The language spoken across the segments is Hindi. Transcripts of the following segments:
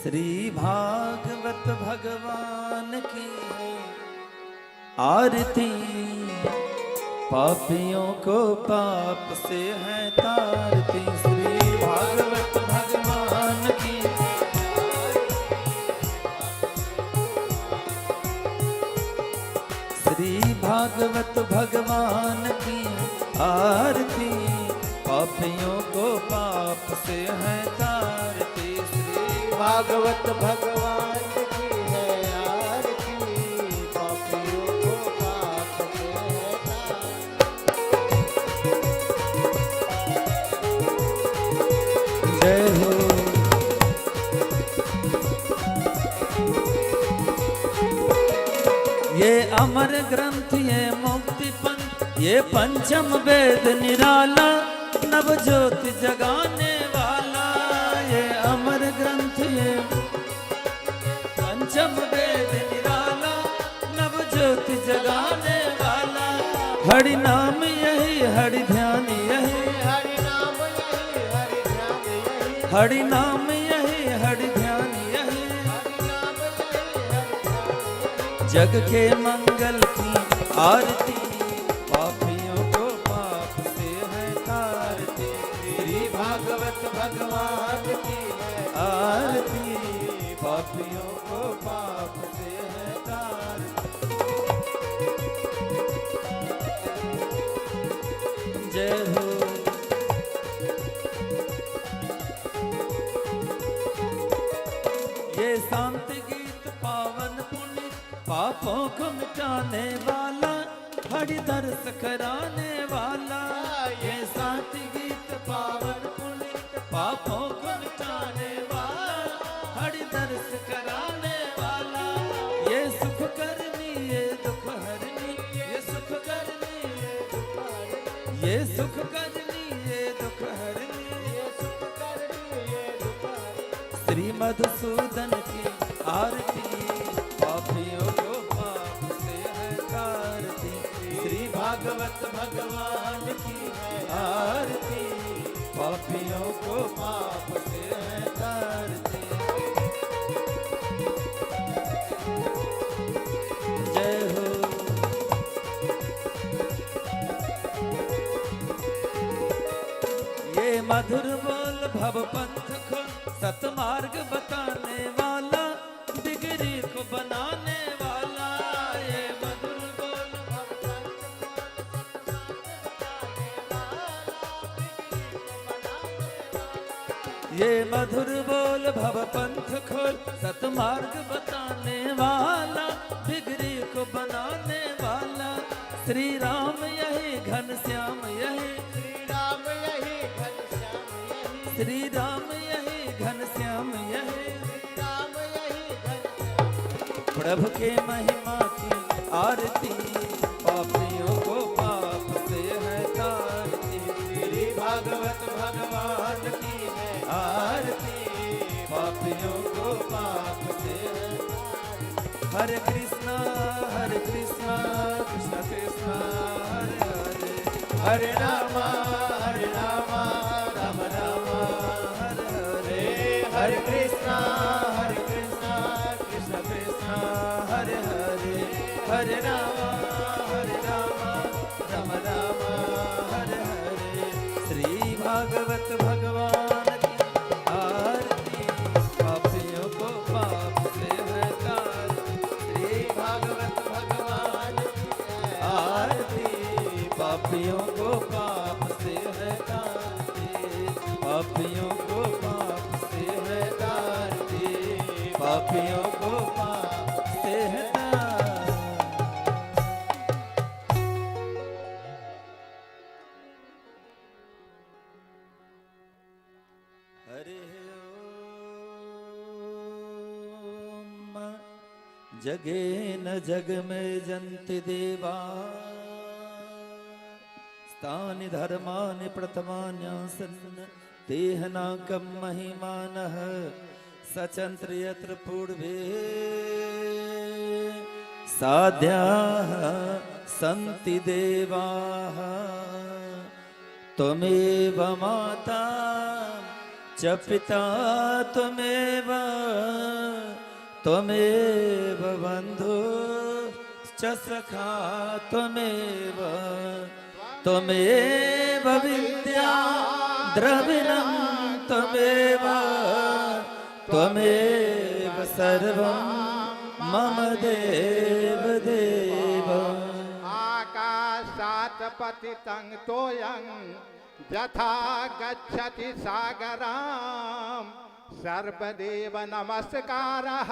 श्री भागवत भगवान की है आरती, पापियों को पाप से है तारती। श्री भागवत भगवान की श्री भागवत भगवान की आरती, पापियों को पाप से है तारती। श्री भागवत भगवान की है आरती, पापियों को पाप से है तारती। जय हो। ये अमर ग्रंथ, ये मुक्ति पंथ, ये पंचम वेद निराला, नव ज्योति जगाने वाला। ये अमर ग्रंथ, ये पंचम वेद निराला, नव ज्योति जगाने वाला। हरि नाम यही, हरि ध्यान यही, हरि नाम यही, हरि ध्यान यही, हरि नाम यही, हरि ध्यान यही। हरि नाम यही, हरि ध्यान यही। जग के मंगल की आरती, पापियों को पाप से है तारती। श्री भागवत भगवान की है आरती, पापियों को पाप से है तारती। जय हो। ये शांति गीत पावन पुण्य, पापों को मिटाने वाला, हरि दर्श कराने वाला। ये शांति गीत पावन पुण्य, पापों को मिटाने वाला, हरि दर्श कराने वाला। ये सुख करनी, ये दुख हरनी, ये सुख करनी, ये दुख हरनी, ये सुख करनी, ये दुख हरनी, ये सुख करनी, ये दुख हरनी। श्री मधुसूदन की आरती, पापियों को पाप से है तारती। श्री भागवत भगवान की है आरती, पापियों को पाप से है तारती। जय हो। ये मधुर बोल भव पंथ को सतमार्ग बताने वाला, बिगड़ी को बनाने वाला। ये मधुर बोल भव पंथ को, ये मधुर बोल भव पंथ खोल, सतमार्ग बताने वाला, बिगड़ी को बनाने वाला। श्री राम यही, घन श्याम यही, श्री राम यही, घनश्याम यही, श्री राम यही, घन श्याम यही। श्री राम यही, घनश्याम। प्रभु के महिमा की आरती, पापियों को पाप से है तारती। श्री भागवत भगवान की है आरती, पापियों को पाप से है तारती। हरे कृष्णा कृष्ण कृष्ण हरे हरे, हरे राम राम राम हरे हरे। हरे कृष्णा कृष्ण कृष्ण हरे हरे, हरे राम राम राम हरे हरे। श्री भागवत भगवान की आरती, पापियों को पाप से है तारती। श्री भागवत भगवान की आरती, पापियों को पाप से है तारती। पापियों को पाप से है तारती, पापियों को पाप से है तारती। हरे ओम। जगे न जग में जन्ति देवा, स्थानि धर्मानि प्रथमान्यासन्। तेहनाकं महिमानः सचन्त्र यत्र पूर्वे, साध्याः सन्ति देवाः। त्वमेव माता च पिता त्वमेव त्वमेव बन्धु च सखा त्वमेव त्वमेव विद्या द्रविणं त्वमेव त्वमेव सर्वं मम देव देव। आकाशात् पतितं तोयं यथा गच्छति सागरं सर्वदेव नमस्कारः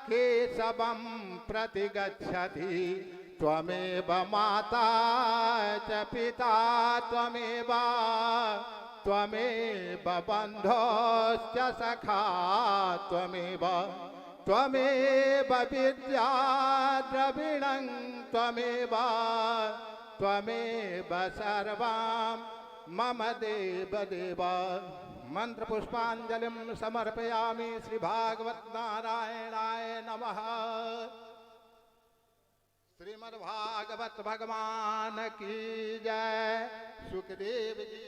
केशवं प्रति गच्छति त्वमेव माता च पिता त्वमेव त्वमेव बन्धोश्च सखा त्वमेव त्वमेव विद्या द्रविणं त्वमेव त्वमेव सर्वं मम देव देव। मंत्र पुष्पांजलिं समर्पयामि श्री भागवत नारायणाय नमः। श्रीमद्भागवत भगवान की जय। सुखदेव जी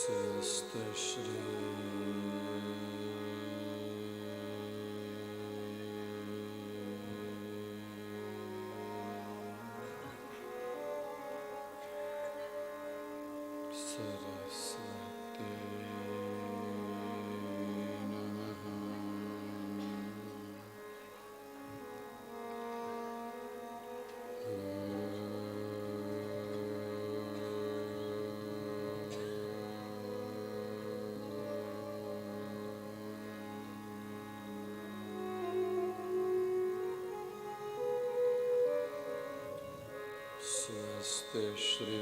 स्वस्ति श्री सरस्वती नमः। स्वस्ति श्री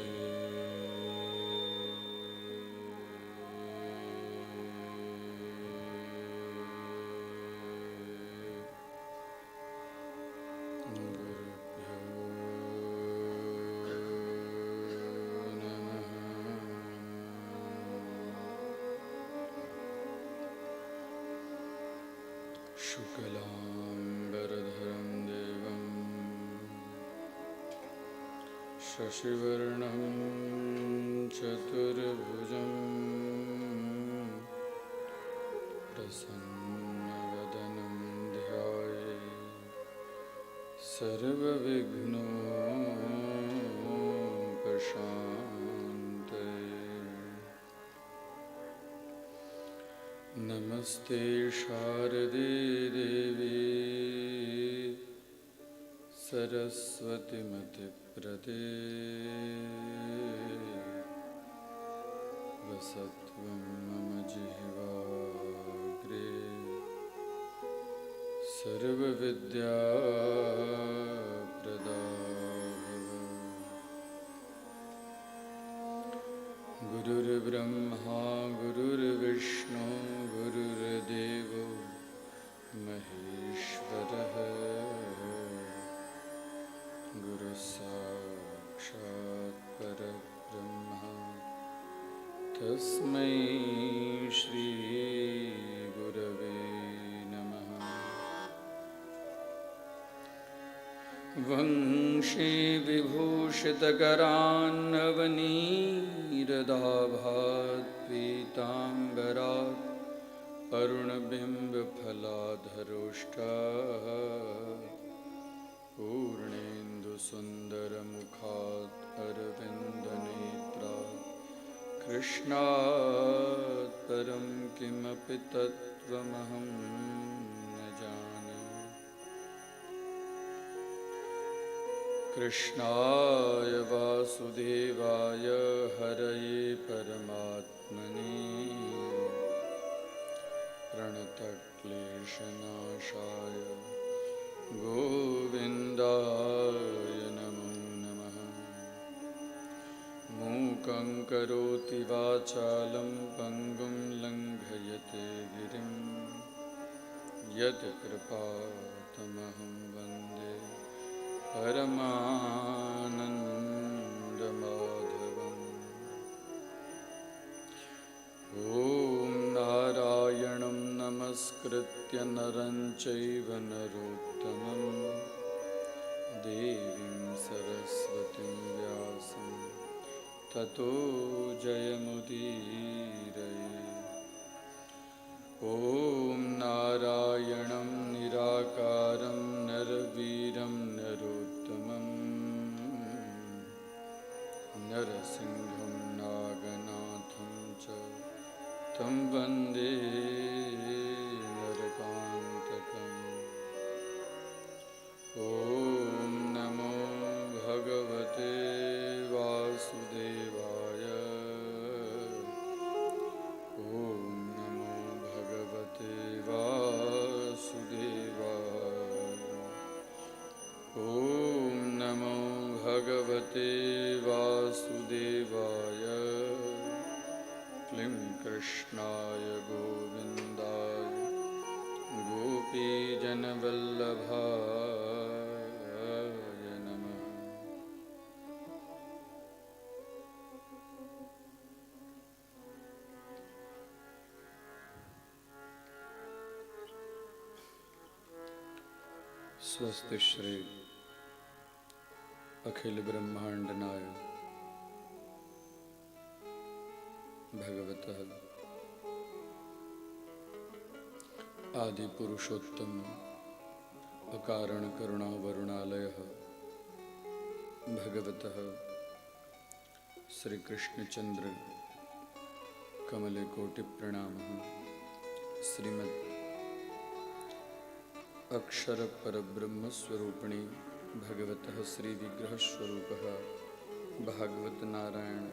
शुक्लाम्बरधरं देवं शशिवर्णं चतुर्भुजं प्रसन्नवदनं ध्यायेत् सर्वविघ्नोपशान्तये। नमस्ते शारदे देवी सरस्वती मतिप्रदे वसत्वं मम जिह्वाग्रे सर्वविद्याप्रदा गुरुर्ब्रह्मा गुरुर्विष्णु गुरुर्देवो महेश्वरः गुरुसाक्षात् परब्रह्म तस्मै श्री गुरवे नमः। वंशी विभूषितकरान्नवनीरदाभात् पीताम्बरात् अरुणबिम्बफलाधरोष्टाः पूर्णेन्दुसुन्दरमुखात् अरविन्दनेत्रात् कृष्णात् परं किमपि तत्त्वमहं न जाने। कृष्णाय वासुदेवाय हरये परमात्मने प्रणतक्लेशनाशाय गोविन्दाय नमो नमः। मूकं करोति वाचालं पङ्गुं लङ्घयते गिरिं यत्कृपातमहं वन्दे परमानन्दमाधवम्। ॐ नारायणं नमस्कृत्य नरं चैव नरोत्तमं देवीं सरस्वतीं व्यासं ततो जयमुदीरये। ॐ नारायणं निराकारं नरवीरं नरोत्तमं नरसिंहं नागनाथं च तं वन्दे नरकान्तकम्। ॐ नमो भगवते वासुदेवाय। ॐ नमो भगवते वासुदेवाय। ॐ नमो भगवते वासुदेवाय। क्लीं कृष्णाय गोविन्दाय गोपीजनवल्लभाय नमः। स्वस्ति श्री अखिल ब्रह्मांडनाय भगवतः आदि पुरुषोत्तम अकारण करुणा वरुणालयः भगवतः श्री कृष्णचंद्र कमले कोटि प्रणामः। श्रीमद् अक्षर परब्रह्म स्वरूपिणी भगवतः श्री विग्रह स्वरूपः भागवत नारायण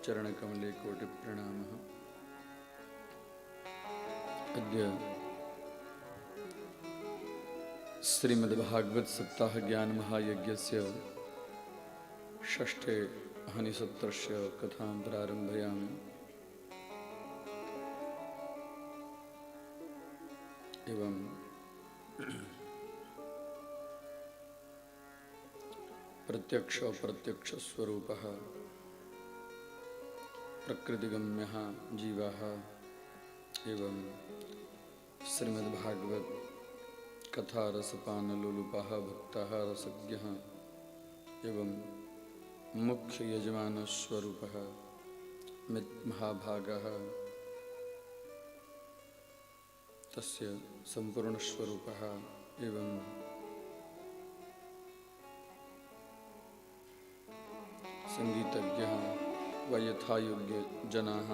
चरण कमले कोटि प्रणामः। अद्य श्रीमद्भागवत सप्ताह ज्ञान महायज्ञस्य षष्ठे हनिसत्रस्य कथां प्रारम्भयामि। एवं प्रत्यक्ष अप्रत्यक्ष स्वरूपः प्रकृतिगम्यः जीवः एवं श्रीमद्भागवत कथा रसपानलोलुपाः भक्ताः रसज्ञः एवं मुख्य यजमान स्वरूपः महाभागः तस्य संपूर्ण स्वरूपः एवं संगीतज्ञः व यथायोग्य जनाः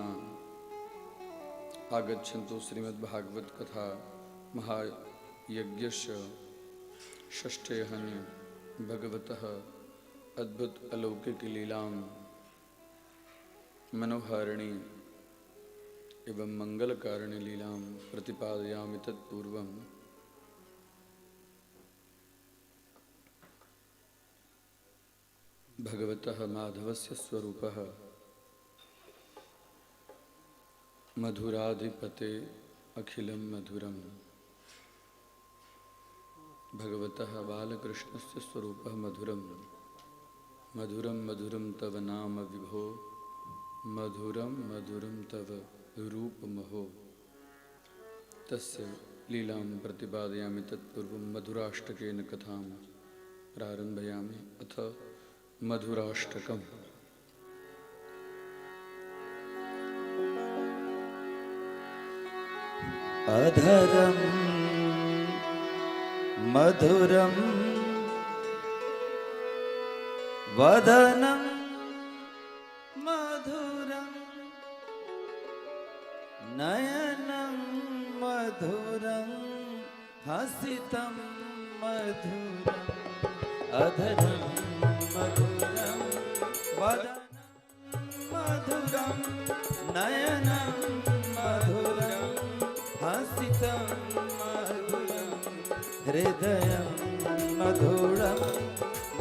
आगच्छन्तु श्रीमद्भागवत कथा महायज्ञस्य षष्ठे हनि भगवतः अद्भुत अलौकिक लीलां मनोहारिणी एवं मंगलकारिणी लीलां प्रतिपादयामि। तत्पूर्वं भगवतः माधवस्य स्वरूपः मधुराधिपते अखिलं मधुरं। भगवतः बालकृष्णस्य स्वरूपः मधुरं मधुरं मधुरं तव नाम विभो मधुरं मधुरं तव रूपमहो। तस्य लीलां प्रतिपादयामि। तत्पूर्वं मधुराष्टकेन कथां प्रारंभयामि। अथ मधुराष्टकम्। अधरं मधुरं वदनं मधुरं नयनं मधुरं हसितं मधुरम् अधरं मधुरं वदनं मधुरं नयनं मधुरं हसितं मधुरं हृदयं मधुरं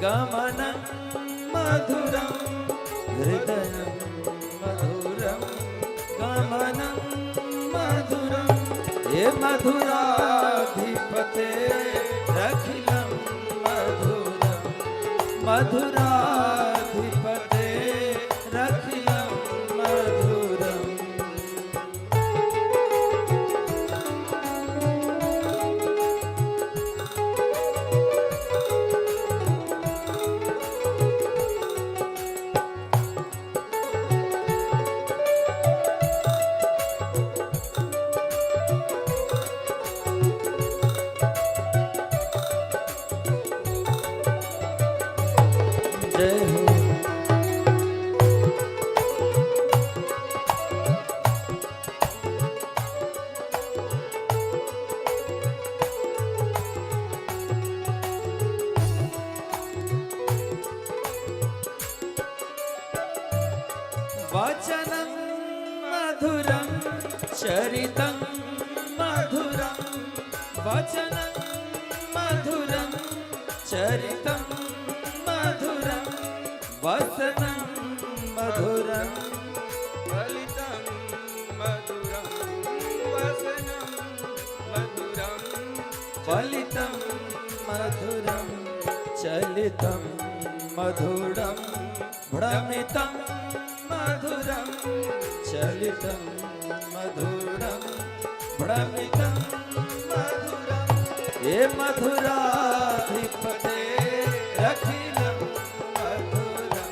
गमनं मधुरं हृदयं मधुरं गमनं मधुरं ये मधुराधिपते रखिलं मधुरं मधुराधिपते रखिलं मधुरम् जय हो वचनं मधुरं चरितं मधुरं वचनं मधुरं चरितं मधुरं वसनं मधुरं फलितं मधुरं वसनं मधुरं फलितं मधुरं चलितं मधुरं भ्रमितं मधुरं चलितं मधुरं भ्रमितं मधुरं ये मधुराधिपते रखिलं मधुरं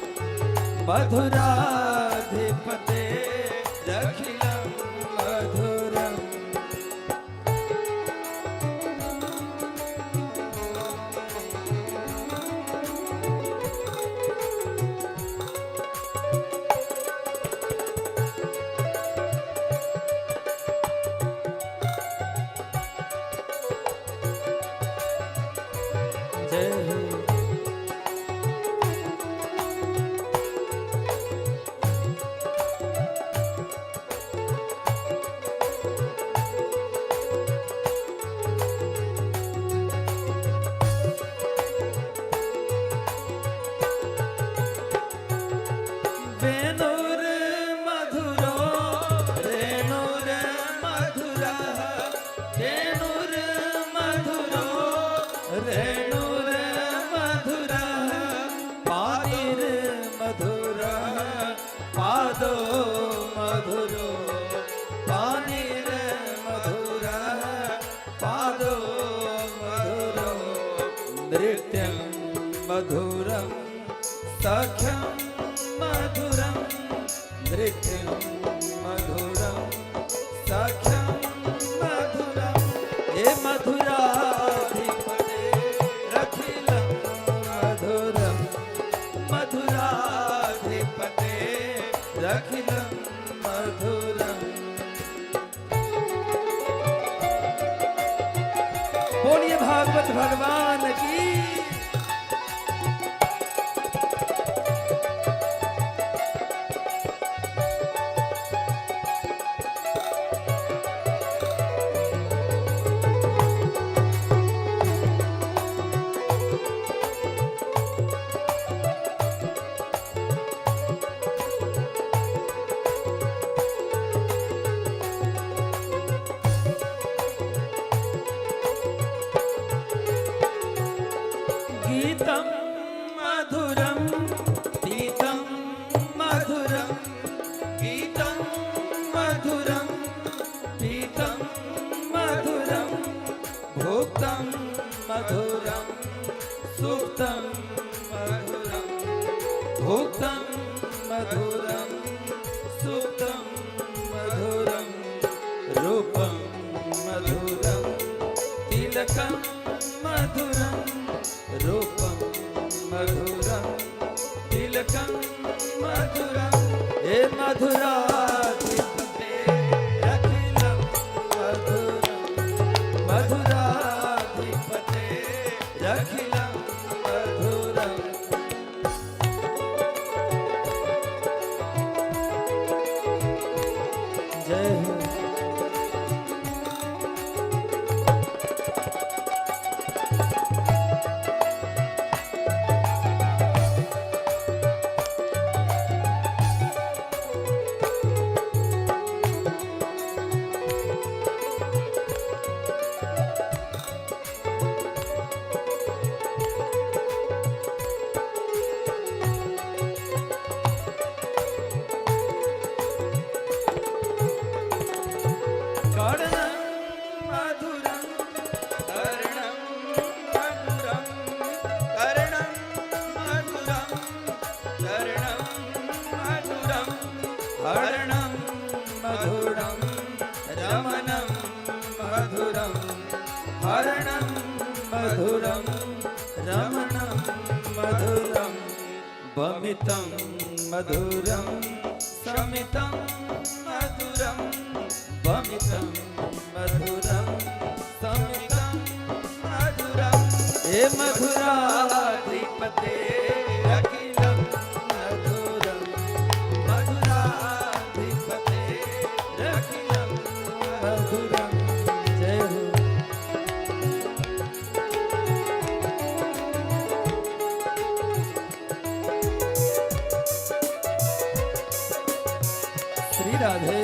मधुराधिपते रखिलं मधुरम् जय हो वेणुर मधुरो रेणुर मधुरः रेणुर मधुरो रेणुर मधुरः पाणिर मधुरः पादो मधुरो पाणिर मधुरः पादो मधुरो नृत्यं मधुरं सख्यं मधुरं नृत्यं मधुरं सख्यं मधुरं ये मधुराधिपते रखिलं मधुरं मधुराधिपते रखिलं मधुरम् बोलिए भागवत भगवान की। भूतं मधुरं सुतं मधुरं रूपं मधुरं तिलकं मधुरं रूपं मधुरं तिलकं मधुरं हे मधुराधिपते अखिलं मधुरं मधुराधिपते अखिलं मधुरं जय हो कर्णं मधुरं कर्णं मधुरं कर्णं मधुरं कर्णं मधुरं हरणं मधुरं रमणं मधुरं हरणं मधुरं रमणं मधुरं वमितं मधुरं समितं मधुरं वमितं मधुरं समितं मधुरं हे मधुराधिपते अखिलं मधुरं मधुराधिपते अखिलं मधुरं जय हो श्री राधे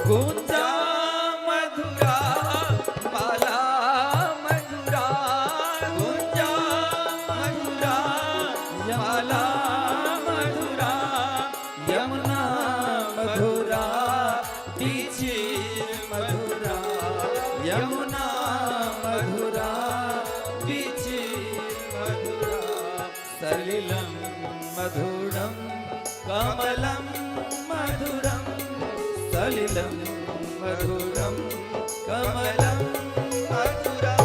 गुंजा मधुरा माला मधुरा गुंजा मधुरा माला मधुरा यमुना मधुरा पीछे मधुरा यमुना मधुरा पीछे मधुरा सलिलं मधुरं कमलं मधुरं सलिलं मधुरं कमलं मधुरं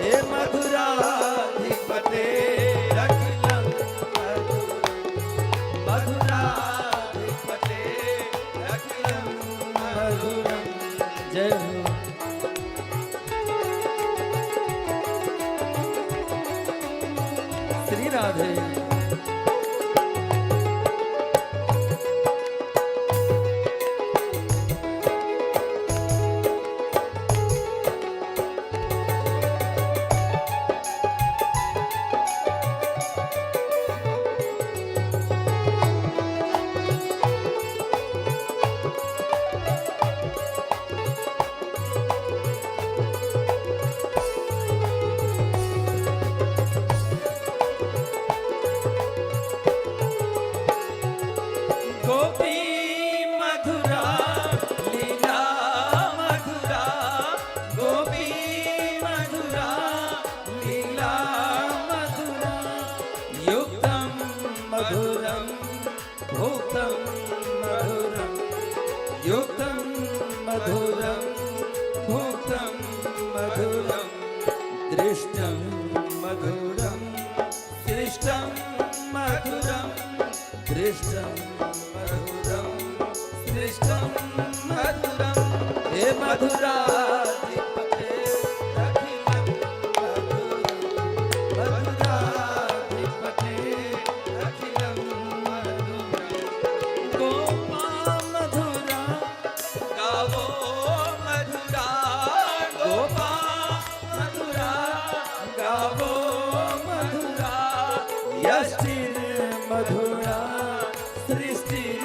हे मधुराधिपते अखिलं मधुरं मधुराधिपते अखिलं मधुरं जय हो श्री राधे गोपी मधुरा लीला मधुरा गोपी मधुरा लीला मधुरा युक्तं मधुरं भूतं मधुरं युक्तं मधुरं भूतं मधुरं दृष्टं मधुरं सृष्टं मधुरं दृष्टं मधुरं सृष्टं मधुरं हे मधुराधिपते अखिलं मधुरं मधुराधिपते अखिलं मधुरं गोपा मधुरा गावो मधुरा गोपा मधुरा गावो मधुरा यष्टिर मधुरा सृष्टिर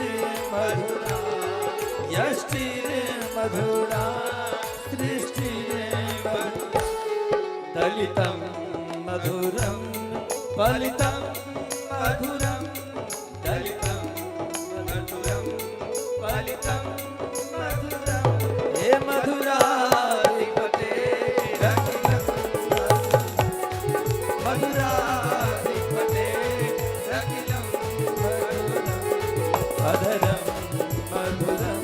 मधुरा यष्टिर मधुरा दलितं मधुरं फलितं मधुरं दलितं मधुरं फलितं मधुरं हे मधुराधिपते रखिलं मधुराधिपते रखिलं मधुरं मधुरं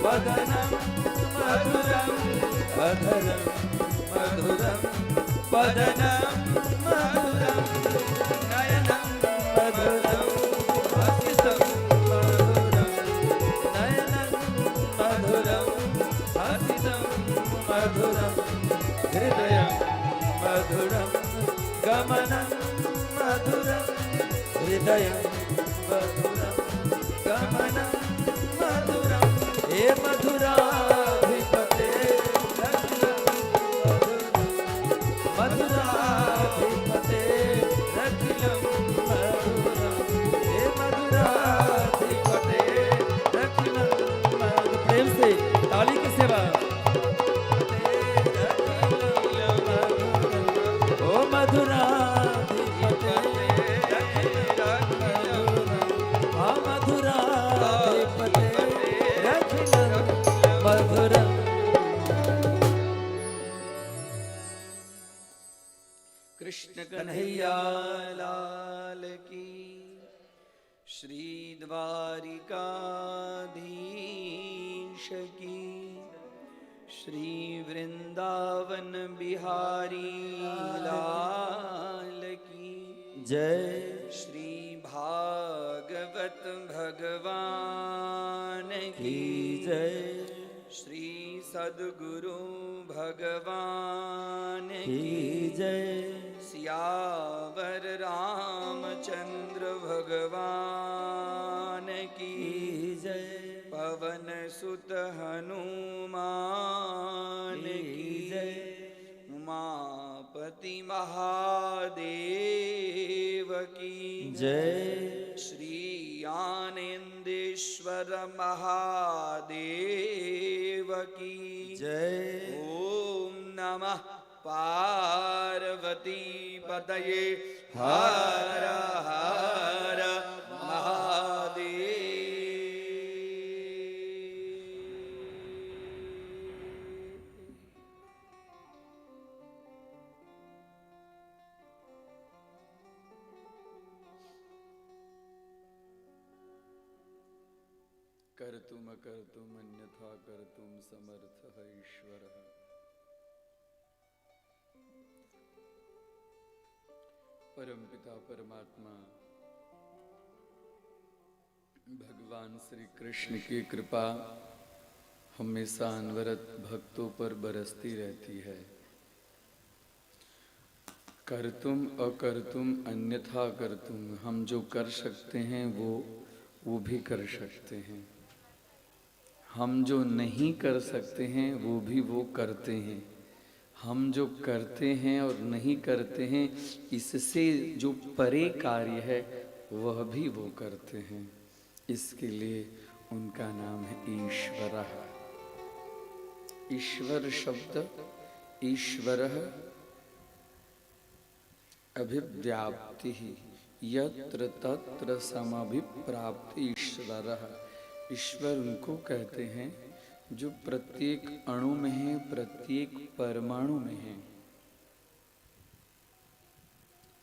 वदनं मधुरं अधरं मधुरं वदनं मधुरं नयनं मधुरं हसितं मधुरं नयनं मधुरं हसितं मधुरं हृदयं मधुरं गमनं मधुरं हृदयं मधुरं गमनं मधुरं हे मधुराधिपते मधुराधिपते रखिलं मधुरं हे मधुराधिपते रखिलं मधुरं प्रेम से ताली की सेवा ओ मधुराधिपते हाँ मधुराधिपते रखिलं मधुरं कृष्ण कन्हैया लाल की श्री द्वारिकाधीश की श्री वृंदावन बिहारी लाल की जय श्री भागवत भगवान की जय श्री सद्गुरु भगवान की जय सियावर रामचंद्र भगवान की जय पवन सुत हनुमान की जय उमापति महादेव की जय श्री आनंदेश्वर महादेव की जय ओम नमः पार्वती पतये हर हर महादेव। कर्तुम अकर्तुम अन्यथा कर्तुम समर्थ है ईश्वर। परमपिता परमात्मा भगवान श्री कृष्ण की कृपा हमेशा अनवरत भक्तों पर बरसती रहती है। कर्तुम अकर्तुम अन्यथा कर्तुम, हम जो कर सकते हैं वो भी कर सकते हैं, हम जो नहीं कर सकते हैं वो भी वो करते हैं, हम जो करते हैं और नहीं करते हैं इससे जो परे कार्य है वह भी वो करते हैं। इसके लिए उनका नाम है ईश्वर। ईश्वर शब्द ईश्वरः अभिव्याप्ति ही यत्र तत्र समभिप्राप्ति ईश्वरः। ईश्वर उनको कहते हैं जो प्रत्येक अणु में है, प्रत्येक परमाणु में है।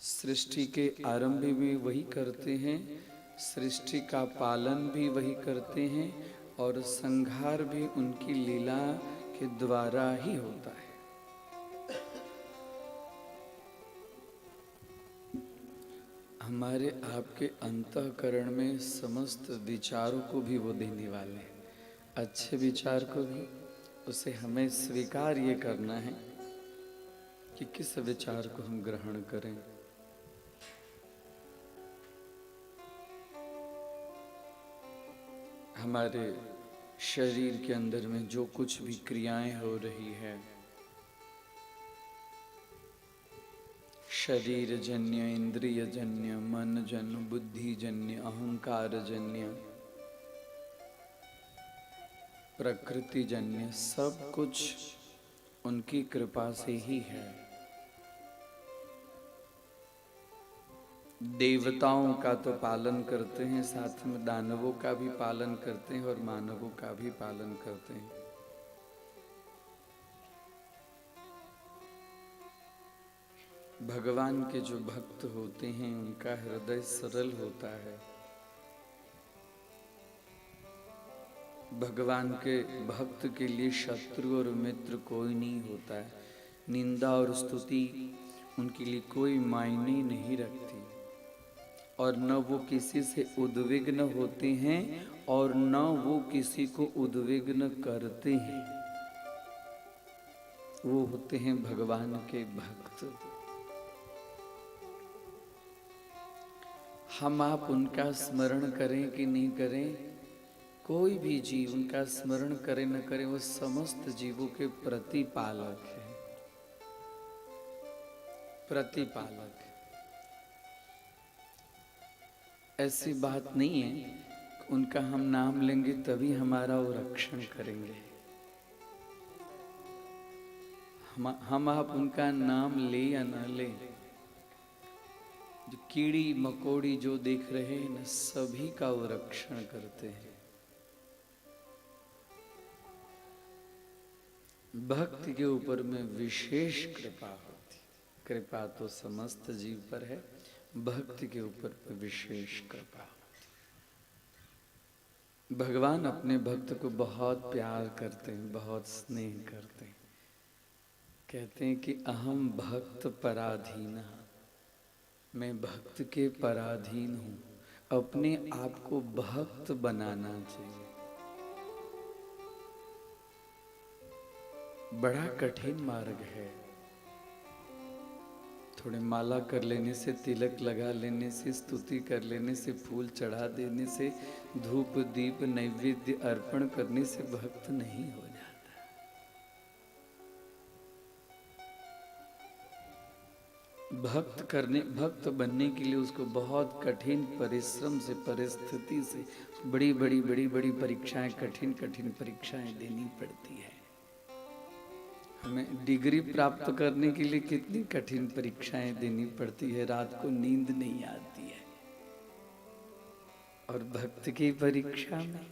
सृष्टि के आरंभ भी वही करते हैं, सृष्टि का पालन भी वही करते हैं और संहार भी उनकी लीला के द्वारा ही होता है। हमारे आपके अंतःकरण में समस्त विचारों को भी वो देने वाले हैं, अच्छे विचार को भी। उसे हमें स्वीकार ये करना है कि किस विचार को हम ग्रहण करें। हमारे शरीर के अंदर में जो कुछ भी क्रियाएं हो रही है, शरीर जन्य, इंद्रिय जन्य, मन जन्य, बुद्धि जन्य, अहंकार जन्य, प्रकृति जन्य, सब कुछ उनकी कृपा से ही है। देवताओं का तो पालन करते हैं, साथ में दानवों का भी पालन करते हैं और मानवों का भी पालन करते हैं। भगवान के जो भक्त होते हैं उनका हृदय सरल होता है। भगवान के भक्त के लिए शत्रु और मित्र कोई नहीं होता है। निंदा और स्तुति उनके लिए कोई मायने नहीं रखती, और न वो किसी से उद्विग्न होते हैं और न वो किसी को उद्विग्न करते हैं। वो होते हैं भगवान के भक्त। हम आप उनका स्मरण करें कि नहीं करें, कोई भी जीव उनका स्मरण करे न करे, वो समस्त जीवों के प्रतिपालक है, प्रतिपालक। ऐसी बात नहीं है उनका हम नाम लेंगे तभी हमारा वो रक्षण करेंगे। हम आप उनका नाम ले या ना ले, जो कीड़ी मकोड़ी जो देख रहे हैं ना, सभी का वो रक्षण करते हैं। भक्ति के ऊपर में विशेष कृपा होती। कृपा तो समस्त जीव पर है, भक्ति के ऊपर विशेष कृपा होती। भगवान अपने भक्त को बहुत प्यार करते हैं, बहुत स्नेह करते हैं। कहते हैं कि अहम भक्त पराधीना, मैं भक्त के पराधीन हूं। अपने आप को भक्त बनाना चाहिए। बड़ा कठिन मार्ग है। थोड़े माला कर लेने से, तिलक लगा लेने से, स्तुति कर लेने से, फूल चढ़ा देने से, धूप दीप नैवेद्य अर्पण करने से भक्त नहीं हो जाता। भक्त बनने के लिए उसको बहुत कठिन परिश्रम से, परिस्थिति से, बड़ी बड़ी परीक्षाएं, कठिन परीक्षाएं देनी पड़ती है। हमें डिग्री प्राप्त करने के लिए कितनी कठिन परीक्षाएं देनी पड़ती है, रात को नींद नहीं आती है। और भक्त की परीक्षा में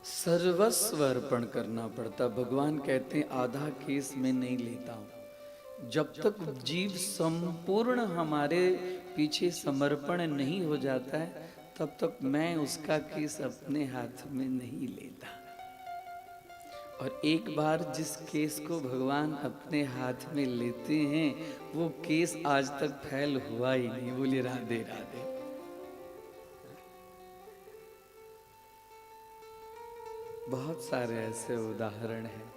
सर्वस्व अर्पण करना पड़ता। भगवान कहते हैं आधा केस में नहीं लेता हूं। जब तक जीव संपूर्ण हमारे पीछे समर्पण नहीं हो जाता है, तब तक मैं उसका केस अपने हाथ में नहीं लेता। और एक बार जिस केस को भगवान अपने हाथ में लेते हैं, वो केस आज तक फैल हुआ ही नहीं। बोलिए राधे राधे। बहुत सारे ऐसे उदाहरण हैं।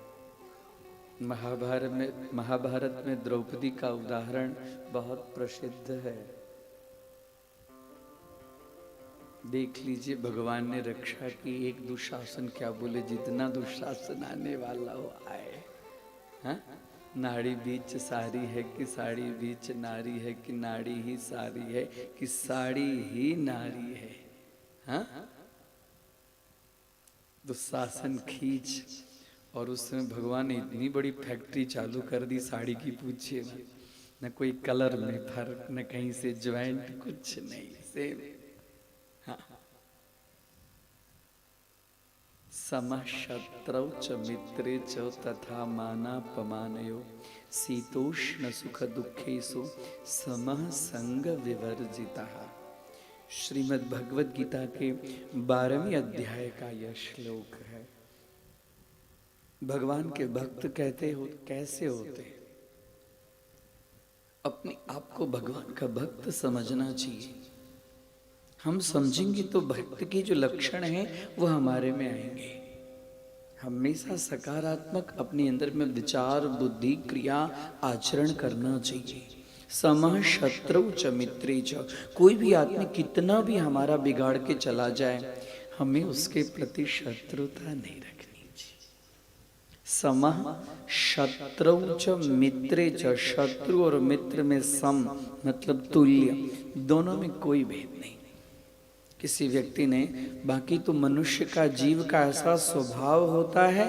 महाभारत में द्रौपदी का उदाहरण बहुत प्रसिद्ध है। देख लीजिए, भगवान ने रक्षा की। एक दुशासन, क्या बोले, जितना दुशासन आने वाला हो आए। हाँ? नाड़ी बीच साड़ी है कि साड़ी बीच नारी है, कि नाड़ी ही साड़ी है कि साड़ी ही नारी है। हाँ? दुशासन खींच, और उसमें भगवान ने इतनी बड़ी फैक्ट्री चालू कर दी साड़ी की, पूछिए न कोई कलर में फर्क, न कहीं से ज्वाइंट, कुछ नहीं, सेम। समशत्रौ च मित्रे च तथा मानापमानयो शीतोष्ण सुख दुखेषु समः संग विवर्जितः। श्रीमद् भगवद गीता के 12वें अध्याय का यह श्लोक है। भगवान के भक्त कहते हो कैसे होते हैं? अपने आप को भगवान का भक्त समझना चाहिए। हम समझेंगे तो भक्त के जो लक्षण हैं वो हमारे में आएंगे। हमेशा सकारात्मक अपने अंदर में विचार, बुद्धि, क्रिया, आचरण करना चाहिए। समः शत्रौ च मित्रे च, कोई भी आदमी कितना भी हमारा बिगाड़ के चला जाए, हमें उसके प्रति शत्रुता नहीं रखनी चाहिए। समः शत्रौ च मित्रे च, शत्रु और मित्र में सम मतलब तुल्य, दोनों में कोई भेद नहीं। किसी व्यक्ति ने, बाकी तो मनुष्य का, जीव का ऐसा स्वभाव होता है,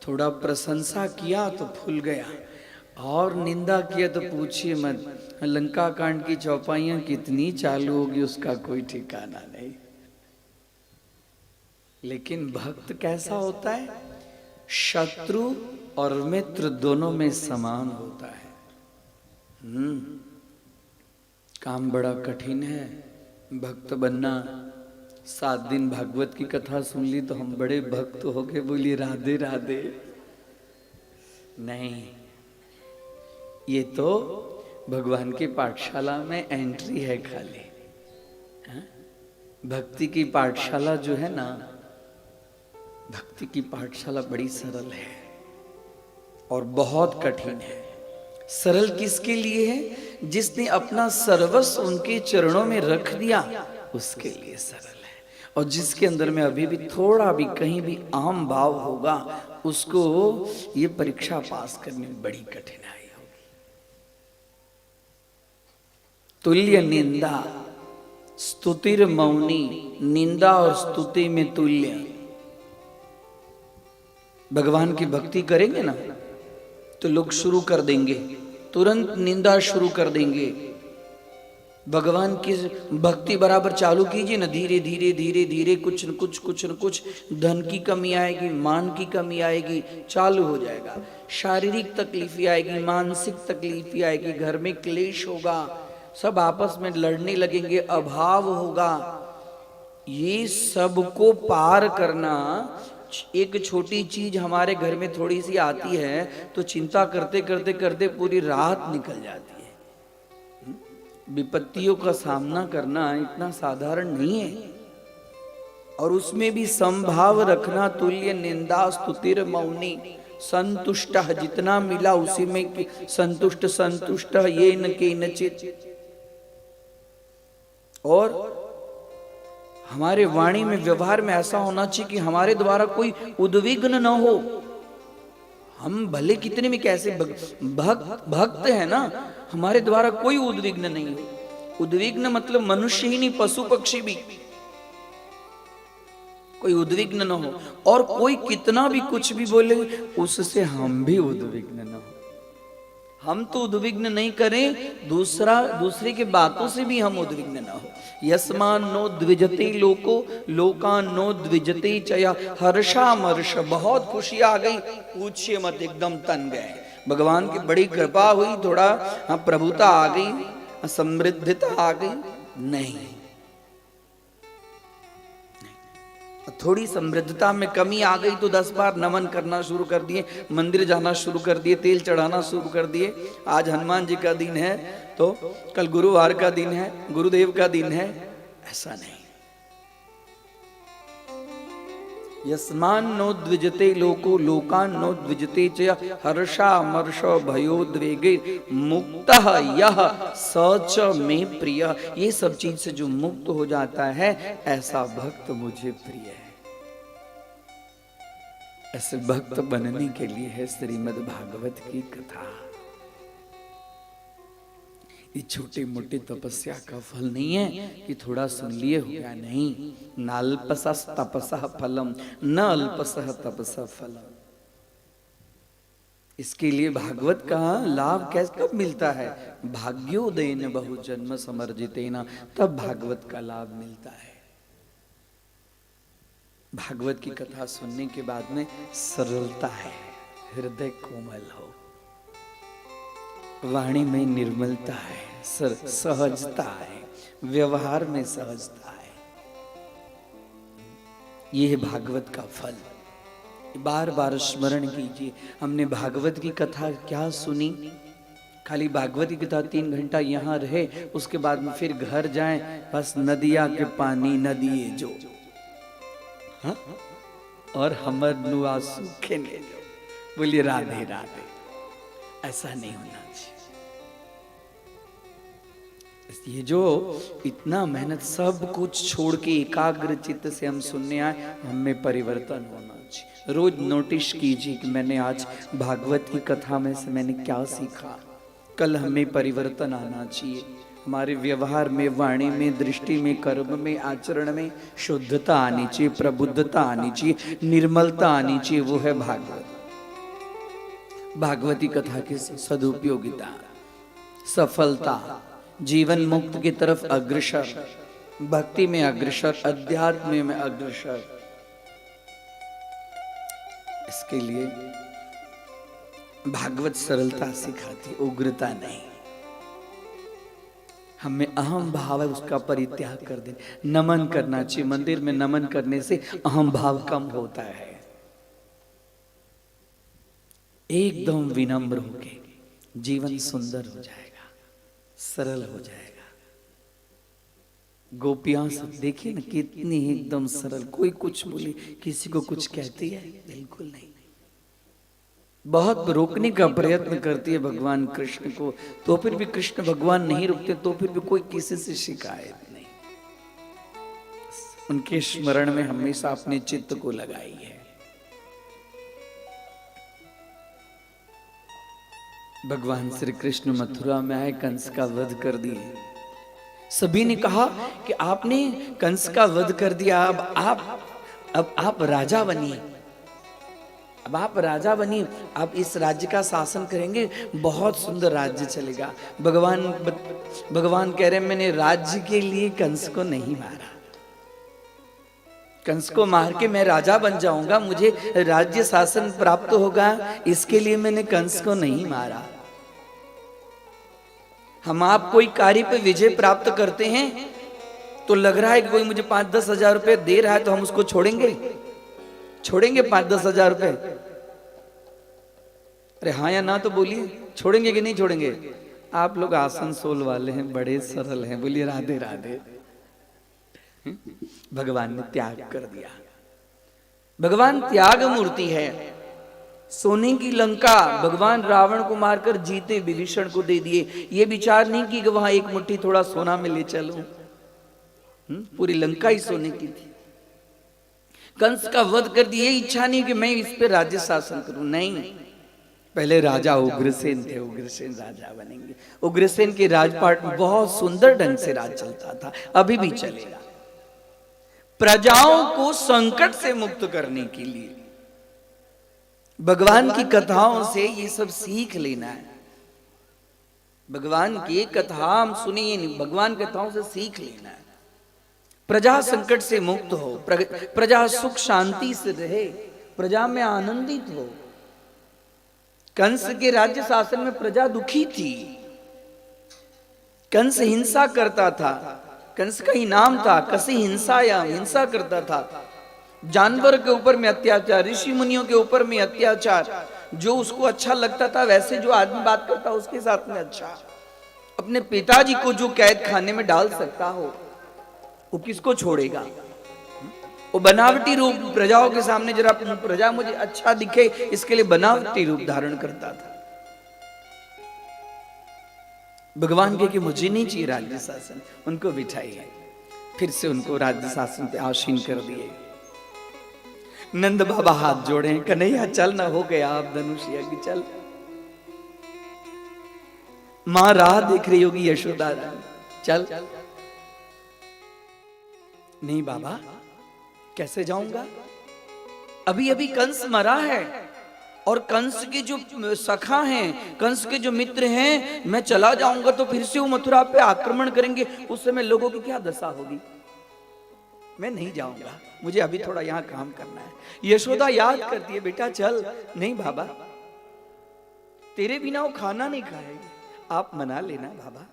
थोड़ा प्रशंसा किया तो फूल गया, और निंदा किया तो पूछिए मत, लंका कांड की चौपाइयां कितनी चालू होगी उसका कोई ठिकाना नहीं। लेकिन भक्त कैसा होता है? शत्रु और मित्र दोनों में समान होता है। काम बड़ा कठिन है भक्त बनना। 7 दिन भागवत की कथा सुन ली तो हम बड़े भक्त हो गए, बोलिए राधे राधे। नहीं, ये तो भगवान की पाठशाला में एंट्री है खाली। हाँ? भक्ति की पाठशाला जो है ना, भक्ति की पाठशाला बड़ी सरल है और बहुत कठिन है। सरल किसके लिए है? जिसने अपना सर्वस्व उनके चरणों में रख दिया उसके लिए सरल है। और जिसके अंदर में अभी भी थोड़ा भी कहीं भी अहम भाव होगा उसको ये परीक्षा पास करने में बड़ी कठिनाई होगी। तुल्य निंदा स्तुतिर मौनी, निंदा और स्तुति में तुल्य। भगवान की भक्ति करेंगे ना तो लोग शुरू कर देंगे, तुरंत निंदा शुरू कर देंगे। भगवान की भक्ति बराबर चालू कीजिए ना, धीरे धीरे धीरे धीरे कुछ न कुछ धन की कमी आएगी, मान की कमी आएगी, चालू हो जाएगा। शारीरिक तकलीफी आएगी, मानसिक तकलीफी आएगी, घर में क्लेश होगा, सब आपस में लड़ने लगेंगे, अभाव होगा। ये सबको पार करना, एक छोटी चीज हमारे घर में थोड़ी सी आती है तो चिंता करते करते करते पूरी रात निकल जाती है। विपत्तियों का सामना करना इतना साधारण नहीं है। और उसमें भी संभाव रखना, तुल्य निंदा स्तुतिर मौनी, संतुष्ट, जितना मिला उसी में संतुष्ट संतुष्ट ये न केनचित्। और हमारे वाणी में व्यवहार में ऐसा होना चाहिए कि हमारे द्वारा कोई उद्विग्न न हो। हम भले कितने में कैसे भक्त है ना, हमारे द्वारा कोई उद्विग्न नहीं हो। उद्विग्न मतलब मनुष्य ही नहीं, पशु पक्षी भी कोई उद्विग्न न हो। और कोई कितना भी कुछ भी बोले उससे हम भी उद्विग्न न हो। हम तो उद्विग्न नहीं करें, दूसरे के बातों से भी हम उद्विग्न न हो। यस्मान नो द्विजते लोको लोकान नो द्विजते चया। हर्षामर्ष, बहुत खुशी आ गई, पूछिए मत, एकदम तन गए। भगवान की बड़ी कृपा हुई, थोड़ा प्रभुता आ गई, समृद्धता आ गई, नहीं। थोड़ी समृद्धता में कमी आ गई तो 10 बार नमन करना शुरू कर दिए, मंदिर जाना शुरू कर दिए, तेल चढ़ाना शुरू कर दिए। आज हनुमान जी का दिन है तो कल गुरुवार का दिन है, गुरुदेव का दिन है, ऐसा नहीं। यस्मान नो द्विजते लोको लोकान नो द्विजते च हर्षामर्ष भयोद्वेगे मुक्तः यः स च मे प्रिय। ये सब चीज से जो मुक्त हो जाता है ऐसा भक्त मुझे प्रिय है। ऐसे भक्त बनने के लिए है श्रीमद् भागवत की कथा। ये छोटे मोटे तपस्या का फल नहीं है कि थोड़ा सुन लिए हो गया, नहीं। नाल्पसः तपसः फलम न अल्पसः तपसः फलम। इसके लिए भागवत का लाभ कैसे कब मिलता है? भाग्योदयेन बहुजन्म समर्जितेन, तब भागवत का लाभ मिलता है। भागवत की कथा सुनने के बाद में सरलता है, हृदय कोमल हो, वाणी में निर्मलता है, सहजता है, व्यवहार में सहजता है। ये है भागवत का फल। बार बार स्मरण कीजिए, हमने भागवत की कथा क्या सुनी? खाली भागवत की कथा 3 घंटा यहाँ रहे, उसके बाद में फिर घर जाएं, बस नदिया के पानी नदिए जो, हाँ? और हमर नुआ सूखे ले जो, बोलिए राधे राधे। ऐसा नहीं होना चाहिए। ये जो इतना मेहनत सब कुछ छोड़ के एकाग्र चित्त से हम सुनने आए, हमें परिवर्तन होना चाहिए। रोज नोटिस कीजिए कि मैंने आज भागवत की कथा में से मैंने क्या सीखा। कल हमें परिवर्तन आना चाहिए, हमारे व्यवहार में, वाणी में, दृष्टि में, कर्म में, आचरण में शुद्धता आनी चाहिए, प्रबुद्धता आनी चाहिए, निर्मलता आनी चाहिए। वो है भागवत। भागवती कथा की सदुपयोगिता, सफलता, जीवन मुक्त की तरफ अग्रसर, भक्ति में अग्रसर, अध्यात्म में अग्रसर। इसके लिए भागवत सरलता सिखाती, उग्रता नहीं। हमें अहम भाव है उसका परित्याग कर दे, नमन करना चाहिए। मंदिर में नमन करने से अहम भाव कम होता है। एकदम विनम्र होके जीवन सुंदर हो जाएगा, सरल हो जाएगा। गोपियां सब देखिए ना कितनी एकदम सरल, कोई कुछ बोले, किसी को कुछ कहती है, बिल्कुल नहीं। बहुत रोकने का प्रयत्न करती है भगवान कृष्ण को, तो फिर भी कृष्ण भगवान नहीं रुकते, तो फिर भी कोई किसी से शिकायत नहीं। उनके स्मरण में हमेशा अपने चित्त को लगाई है। भगवान श्री कृष्ण मथुरा में आए, कंस का वध कर दिए। सभी ने कहा कि आपने कंस का वध कर दिया, अब आप राजा बनिए, अब आप राजा बनिए, आप इस राज्य का शासन करेंगे, बहुत सुंदर राज्य चलेगा। भगवान कह रहे हैं मैंने राज्य के लिए कंस को नहीं मारा, कंस को मार के मैं राजा बन जाऊंगा, मुझे राज्य शासन प्राप्त होगा, इसके लिए मैंने कंस को नहीं मारा। हम आप कोई कार्य पे विजय प्राप्त करते हैं तो लग रहा है कि कोई मुझे 5-10 हजार रुपए दे रहा है तो हम उसको छोड़ेंगे 5-10 हजार रुपए? अरे हाँ या ना तो बोलिए, छोड़ेंगे कि नहीं छोड़ेंगे? आप लोग आसनसोल वाले हैं, बड़े सरल हैं, बोलिए राधे राधे। भगवान ने त्याग कर दिया। भगवान त्याग मूर्ति है। सोने की लंका भगवान रावण को मारकर जीते विभीषण को दे दिए। ये विचार नहीं कि वहां एक मुट्ठी थोड़ा सोना में ले चलूं, पूरी लंका ही सोने की थी। कंस का वध कर दिए, इच्छा नहीं कि मैं इस पे राज्य शासन करूं, नहीं। पहले राजा उग्रसेन थे, उग्रसेन राजा बनेंगे। उग्रसेन के राजपाट में बहुत सुंदर ढंग से राज चलता था, अभी भी चलेगा। प्रजाओं को संकट से मुक्त करने के लिए भगवान की कथाओं से ये सब सीख लेना है। भगवान की कथा हम सुनिए नहीं, भगवान कथाओं से सीख लेना है। प्रजा संकट से मुक्त हो, प्रजा सुख शांति से रहे, प्रजा में आनंदित हो। कंस के राज्य शासन में प्रजा दुखी थी। कंस हिंसा करता था, कंस का ही नाम था, कसी हिंसा या हिंसा करता था। जानवर के ऊपर में अत्याचार, ऋषि मुनियों के ऊपर में अत्याचार, जो उसको अच्छा लगता था वैसे जो आदमी बात करता उसके साथ में अच्छा। अपने पिताजी को जो कैद खाने में डाल सकता हो वो किसको छोड़ेगा? वो बनावटी रूप प्रजाओं के सामने, जरा प्रजा मुझे अच्छा दिखे इसके लिए बनावटी रूप धारण करता था। भगवान के कि मुझे नहीं चाहिए राज्य शासन, उनको बिठाइए। फिर से उनको राज्य शासन पे आसीन कर दिए। नंद बाबा हाथ जोड़े, कन्हैया चल ना, हो गया आप धनुषिया की, चल। मां राह देख रही होगी यशोदा रानी, चल। नहीं बाबा, कैसे जाऊंगा? अभी अभी कंस मरा है और कंस के जो सखा हैं, कंस के जो मित्र हैं, मैं चला जाऊंगा तो फिर से वो मथुरा पे आक्रमण करेंगे, उस समय लोगों की क्या दशा होगी? मैं नहीं जाऊंगा, मुझे अभी थोड़ा यहां काम करना है। यशोदा याद करती है, बेटा चल। नहीं बाबा, तेरे बिना वो खाना नहीं खाएगी, आप मना लेना बाबा।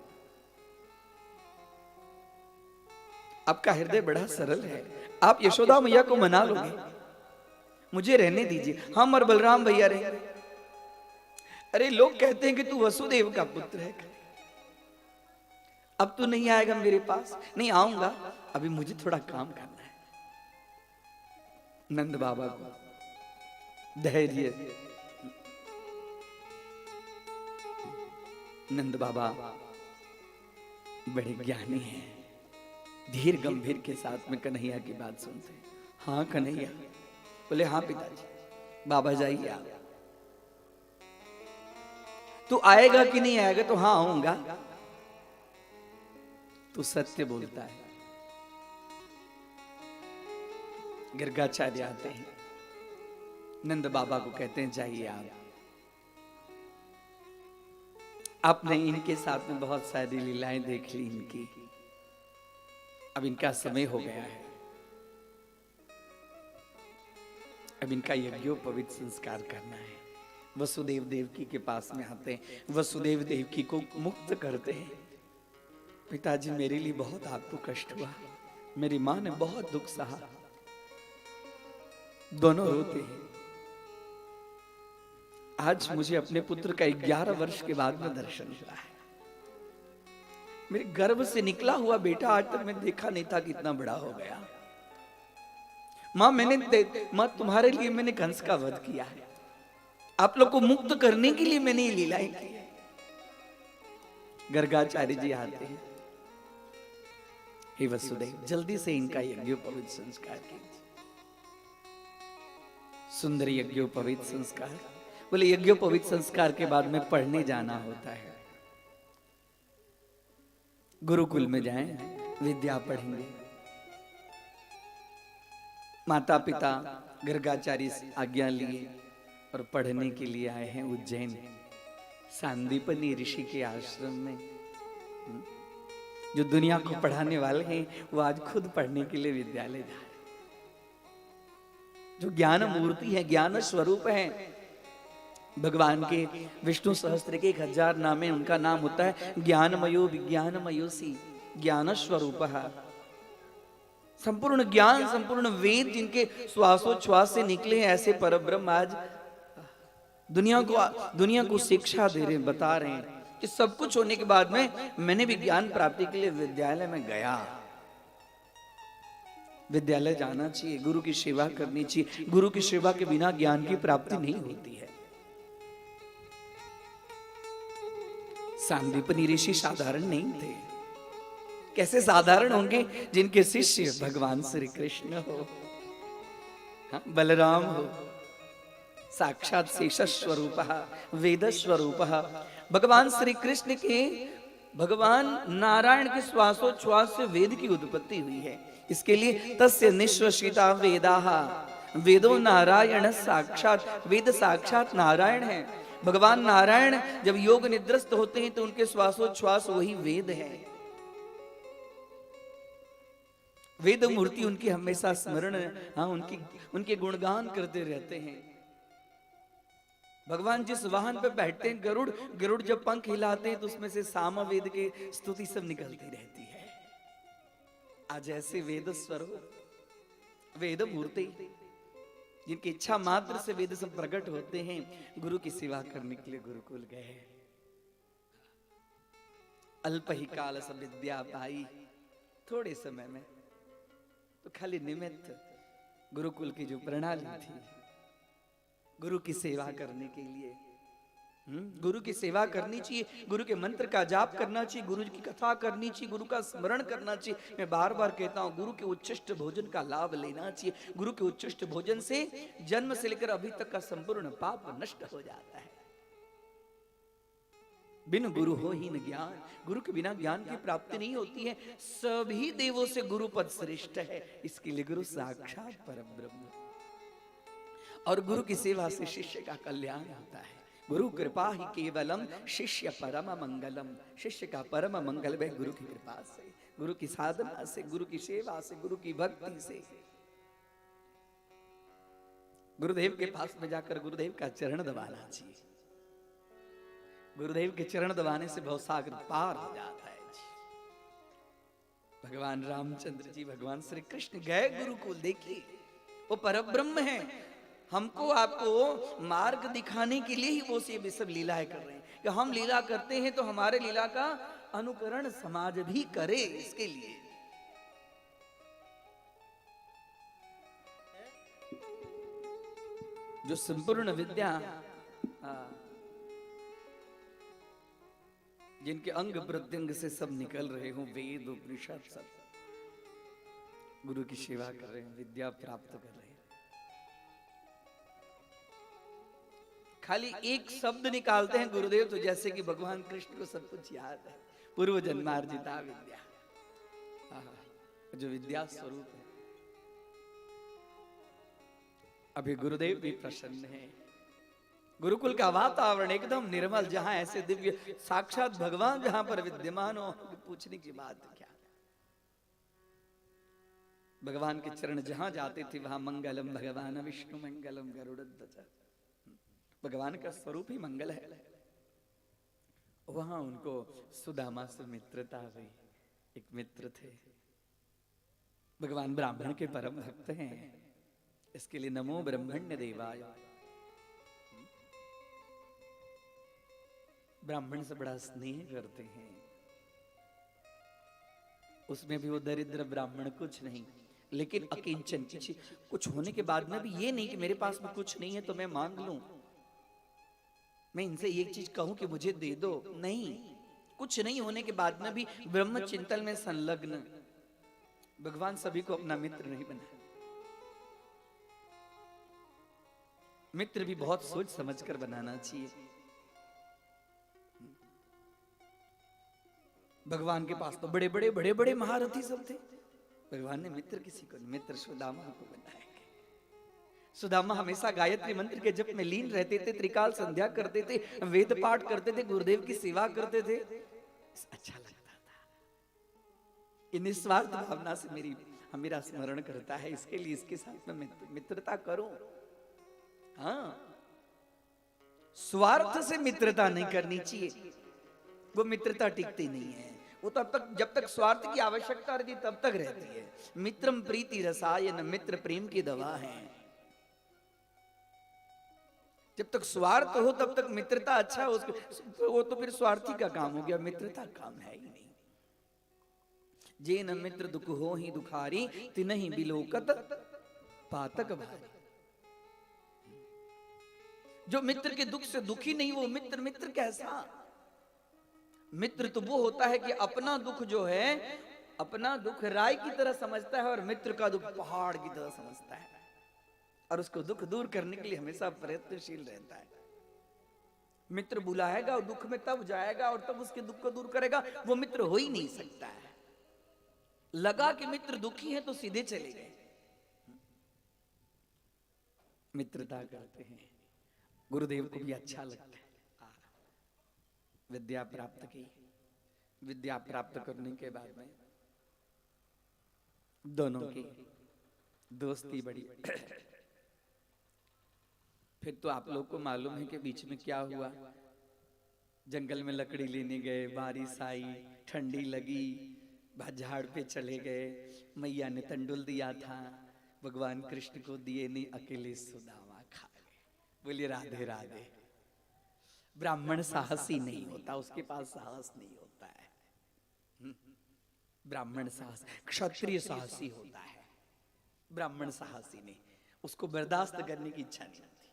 आपका हृदय बड़ा सरल है, आप यशोदा मैया को मना लोगे, मुझे रहने दीजिए, हम और बलराम भैया रहेंगे। अरे लोग कहते हैं कि तू वसुदेव का पुत्र है, अब तू नहीं आएगा मेरे पास? नहीं आऊंगा, अभी मुझे थोड़ा काम करना है। नंद बाबा को धैर्य, नंद बाबा बड़े ज्ञानी हैं, धीर गंभीर के साथ में कन्हैया की बात सुनते हैं। हाँ कन्हैया, बोले हाँ पिताजी। बाबा जाइए आप, तू आएगा कि नहीं आएगा? तो हाँ आऊंगा। तू सत्य बोलता है। गर्गाचार्य आते हैं, नंद बाबा को कहते हैं जाइए आप, आपने इनके साथ में बहुत सारी लीलाएं देख ली इनकी। अब इनका समय हो गया है, अब इनका यज्ञोपवीत संस्कार करना है। वसुदेव देवकी के पास में आते हैं, वसुदेव देवकी को मुक्त करते हैं। पिताजी मेरे लिए बहुत आपको कष्ट हुआ, मेरी मां ने बहुत दुख सहा। दोनों रोते हैं। आज मुझे अपने पुत्र का 11 वर्ष के बाद में दर्शन हुआ है। मेरे गर्भ से निकला हुआ बेटा आज तक मैं देखा नहीं था, कितना बड़ा हो गया। मां मां तुम्हारे लिए मैंने कंस का वध किया है, आप लोग को मुक्त करने के लिए मैंने ये लीलाएं की है। गर्गाचार्य जी आते हैं, हे वसुदेव जल्दी से इनका यज्ञोपवीत संस्कार कीजिए। सुंदर यज्ञोपवीत संस्कार। बोले यज्ञोपवीत संस्कार के बाद में पढ़ने जाना होता है, गुरुकुल में जाएं, विद्या पढ़ेंगे। माता पिता गर्गाचार्य से आज्ञा लिए और पढ़ने के लिए आए हैं उज्जैन सांदीपनी ऋषि के आश्रम में। जो दुनिया को पढ़ाने वाले हैं वो आज खुद पढ़ने के लिए विद्यालय जा रहे हैं। जो ज्ञान मूर्ति है, ज्ञान स्वरूप है, भगवान के विष्णु सहस्त्र के 1000 नाम है, उनका नाम होता है ज्ञानमयो विज्ञानमयोसी, ज्ञान स्वरूप। संपूर्ण ज्ञान, संपूर्ण वेद जिनके श्वासोच्छ्वास से निकले हैं, ऐसे परब्रह्म आज दुनिया को शिक्षा दे रहे हैं, बता रहे हैं कि सब कुछ होने के बाद में मैंने भी ज्ञान प्राप्ति के लिए विद्यालय में गया। विद्यालय जाना चाहिए, गुरु की सेवा करनी चाहिए। गुरु की सेवा के बिना ज्ञान की प्राप्ति नहीं होती है। सांदीपनी ऋषि साधारण नहीं थे। कैसे साधारण होंगे जिनके शिष्य भगवान श्री कृष्ण हो, हाँ, बलराम हो, साक्षात शेष स्वरूप, वेद स्वरूप। भगवान श्री कृष्ण के, भगवान नारायण के श्वासोच्छ्वास से वेद की उत्पत्ति हुई है। इसके लिए तस्य निश्वसिता वेदाः, वेदो नारायण साक्षात, वेद साक्षात नारायण है। भगवान नारायण जब योग निद्रस्त होते हैं तो उनके श्वासोच्छ्वास वही वेद है। वेद मूर्ति उनकी हमेशा स्मरण, हाँ, उनके गुणगान करते रहते हैं। भगवान जिस वाहन पे बैठते हैं, गरुड़, गरुड़ जब पंख हिलाते हैं तो उसमें से साम वेद की स्तुति सब निकलती रहती है। आज ऐसे वेद स्वरूप, वेद मूर्ति जिनकी इच्छा मात्र से वेद सब प्रकट होते हैं, गुरु की सेवा करने के लिए गुरुकुल गए। अल्प ही काल सब विद्या पाई, थोड़े समय में, तो खाली निमित्त गुरुकुल की जो प्रणाली थी, गुरु की सेवा करने के लिए, गुरु की सेवा करनी चाहिए, गुरु के मंत्र का जाप करना चाहिए, गुरु की कथा करनी चाहिए, गुरु का स्मरण करना चाहिए। मैं बार बार कहता हूं, गुरु के उच्छिष्ट भोजन का लाभ लेना चाहिए। गुरु के उच्छिष्ट भोजन से जन्म से लेकर अभी तक का संपूर्ण पाप नष्ट हो जाता है। बिन गुरु हो हीन ज्ञान, गुरु के बिना ज्ञान की प्राप्ति नहीं होती है। सभी देवों से गुरु पद श्रेष्ठ है, इसके लिए गुरु साक्षात परब्रह्म। और गुरु की सेवा से शिष्य का कल्याण होता है। गुरु कृपा ही केवलम शिष्य परम मंगलम, शिष्य का परम मंगल वह गुरु की कृपा से, गुरु की साधना से, गुरु की सेवा से, गुरु की भक्ति से। गुरुदेव के पास में जाकर गुरुदेव का चरण दबाना चाहिए। गुरुदेव के चरण दबाने से भवसागर पार हो जाता है जी। भगवान रामचंद्र जी, भगवान श्री कृष्ण गए गुरुकुल। देखिए वो परब्रह्म है, हमको आपको मार्ग दिखाने के लिए ही वो ये सब लीलाएं कर रहे हैं कि हम लीला करते हैं तो हमारे लीला का अनुकरण समाज भी करे। इसके लिए जो संपूर्ण विद्या, जिनके अंग प्रत्यंग से सब निकल रहे हो, वेद उपनिषद सब, गुरु की सेवा कर रहे हैं, विद्या प्राप्त कर रहे हैं। खाली एक शब्द निकालते हैं गुरुदेव तो जैसे कि भगवान कृष्ण को सब कुछ याद है, पूर्व जन्मार्जिता विद्या, जो विद्या स्वरूप है। अभी गुरुदेव भी प्रसन्न है, गुरुकुल का वातावरण एकदम निर्मल, जहां ऐसे दिव्य साक्षात भगवान जहां पर विद्यमान हो, पूछने की बात क्या। भगवान के चरण जहां जाते थे वहां मंगलम भगवान विष्णु मंगलम गरुड़ध्वज, भगवान का स्वरूप ही मंगल है। वहां उनको सुदामा से मित्रता हुई। एक मित्र थे, भगवान ब्राह्मण के परम भक्त हैं, इसके लिए नमो ब्रह्मण्य देवाय। ब्राह्मण से बड़ा स्नेह करते हैं, उसमें भी वो दरिद्र ब्राह्मण कुछ नहीं, लेकिन अकिंचन, कुछ होने के बाद में भी ये नहीं कि मेरे पास में कुछ नहीं है तो मैं मांग लूं, मैं इनसे एक चीज कहूं कि मुझे दे दो, नहीं। कुछ नहीं होने के बाद में भी ब्रह्म चिंतन में संलग्न। भगवान सभी को अपना मित्र नहीं बनाया, मित्र भी बहुत सोच समझकर बनाना चाहिए। भगवान के पास तो बड़े बड़े महारथी सब थे, भगवान ने मित्र किसी को, मित्र सुदामा को बनाया। सुदामा हमेशा गायत्री मंत्र के जप में लीन रहते थे, त्रिकाल संध्या करते थे, वेद पाठ करते थे, गुरुदेव की सेवा करते थे, अच्छा लगता था। इन निस्वार्थ भावना से मेरा स्मरण करता है, इसके लिए इसके साथ में मित्रता करो। हाँ, स्वार्थ से मित्रता नहीं करनी चाहिए, वो मित्रता टिकती नहीं है। वो तब तक, जब तक स्वार्थ की आवश्यकता रहती तब तक रहती है। मित्रम प्रीति रसायन, मित्र प्रेम की दवा है। जब तक स्वार्थ हो तब तक मित्रता अच्छा हो, वो तो फिर स्वार्थी का काम हो गया, मित्रता काम है ही नहीं। जे न मित्र दुख हो ही दुखारी, तिनहि बिलोकत पातक भारी। जो मित्र के दुख से दुखी नहीं, वो मित्र कैसा? मित्र तो वो होता है कि अपना दुख जो है, अपना दुख राय की तरह समझता है और मित्र का दुख पहाड़ की तरह समझता है, और उसको दुख दूर करने के लिए हमेशा प्रयत्नशील रहता है। मित्र बुलाएगा और दुख में तब जाएगा और तब उसके दुख को दूर करेगा, वो मित्र हो ही नहीं सकता है। लगा कि मित्र दुखी है तो सीधे चले गए। मित्रता करते हैं, गुरुदेव को भी अच्छा लगता है। विद्या प्राप्त की, विद्या प्राप्त करने के बाद में दोनों की दोस्ती बढ़ी। फिर तो आप लोग को मालूम है कि बीच में क्या हुआ। जंगल में लकड़ी लेने गए, बारिश आई, ठंडी लगी, झाड़ पे चले गए, मैया ने तंडुल दिया था, भगवान कृष्ण को दिए नहीं, अकेले सुदामा खा गए। बोलिए राधे राधे। ब्राह्मण साहसी नहीं होता, उसके पास साहस नहीं होता है। ब्राह्मण साहस, क्षत्रिय साहसी होता है, ब्राह्मण साहसी नहीं, उसको बर्दाश्त करने की इच्छा नहीं होती,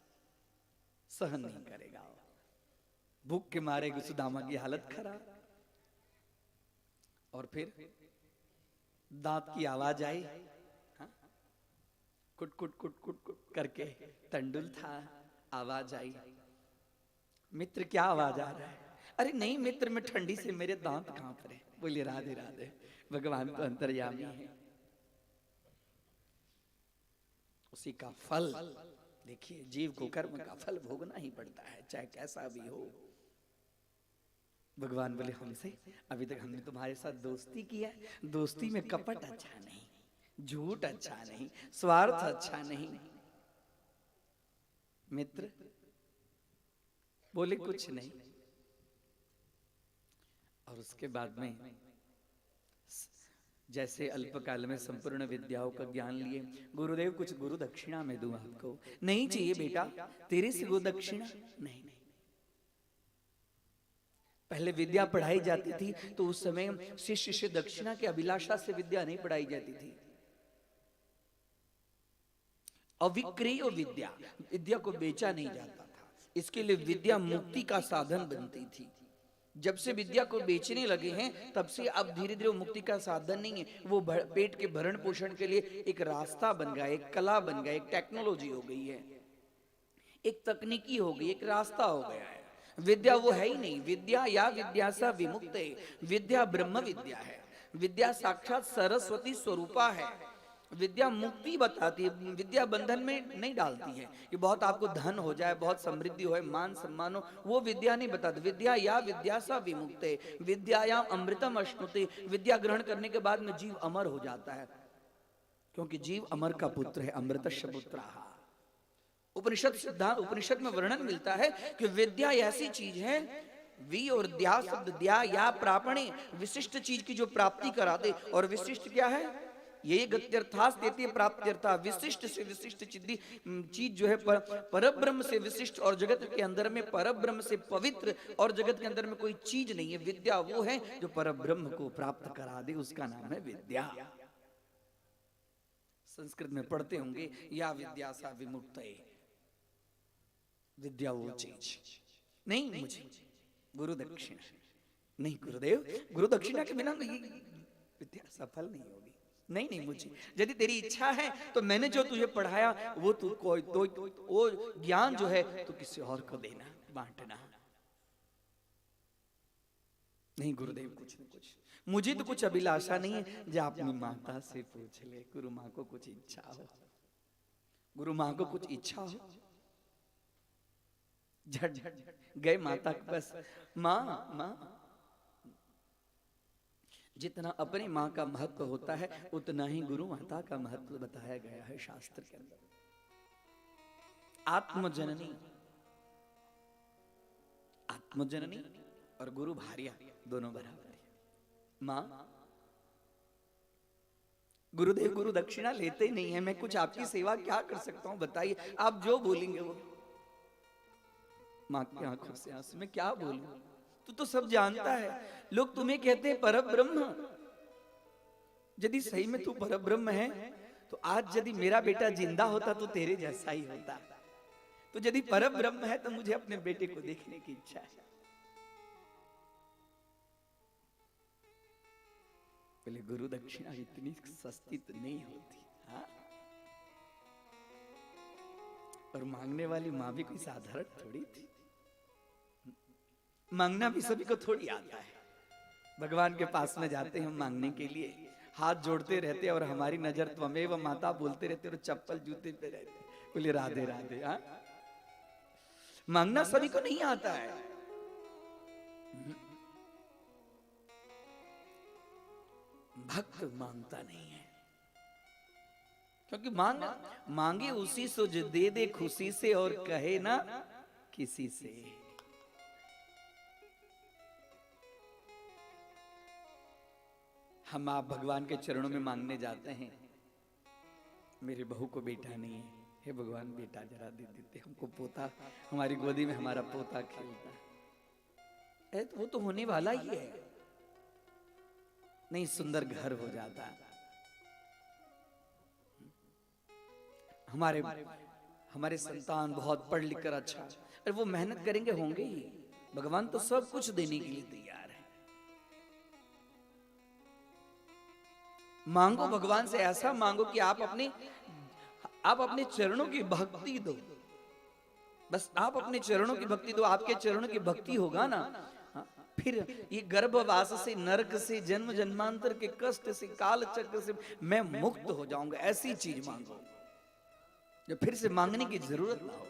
सहन नहीं करेगा। भूख के मारे सुदामा की हालत खराब, और फिर दांत की आवाज आई, हाँ? कुट कुट कुट कुट कुट करके तंडुल था, आवाज आई। मित्र क्या आवाज आ रहा है? अरे नहीं मित्र, मैं ठंडी से मेरे दांत कांप रहे। बोलिए राधे राधे। भगवान तो अंतर्यामी है। उसी का फल देखिए, जीव को कर्म का फल भोगना ही पड़ता है, चाहे कैसा भी हो। भगवान बोले हमसे, अभी तक हमने तुम्हारे साथ दोस्ती किया, दोस्ती में कपट अच्छा नहीं, झूठ अच्छा नहीं, स्वार्थ अच्छा नहीं। मित्र बोले कुछ नहीं, और उसके बाद में जैसे अल्पकाल में संपूर्ण विद्याओं का ज्ञान लिए, गुरुदेव कुछ गुरु दक्षिणा में दूं आपको। नहीं चाहिए बेटा, तेरे से गुरु दक्षिणा नहीं। पहले विद्या पढ़ाई जाती थी तो उस समय शिष्य से दक्षिणा की अभिलाषा से विद्या नहीं पढ़ाई जाती थी। अविक्रिय विद्या, विद्या को बेचा नहीं जाता था, इसके लिए विद्या मुक्ति का साधन बनती थी। जब से विद्या को बेचने लगे हैं तब से अब धीरे धीरे मुक्ति का साधन नहीं है, वो पेट के भरण पोषण के लिए एक रास्ता बन गया, एक कला बन गया, एक टेक्नोलॉजी हो गई है, एक तकनीकी हो गई, एक रास्ता हो गया है। विद्या वो है ही नहीं। विद्या या विद्या सा विमुक्त है, विद्या ब्रह्म विद्या है, विद्या साक्षात सरस्वती स्वरूपा है, विद्या मुक्ति बताती है, विद्या बंधन में नहीं डालती है कि बहुत आपको धन हो जाए, बहुत समृद्धि हो, मान सम्मान हो, वो विद्या नहीं बताती। विद्या या विद्या सा विमुक्ते विद्यायाम अमृतम अश्नुते, विद्या ग्रहण करने के बाद में जीव अमर हो जाता है, क्योंकि जीव अमर का पुत्र है, अमृतस्य पुत्रः। उपनिषद सिद्धांत, उपनिषद में वर्णन मिलता है कि विद्या ऐसी चीज है, वी और द्या शब्द, द्या या प्रापणे, विशिष्ट चीज की जो प्राप्ति करा दे। और विशिष्ट क्या है? ये गत्यर्थास्तेति प्राप्त्यर्था, विशिष्ट से विशिष्ट चीज जो है परब्रह्म से विशिष्ट, और जगत के अंदर में परब्रह्म से पवित्र, और जगत के अंदर में कोई चीज नहीं है। विद्या वो है जो परब्रह्म को प्राप्त करा दे, उसका नाम है विद्या। संस्कृत में पढ़ते होंगे, या विद्या सा विमुक्तये, विद्या वो चीज नहीं। मुझे गुरु दक्षिणा नहीं, गुरुदेव गुरु दक्षिणा के बिना ये विद्या सफल नहीं होगी। नहीं नहीं, मुझे यदि तेरी इच्छा है तो मैंने जो तुझे पढ़ाया वो तू कोई तो वो ज्ञान जो है तो किसी और को देना, बांटना। नहीं गुरुदेव, कुछ न कुछ मुझे तो कुछ अभिलाषा नहीं है। जो अपनी माता से पूछ ले, गुरु माँ को कुछ इच्छा हो, गुरु माँ को कुछ इच्छा हो, झट झट गए माता के पास, माँ माँ। जितना अपनी माँ का महत्व होता है उतना ही गुरु माता का महत्व बताया गया है शास्त्र के अंदर। आत्मजननी, आत्मजननी और गुरु भार्या दोनों बराबर है। माँ, गुरुदेव गुरु दक्षिणा लेते ही नहीं है, मैं कुछ आपकी सेवा क्या कर सकता हूं बताइए, आप जो बोलेंगे वो। माँ की आंखों से आंसू, मैं क्या बोलूं, तू तो सब जानता है। लोग तुम्हें कहते हैं परब्रह्म, यदि सही में तू परब्रह्म है तो आज यदि मेरा बेटा जिंदा होता तो तेरे जैसा ही होता। तो यदि परब्रह्म है तो मुझे अपने बेटे को देखने की इच्छा है। पहले गुरु दक्षिणा इतनी सस्ती तो नहीं होती, हाँ? और मांगने वाली माँ भी कोई साधारण थोड़ी थी। मांगना भी सभी को थोड़ी आता है। भगवान के पास में जाते हैं हम मांगने के लिए, हाथ जोड़ते रहते और हमारी नजर त्वमेव माता बोलते रहते और चप्पल जूते पे रहते, बोले राधे राधे। हाँ, मांगना सभी को नहीं आता है। भक्त मांगता नहीं है, क्योंकि मांगे उसी से जो दे दे खुशी से, और कहे ना किसी से। हम आप भगवान के चरणों में मांगने जाते हैं, मेरे बहू को बेटा नहीं है, हे भगवान बेटा जरा दे देते हमको, पोता हमारी गोदी में हमारा पोता खेलता है, तो वो तो होने वाला ही है। नहीं, सुंदर घर हो जाता, हमारे संतान बहुत पढ़ लिख कर अच्छा, अरे वो मेहनत करेंगे होंगे ही। भगवान तो सब कुछ देने के लिए तैयार है। मांगो भगवान से, ऐसा मांगो कि आप अपने चरणों की भक्ति दो। बस आप अपने चरणों की भक्ति दो, आपके चरणों की भक्ति होगा ना, फिर ये गर्भवास से, नरक से, जन्म जन्मांतर के कष्ट से, काल चक्र से मैं मुक्त हो जाऊंगा। ऐसी चीज मांगो जो फिर से मांगने की जरूरत ना हो।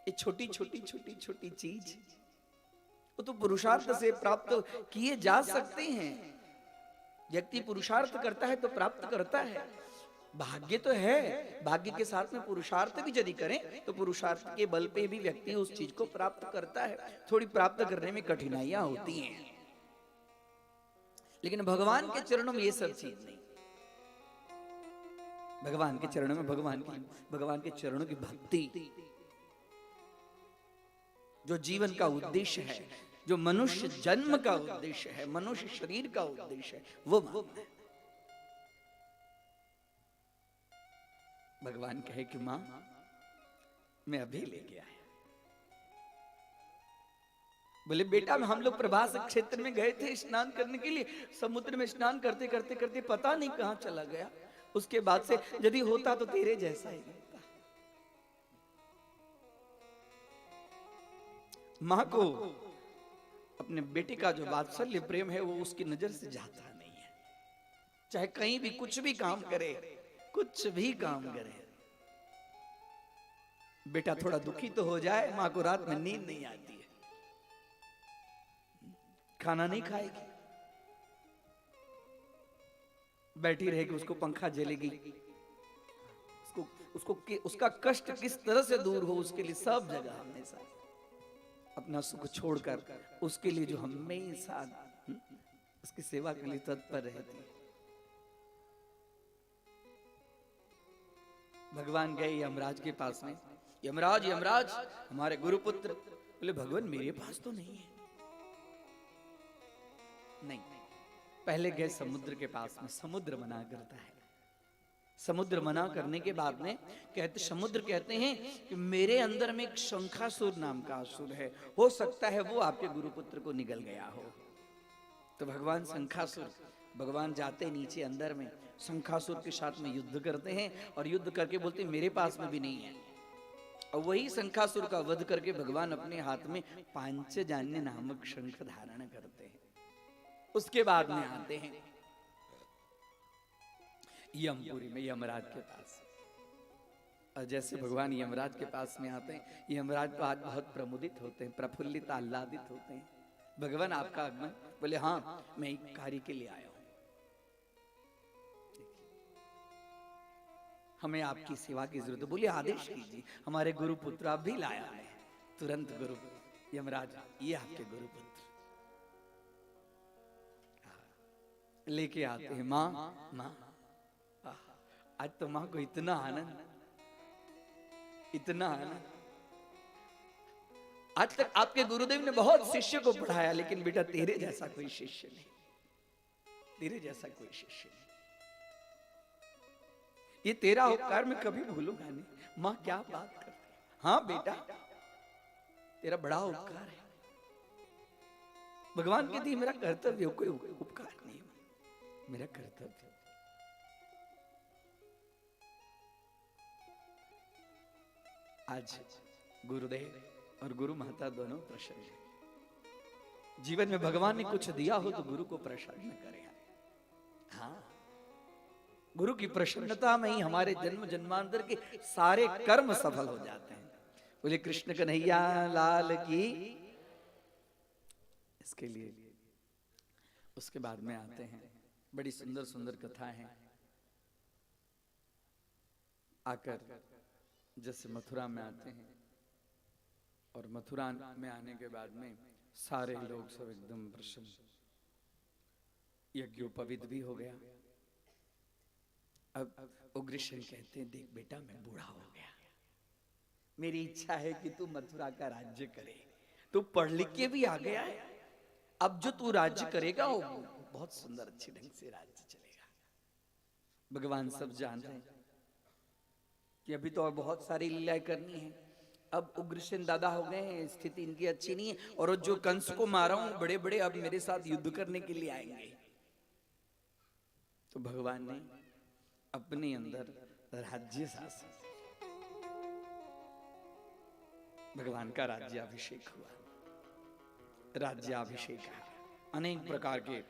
ये छोटी छोटी छोटी छोटी चीज वो तो पुरुषार्थ से प्राप्त किए जा सकते हैं। व्यक्ति पुरुषार्थ करता है तो प्राप्त करता है। भाग्य तो है, भाग्य के साथ में पुरुषार्थ भी यदि करें तो पुरुषार्थ के बल पे भी व्यक्ति उस चीज को प्राप्त करता है। थोड़ी प्राप्त करने में कठिनाइयां होती हैं, लेकिन भगवान के चरणों में ये सब चीज नहीं। भगवान के चरणों में भगवान के चरणों की भक्ति जो जीवन का उद्देश्य है, जो मनुष्य जन्म का उद्देश्य है, मनुष्य शरीर का उद्देश्य है, वो मांगना है। भगवान कहे कि मां मैं अभी लेके आया। बोले बेटा, हम लोग प्रभास क्षेत्र में गए थे स्नान करने के लिए, समुद्र में स्नान करते करते करते पता नहीं कहां चला गया। उसके बाद से यदि होता तो तेरे जैसा ही होता। मां को अपने बेटे का जो वात्सल्य प्रेम है वो उसकी नजर से जाता नहीं है। चाहे कहीं भी कुछ भी काम करे, कुछ भी काम करे, बेटा थोड़ा दुखी तो हो जाए, मां को रात में नींद नहीं आती है, खाना नहीं खाएगी, बैठी रहेगी, उसको पंखा झेलेगी, उसका कष्ट किस तरह से दूर हो, उसके लिए सब जगह हमेशा अपना सुख छोड़कर उसके लिए जो हमेशा उसकी सेवा के लिए तत्पर रहती है। भगवान गए यमराज के पास में, यमराज यमराज हमारे गुरुपुत्र। बोले भगवान मेरे पास तो नहीं है। नहीं, पहले गए समुद्र के पास में, समुद्र मना करता है। समुद्र मना करने के बाद में समुद्र कहते हैं कि मेरे अंदर में एक शंखासुर नाम का असुर है, हो सकता है वो आपके गुरुपुत्र को निगल गया हो। तो भगवान शंखासुर, भगवान जाते नीचे अंदर में शंखासुर के साथ में युद्ध करते हैं और युद्ध करके बोलते हैं मेरे पास में भी नहीं है। और वही शंखासुर का वध करके भगवान अपने हाथ में पांचजन्य नामक शंख धारण करते हैं। उसके बाद में आते हैं यमपुरी में, यमराज के पास। और जैसे भगवान यमराज के पास में आते हैं, यमराज तो आज बहुत प्रमुदित होते हैं, प्रफुल्लित आह्लादित होते हैं। भगवान आपका आगमन? बोले हाँ, मैं एक कार्य के लिए आया हूं, हमें आपकी सेवा की जरूरत है। बोले आदेश कीजिए। हमारे गुरुपुत्र आप भी लाया है। तुरंत गुरु यमराज, ये आपके गुरुपुत्र लेके आते हैं। माँ माँ, आज तो माँ को इतना आनंद, इतना आनंद। आज तक आपके गुरुदेव ने बहुत शिष्य को पढ़ाया, लेकिन बेटा तेरे जैसा कोई शिष्य नहीं, तेरे जैसा कोई शिष्य नहीं। ये तेरा उपकार मैं कभी भूलूंगा नहीं। माँ क्या बात करती है? हाँ बेटा, तेरा बड़ा उपकार है। भगवान कहती मेरा कर्तव्य, कोई उपकार नहीं, मेरा कर्तव्य। आज गुरुदेव और गुरु माता दोनों प्रसन्न हैं। जीवन में भगवान ने कुछ दिया हो तो गुरु को प्रसन्न करें। हाँ, गुरु की प्रसन्नता में ही हमारे जन्म जन्मांतर के सारे कर्म सफल हो जाते हैं। बोले कृष्ण कन्हैया लाल की। इसके लिए उसके बाद में आते हैं, बड़ी सुंदर सुंदर कथा है। आकर जैसे मथुरा में आते हैं, और मथुरा में आने के बाद में सारे लोग सब एकदम प्रसन्न, यज्ञोपवीत भी हो गया। अब उग्रसेन कहते हैं देख बेटा, मैं बूढ़ा हो गया, मेरी इच्छा है कि तू मथुरा का राज्य करे। तू पढ़ लिख के भी आ गया है, अब जो तू राज्य करेगा वो बहुत सुंदर अच्छे ढंग से राज्य चलेगा। भगवान सब जान रहे हैं कि अभी तो और बहुत सारी लीलाएं करनी है। अब उग्रसेन दादा हो गए हैं, स्थिति इनकी अच्छी नहीं है, और जो कंस को मारा हूं बड़े बड़े अब मेरे साथ युद्ध करने के लिए आएंगे। तो भगवान ने अपने अंदर राज्य शासन, भगवान का राज्याभिषेक हुआ। राज्याभिषेक अनेक प्रकार के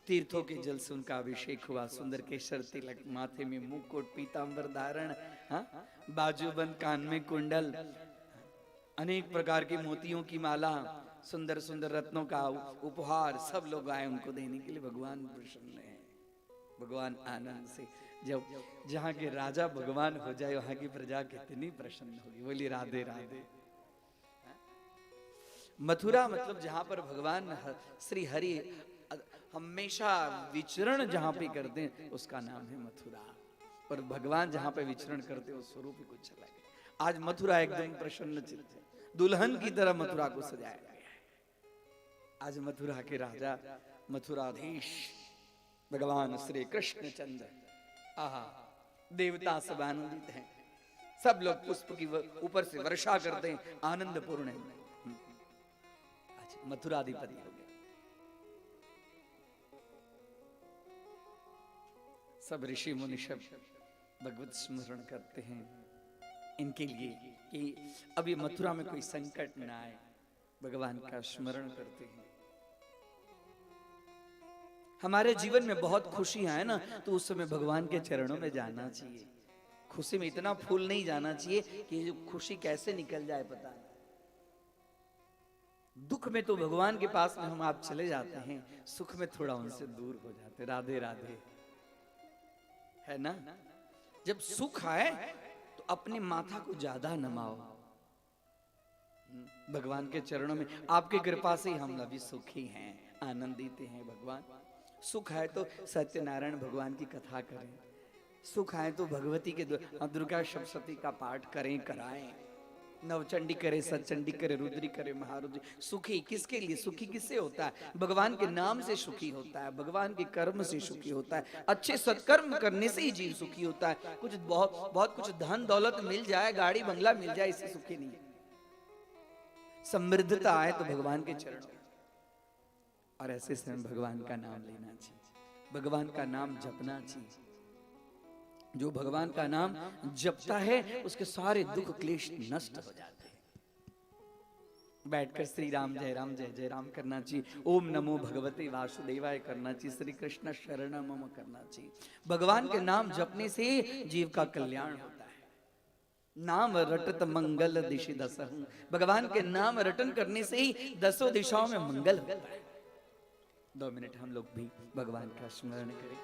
तीर्थों के जल से उनका अभिषेक हुआ। सुंदर केसर तिलक, माथे में मुकुट, पीतांबर धारण, बाजूबंद, कान में कुंडल, अनेक प्रकार की मोतियों की माला, सुंदर सुंदर रत्नों का उपहार सब लोग आए उनको देने के लिए। भगवान प्रसन्न है, भगवान आनंद से। जब जहाँ के राजा भगवान हो जाए वहां की प्रजा कितनी प्रसन्न होगी। बोली राधे राधे। मथुरा मतलब जहां पर भगवान श्री हरि हमेशा विचरण जहां पे करते हैं उसका नाम है मथुरा। और भगवान जहां पे विचरण करते हैं उस स्वरूप ही कुछ अलग है। आज मथुरा एकदम प्रसन्न चित्त है, दुल्हन की तरह मथुरा को सजाया गया है। आज मथुरा के राजा, मथुराधीश भगवान श्री कृष्ण चंद्र, आहा, देवता सब आनंदित हैं। सब लोग पुष्प की ऊपर से वर्षा करते हैं, आनंद पूर्ण है। आज मथुराधिपति हो गए। सब ऋषि मुनि सब भगवत स्मरण करते हैं इनके लिए कि अभी मथुरा में कोई संकट ना आए, भगवान का स्मरण करते हैं। हमारे जीवन में बहुत खुशियां है ना, तो उस समय भगवान के चरणों में जाना चाहिए। खुशी में इतना फूल नहीं जाना चाहिए कि ये खुशी कैसे निकल जाए पता नहीं। दुख में तो भगवान के पास में हम आप चले जाते हैं, सुख में थोड़ा उनसे दूर हो जाते। राधे राधे, है ना। जब सुख आए तो अपने माथा को ज्यादा नमाओ भगवान के चरणों में। आपकी कृपा से ही हम अभी सुखी हैं, आनंदित हैं भगवान। सुख है तो सत्यनारायण भगवान की कथा करें, सुख है तो भगवती के दुर्गा सप्तशती का पाठ करें, कराएं, नवचंडी करे, सतचंडी करे, रुद्री करे, महारुद्री। सुखी किसके लिए? सुखी किससे होता है? भगवान के नाम से सुखी होता है, भगवान के कर्म से सुखी होता है। अच्छे सत्कर्म करने से ही जीव सुखी होता है। कुछ बहुत कुछ धन दौलत मिल जाए, गाड़ी बंगला मिल जाए, इससे सुखी नहीं है। समृद्धता आए तो भगवान के चरण, और ऐसे समय भगवान का नाम लेना चाहिए, भगवान का नाम जपना चाहिए। जो भगवान का नाम जपता है उसके सारे दुख क्लेश नष्ट हो जाते हैं। बैठकर श्री राम जय राम जय जय राम करना चाहिए, ओम नमो भगवते वासुदेवाय करना चाहिए, श्री कृष्ण शरणम मम करना चाहिए। भगवान के नाम जपने से जीव का कल्याण होता है। नाम रटत मंगल दिशि दसहु, भगवान के नाम रटन करने से ही 10 दिशाओं में मंगल होता है। 2 मिनट हम लोग भी भगवान का स्मरण करें,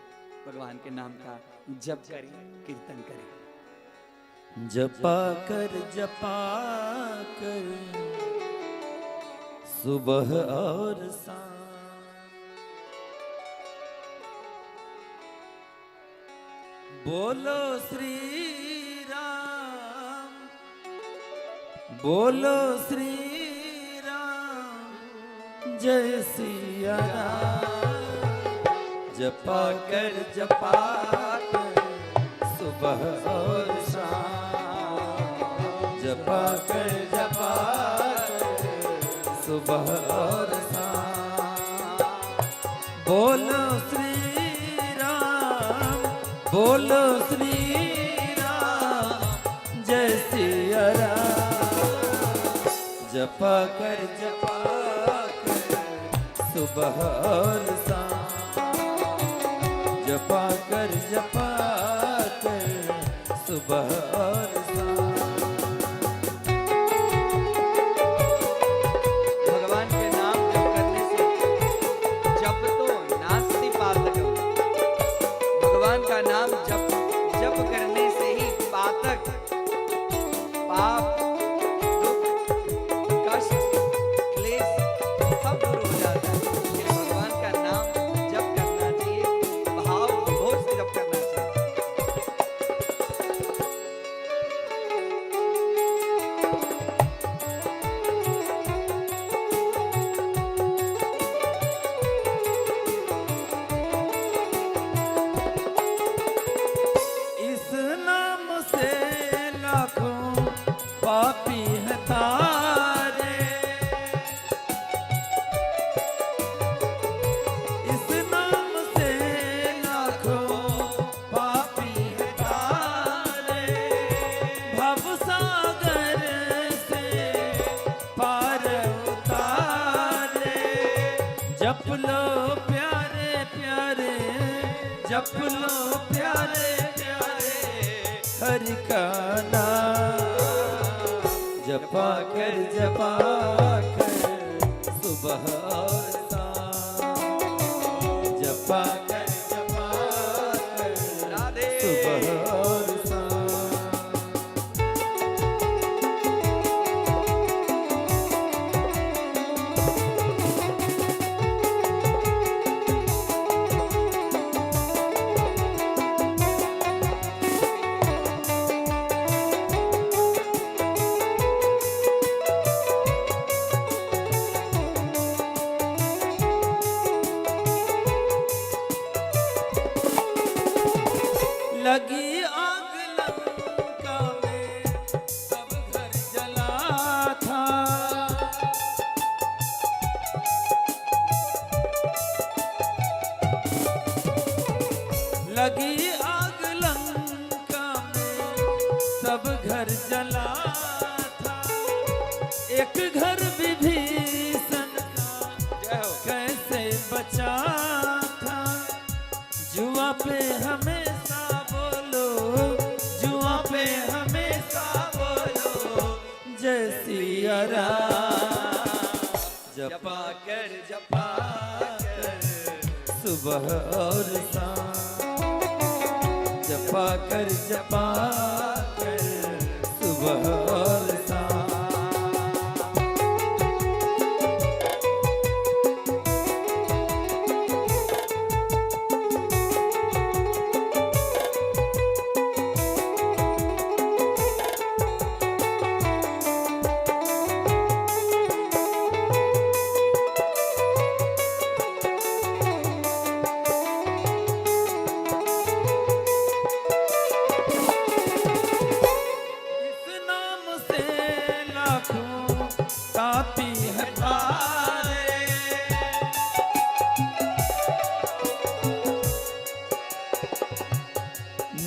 भगवान के नाम का जप करें, कीर्तन करें। जपा कर सुबह और शाम, बोलो श्री राम, बोलो श्री राम, जय सिया राम। जपा कर सुबह और शाम, जपा कर सुबह और शाम, बोलो श्री राम, बोलो श्री राम, जय सिया राम। जपा कर सुबह और शाम, जपा कर सुबह और शाम। भगवान के नाम जप करने से जप तो नास्ति पातकम, भगवान का नाम जप करने से ही पातक, पाप, दुख, कष्ट, क्लेश सब दूर हो जाता है। इसलिए भगवान का नाम जप करना चाहिए, भाव विभोर से जप करना चाहिए। इस नाम से लाखों पापी हैं तारे, इस नाम से लाखों पापी हैं तारे, भव सागर से पार उतारे। जप लो प्यारे प्यारे, जप लो प्यारे प्यारे, हरि का नाम। जपा कर सुबह और शाम, जपा कर राधे सुबह और शाम। लगी आग लंका में सब घर जला था, लगी आग लंका में सब घर जला था। एक घर विभीषण का कैसे बचा था, जुआ पे हमेशा बोलो, जुआ पे हमेशा बोलो जय सिया राम। जपा कर सुबह और शाम, जपा कर सुबह और शाम।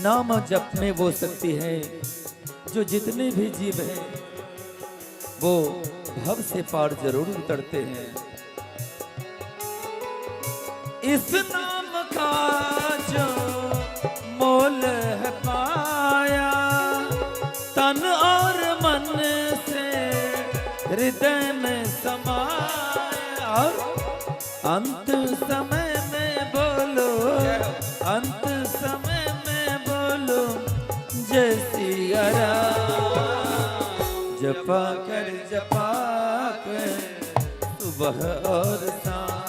नाम जप में वो शक्ति है जो जितने भी जीव हैं वो भव से पार जरूर उतरते हैं। इस नाम का जो मोल है पाया, तन और मन से हृदय में समाया। और अंत समय में बोलो, अंत समय में बोलो जय सिया राम। जपा कर सुबह और शाम,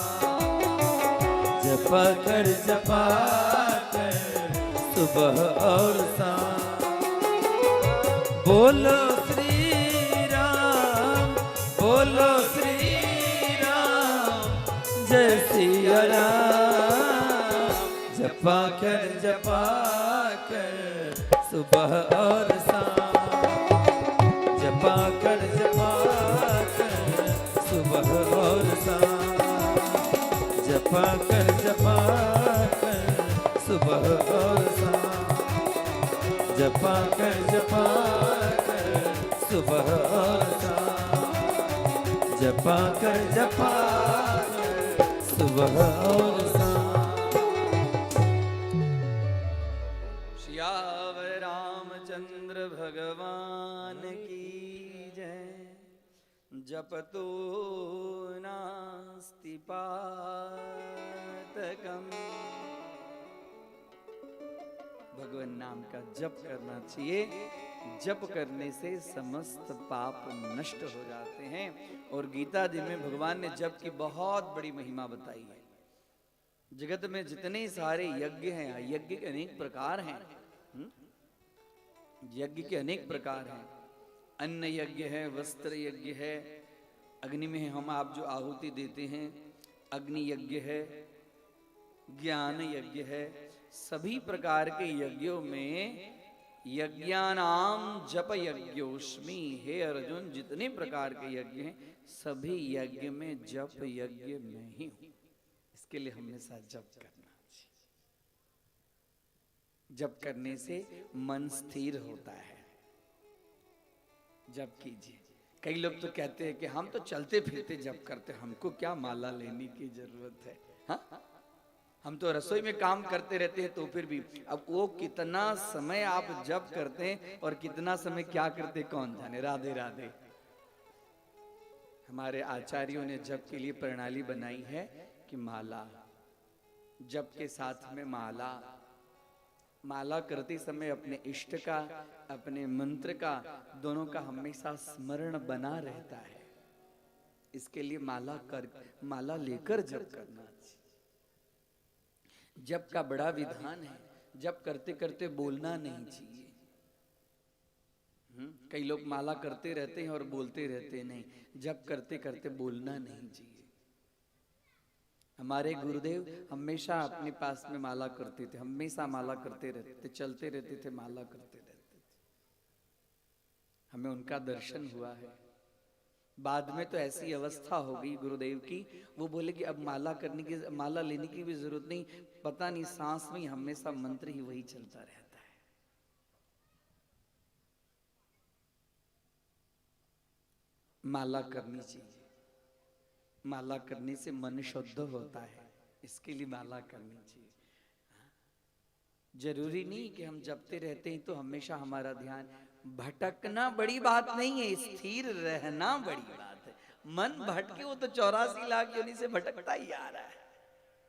जपा कर सुबह और शाम। बोलो श्री राम, बोलो श्री राम, जय सिया राम। जपा कर सुबह और शाम, जपा कर सुबह और शाम, जपा कर सुबह और शाम, जपा कर सुबह और शाम, जपा कर सुबह और शाम। श्यावर रामचंद्र भगवान की जय। जपतो नास्ति पातकम्। भगवान नाम का जप करना चाहिए। जप करने से समस्त पाप नष्ट हो जाते हैं। और गीता जी में भगवान ने जप की बहुत बड़ी महिमा बताई है। जगत में जितने सारे यज्ञ हैं, यज्ञ के अनेक प्रकार हैं। यज्ञ के अनेक प्रकार हैं। अन्न यज्ञ है, वस्त्र यज्ञ है, अग्नि में हम आप जो आहुति देते हैं अग्नि यज्ञ है, ज्ञान यज्ञ है। सभी प्रकार के यज्ञों में यज्ञानाम जप यज्ञोस्मि। हे अर्जुन, जितने प्रकार के यज्ञ हैं सभी यज्ञ में जप यज्ञ में ही हूं। इसके लिए हमेशा जप करना चाहिए। जप करने से मन स्थिर होता है। जप कीजिए। कई लोग तो कहते हैं कि हम तो चलते फिरते जप करते, हमको क्या माला लेने की जरूरत है। हाँ? हम तो रसोई में काम करते रहते हैं तो फिर भी। अब वो कितना समय आप जप करते हैं और कितना समय क्या करते कौन जाने। राधे राधे। हमारे आचार्यों ने जप के लिए प्रणाली बनाई है कि माला, जप के साथ में माला। माला करते समय अपने इष्ट का, अपने मंत्र का, दोनों का हमेशा स्मरण बना रहता है। इसके लिए माला लेकर जप करना चाहिए। जप का बड़ा विधान है। जप करते करते बोलना नहीं चाहिए। कई लोग माला करते रहते हैं और बोलते रहते नहीं। जप करते करते बोलना नहीं चाहिए। हमारे गुरुदेव हमेशा अपने पास में माला करते थे, हमेशा माला करते रहते थे, चलते रहते थे, माला करते रहते थे। हमें उनका दर्शन हुआ है। बाद में तो ऐसी अवस्था हो गई गुरुदेव की, वो बोले कि अब माला लेने की भी जरूरत नहीं। पता नहीं सांस में हमेशा मंत्र ही वही चलता रहता है। माला करनी चाहिए। माला करने से मन शुद्ध होता है। इसके लिए माला करनी चाहिए। जरूरी नहीं कि हम जपते रहते हैं तो हमेशा हमारा ध्यान, भटकना बड़ी बात नहीं है, स्थिर रहना बड़ी बात है। मन भटके वो तो 84 लाख योनि से भटकता ही आ रहा है,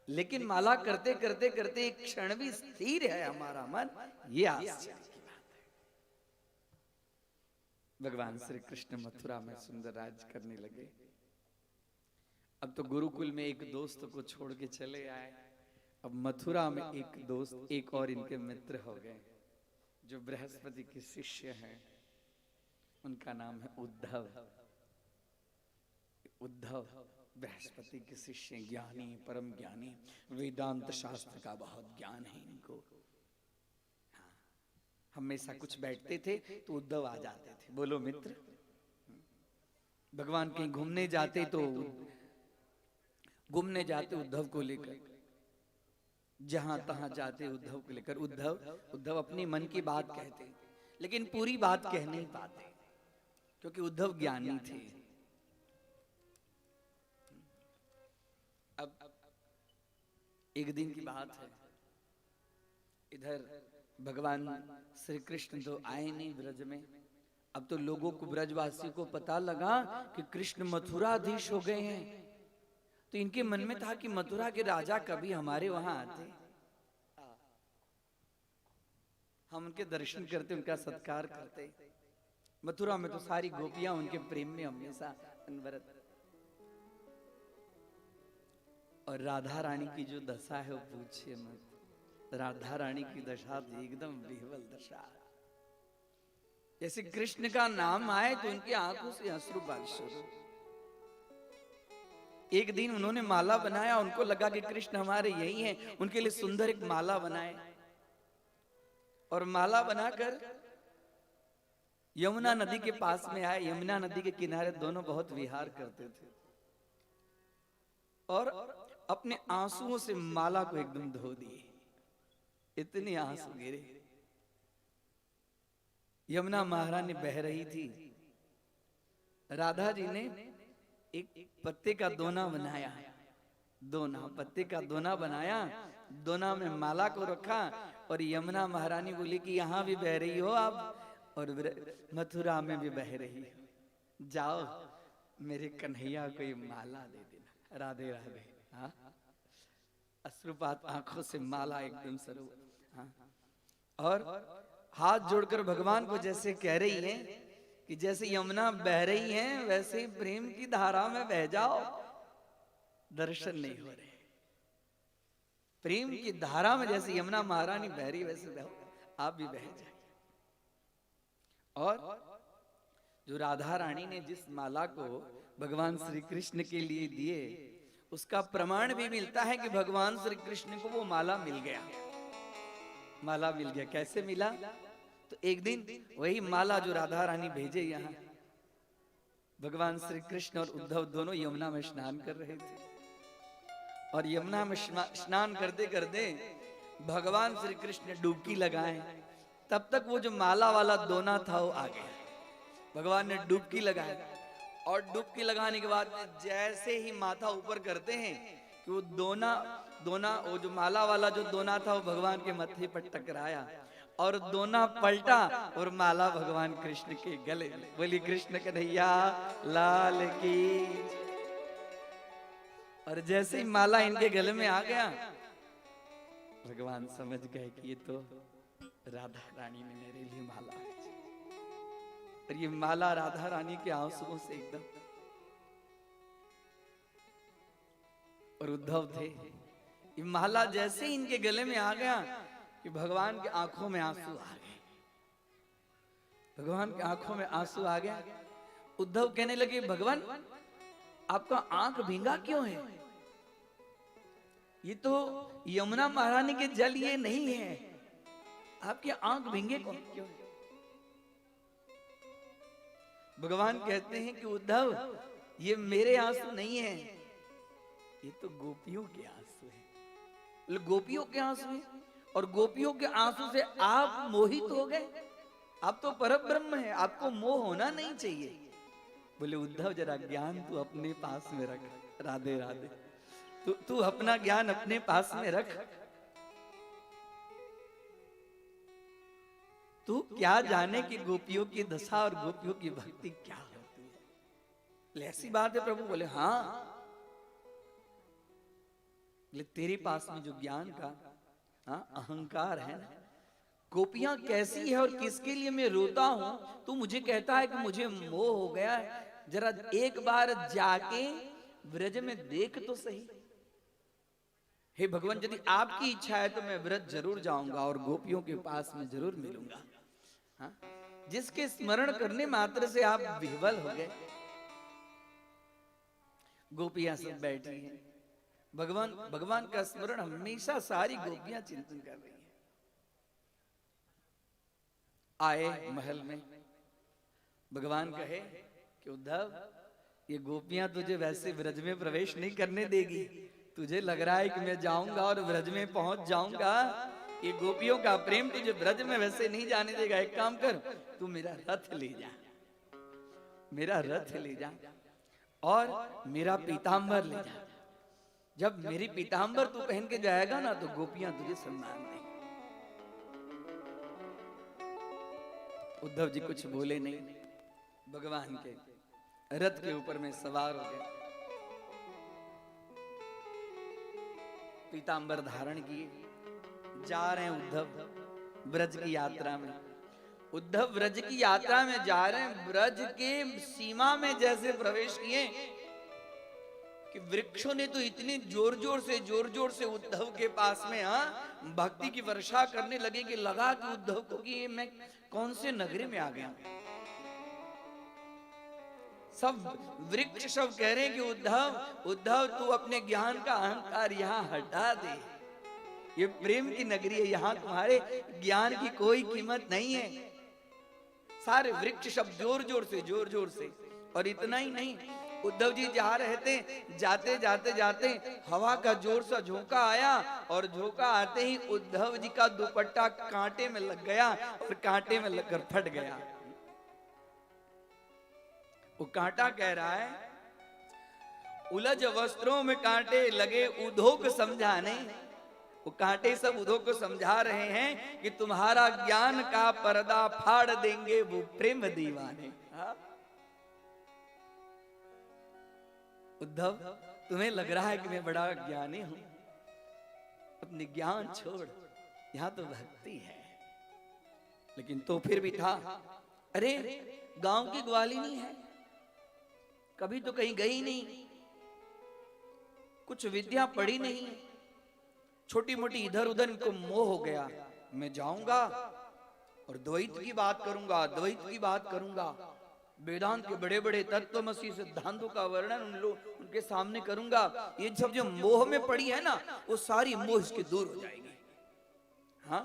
लेकिन माला करते करते करते एक क्षण भी स्थिर है हमारा मन, ये आश्चर्य की बात है। भगवान श्री कृष्ण मथुरा में सुंदर राज करने लगे। अब तो गुरुकुल में एक दोस्त को छोड़ के चले आए, अब मथुरा में एक दोस्त, एक और इनके मित्र हो गए जो बृहस्पति के शिष्य हैं। उनका नाम है उद्धव। उद्धव बृहस्पति के शिष्य, ज्ञानी, परम ज्ञानी, वेदांत शास्त्र का बहुत ज्ञान है इनको। हाँ, हमेशा कुछ बैठते थे तो उद्धव आ जाते थे, बोलो मित्र। भगवान कहीं घूमने जाते तो घूमने जाते उद्धव को लेकर, जहां तहां जाते उद्धव को लेकर। उद्धव अपनी मन की बात कहते, लेकिन पूरी बात कह नहीं पाते क्योंकि उद्धव ज्ञानी थे। अब एक दिन की बात है, इधर भगवान श्री कृष्ण तो आए नहीं ब्रज में। अब तो लोगों को, ब्रजवासियों को पता लगा कि कृष्ण मथुराधीश हो गए हैं, तो इनके मन में था कि मथुरा के राजा कभी हमारे वहां आते, हम उनके दर्शन करते, उनका सत्कार करते। मथुरा में तो सारी गोपियां उनके प्रेम में हमेशा अनवरत। और राधा रानी की जो दशा है वो पूछिए मत। राधा रानी की दशा थी एकदम विह्वल दशा। जैसे कृष्ण का नाम आए तो उनकी आंखों से अश्रुपात शुरू। एक दिन उन्होंने माला बनाया, उनको लगा कि कृष्ण हमारे यही हैं, उनके लिए सुंदर एक माला बनाए और माला बनाकर यमुना नदी के पास में आए। यमुना नदी के किनारे दोनों बहुत विहार करते थे और अपने आंसुओं से माला को एकदम धो दिए, इतने आंसू गिरे। यमुना महारानी बह रही थी, राधा जी ने एक पत्ते का दोना बनाया, पत्ते का दोना बनाया, दोना में माला को रखा और यमुना महारानी बोली कि यहाँ भी बह रही हो आप और मथुरा में भी बह रही हो, जाओ मेरे कन्हैया को ये माला दे देना। राधे राधे। हाँ, अश्रुपात आंखों से माला एकदम सरो। हाँ, और हाथ जोड़कर भगवान को जैसे कह रही है कि जैसे यमुना बह रही है वैसे ही प्रेम की धारा में बह जाओ। दर्शन नहीं हो रहे, प्रेम की धारा में जैसे यमुना महारानी बह रही वैसे बहो, आप भी बह जाइए। और जो राधा रानी ने जिस माला को भगवान श्री कृष्ण के लिए दिए, उसका प्रमाण भी मिलता है कि भगवान श्री कृष्ण को वो माला मिल गया। माला मिल गया, कैसे मिला? तो एक दिन वही माला जो राधा रानी भेजे यहाँ, भगवान श्री कृष्ण और उद्धव दोनों यमुना में स्नान कर रहे थे और यमुना में स्नान करते करते भगवान श्री कृष्ण डुबकी लगाए। तब तक वो जो माला वाला दोना था वो आ गया। भगवान ने डुबकी लगाया और डुबकी लगाने के बाद जैसे ही माथा ऊपर करते हैं कि वो दोना वो जो माला वाला जो दोना था वो भगवान के माथे पर टकराया और दोना पलटा और माला भगवान कृष्ण के गले में। बोली कृष्ण कन्हैया लाल की। और जैसे ही माला इनके गले में आ गया, भगवान समझ गए कि ये तो राधा रानी ने मेरे लिए माला भेजी। और ये माला राधा रानी के आंसुओं से एकदम। और उद्धव थे, ये माला जैसे ही इनके गले में आ गया कि भगवान के आंखों में आंसू आ गए। भगवान के आंखों में आंसू आ गया। उद्धव कहने लगे, भगवान आपका आंख भींगा क्यों है? ये तो यमुना महारानी के जल ये नहीं है, आपके आंख भींगे क्यों है? भगवान कहते हैं कि उद्धव ये मेरे आंसू नहीं है, ये तो गोपियों के आंसू है। गोपियों के आंसू है और गोपियों के आंसू से आप मोहित हो गए। आप तो परब्रह्म है, आपको मोह होना नहीं चाहिए। बोले उद्धव जरा ज्ञान तू अपने पास में रख। राधे राधे। तू अपना ज्ञान अपने पास में रख। तू क्या जाने कि गोपियों की दशा और गोपियों की भक्ति क्या होती है। बोले ऐसी बात है प्रभु? बोले हाँ। बोले तेरे पास में जो ज्ञान का अहंकार है ना, गोपियां कैसी है और किसके लिए मैं रोता हूं, तू मुझे कहता है कि मुझे मोह हो गया है, जरा एक बार जाके ब्रज में देख तो सही। हे भगवान, यदि आपकी इच्छा है तो मैं व्रत जरूर जाऊंगा और गोपियों के पास में जरूर मिलूंगा। हाँ? जिसके स्मरण करने मात्र से आप विह्वल हो गए। गोपियां सब बैठी हैं, भगवान का स्मरण हमेशा सारी गोपियां चिंतन कर रही हैं। आए महल में, भगवान कहे कि उद्धव, ये गोपियां तुझे वैसे व्रज में प्रवेश नहीं करने देगी। तुझे लग रहा है कि मैं जाऊंगा और व्रज में पहुंच जाऊंगा, ये गोपियों का प्रेम तुझे व्रज में वैसे नहीं जाने देगा। एक काम कर, तू मेरा रथ ले जा, मेरा रथ ले जा और मेरा पीतांबर ले जा। जब मेरी पीतांबर तू पहन के जाएगा ना, तो गोपियां तुझे सम्मान देंगी। उद्धव जी कुछ बोले नहीं, भगवान के रथ के ऊपर में सवार हो गए, पीतांबर धारण किए, जा रहे हैं उद्धव ब्रज की यात्रा में। उद्धव ब्रज की यात्रा में जा रहे हैं, ब्रज के सीमा में जैसे प्रवेश किए कि वृक्षों ने तो इतनी जोर जोर से उद्धव के पास में भक्ति की वर्षा करने लगे कि लगा कि उद्धव को कि ये मैं कौन से नगरी में आ गया। सब वृक्ष सब कह रहे हैं कि उद्धव तू अपने ज्ञान का अहंकार यहाँ हटा दे, ये प्रेम की नगरी है, यहाँ तुम्हारे ज्ञान की कोई कीमत नहीं है। सारे वृक्ष सब जोर जोर से। और इतना ही नहीं, उद्धव जी जा रहे थे, जाते हवा का जोर सा झोंका आया और झोंका आते ही उद्धव जी का दुपट्टा कांटे में लग गया और कांटे में लगकर फट गया। वो कांटा कह रहा है, उलझ वस्त्रों में कांटे लगे उद्धव को समझाने। वो कांटे सब उद्धव को समझा रहे हैं कि तुम्हारा ज्ञान का पर्दा फाड़ देंगे वो प्रेम दीवाने। उद्धव, तुम्हें लग रहा है कि मैं बड़ा ज्ञानी हूं, अपने ज्ञान छोड़, यहां तो भक्ति है। लेकिन तो फिर भी था, अरे गांव की ग्वालिनी है, कभी तो कहीं गई नहीं, कुछ विद्या पढ़ी नहीं, छोटी मोटी इधर उधर इनको मोह हो गया। मैं जाऊंगा और द्वैत की बात करूंगा, वेदांत के बड़े बड़े तत्वमसी सिद्धांतों का वर्णन उनके सामने करूंगा। ये सब जो मोह में पड़ी है ना, वो सारी मोह इसके दूर हो जाएगी। हाँ,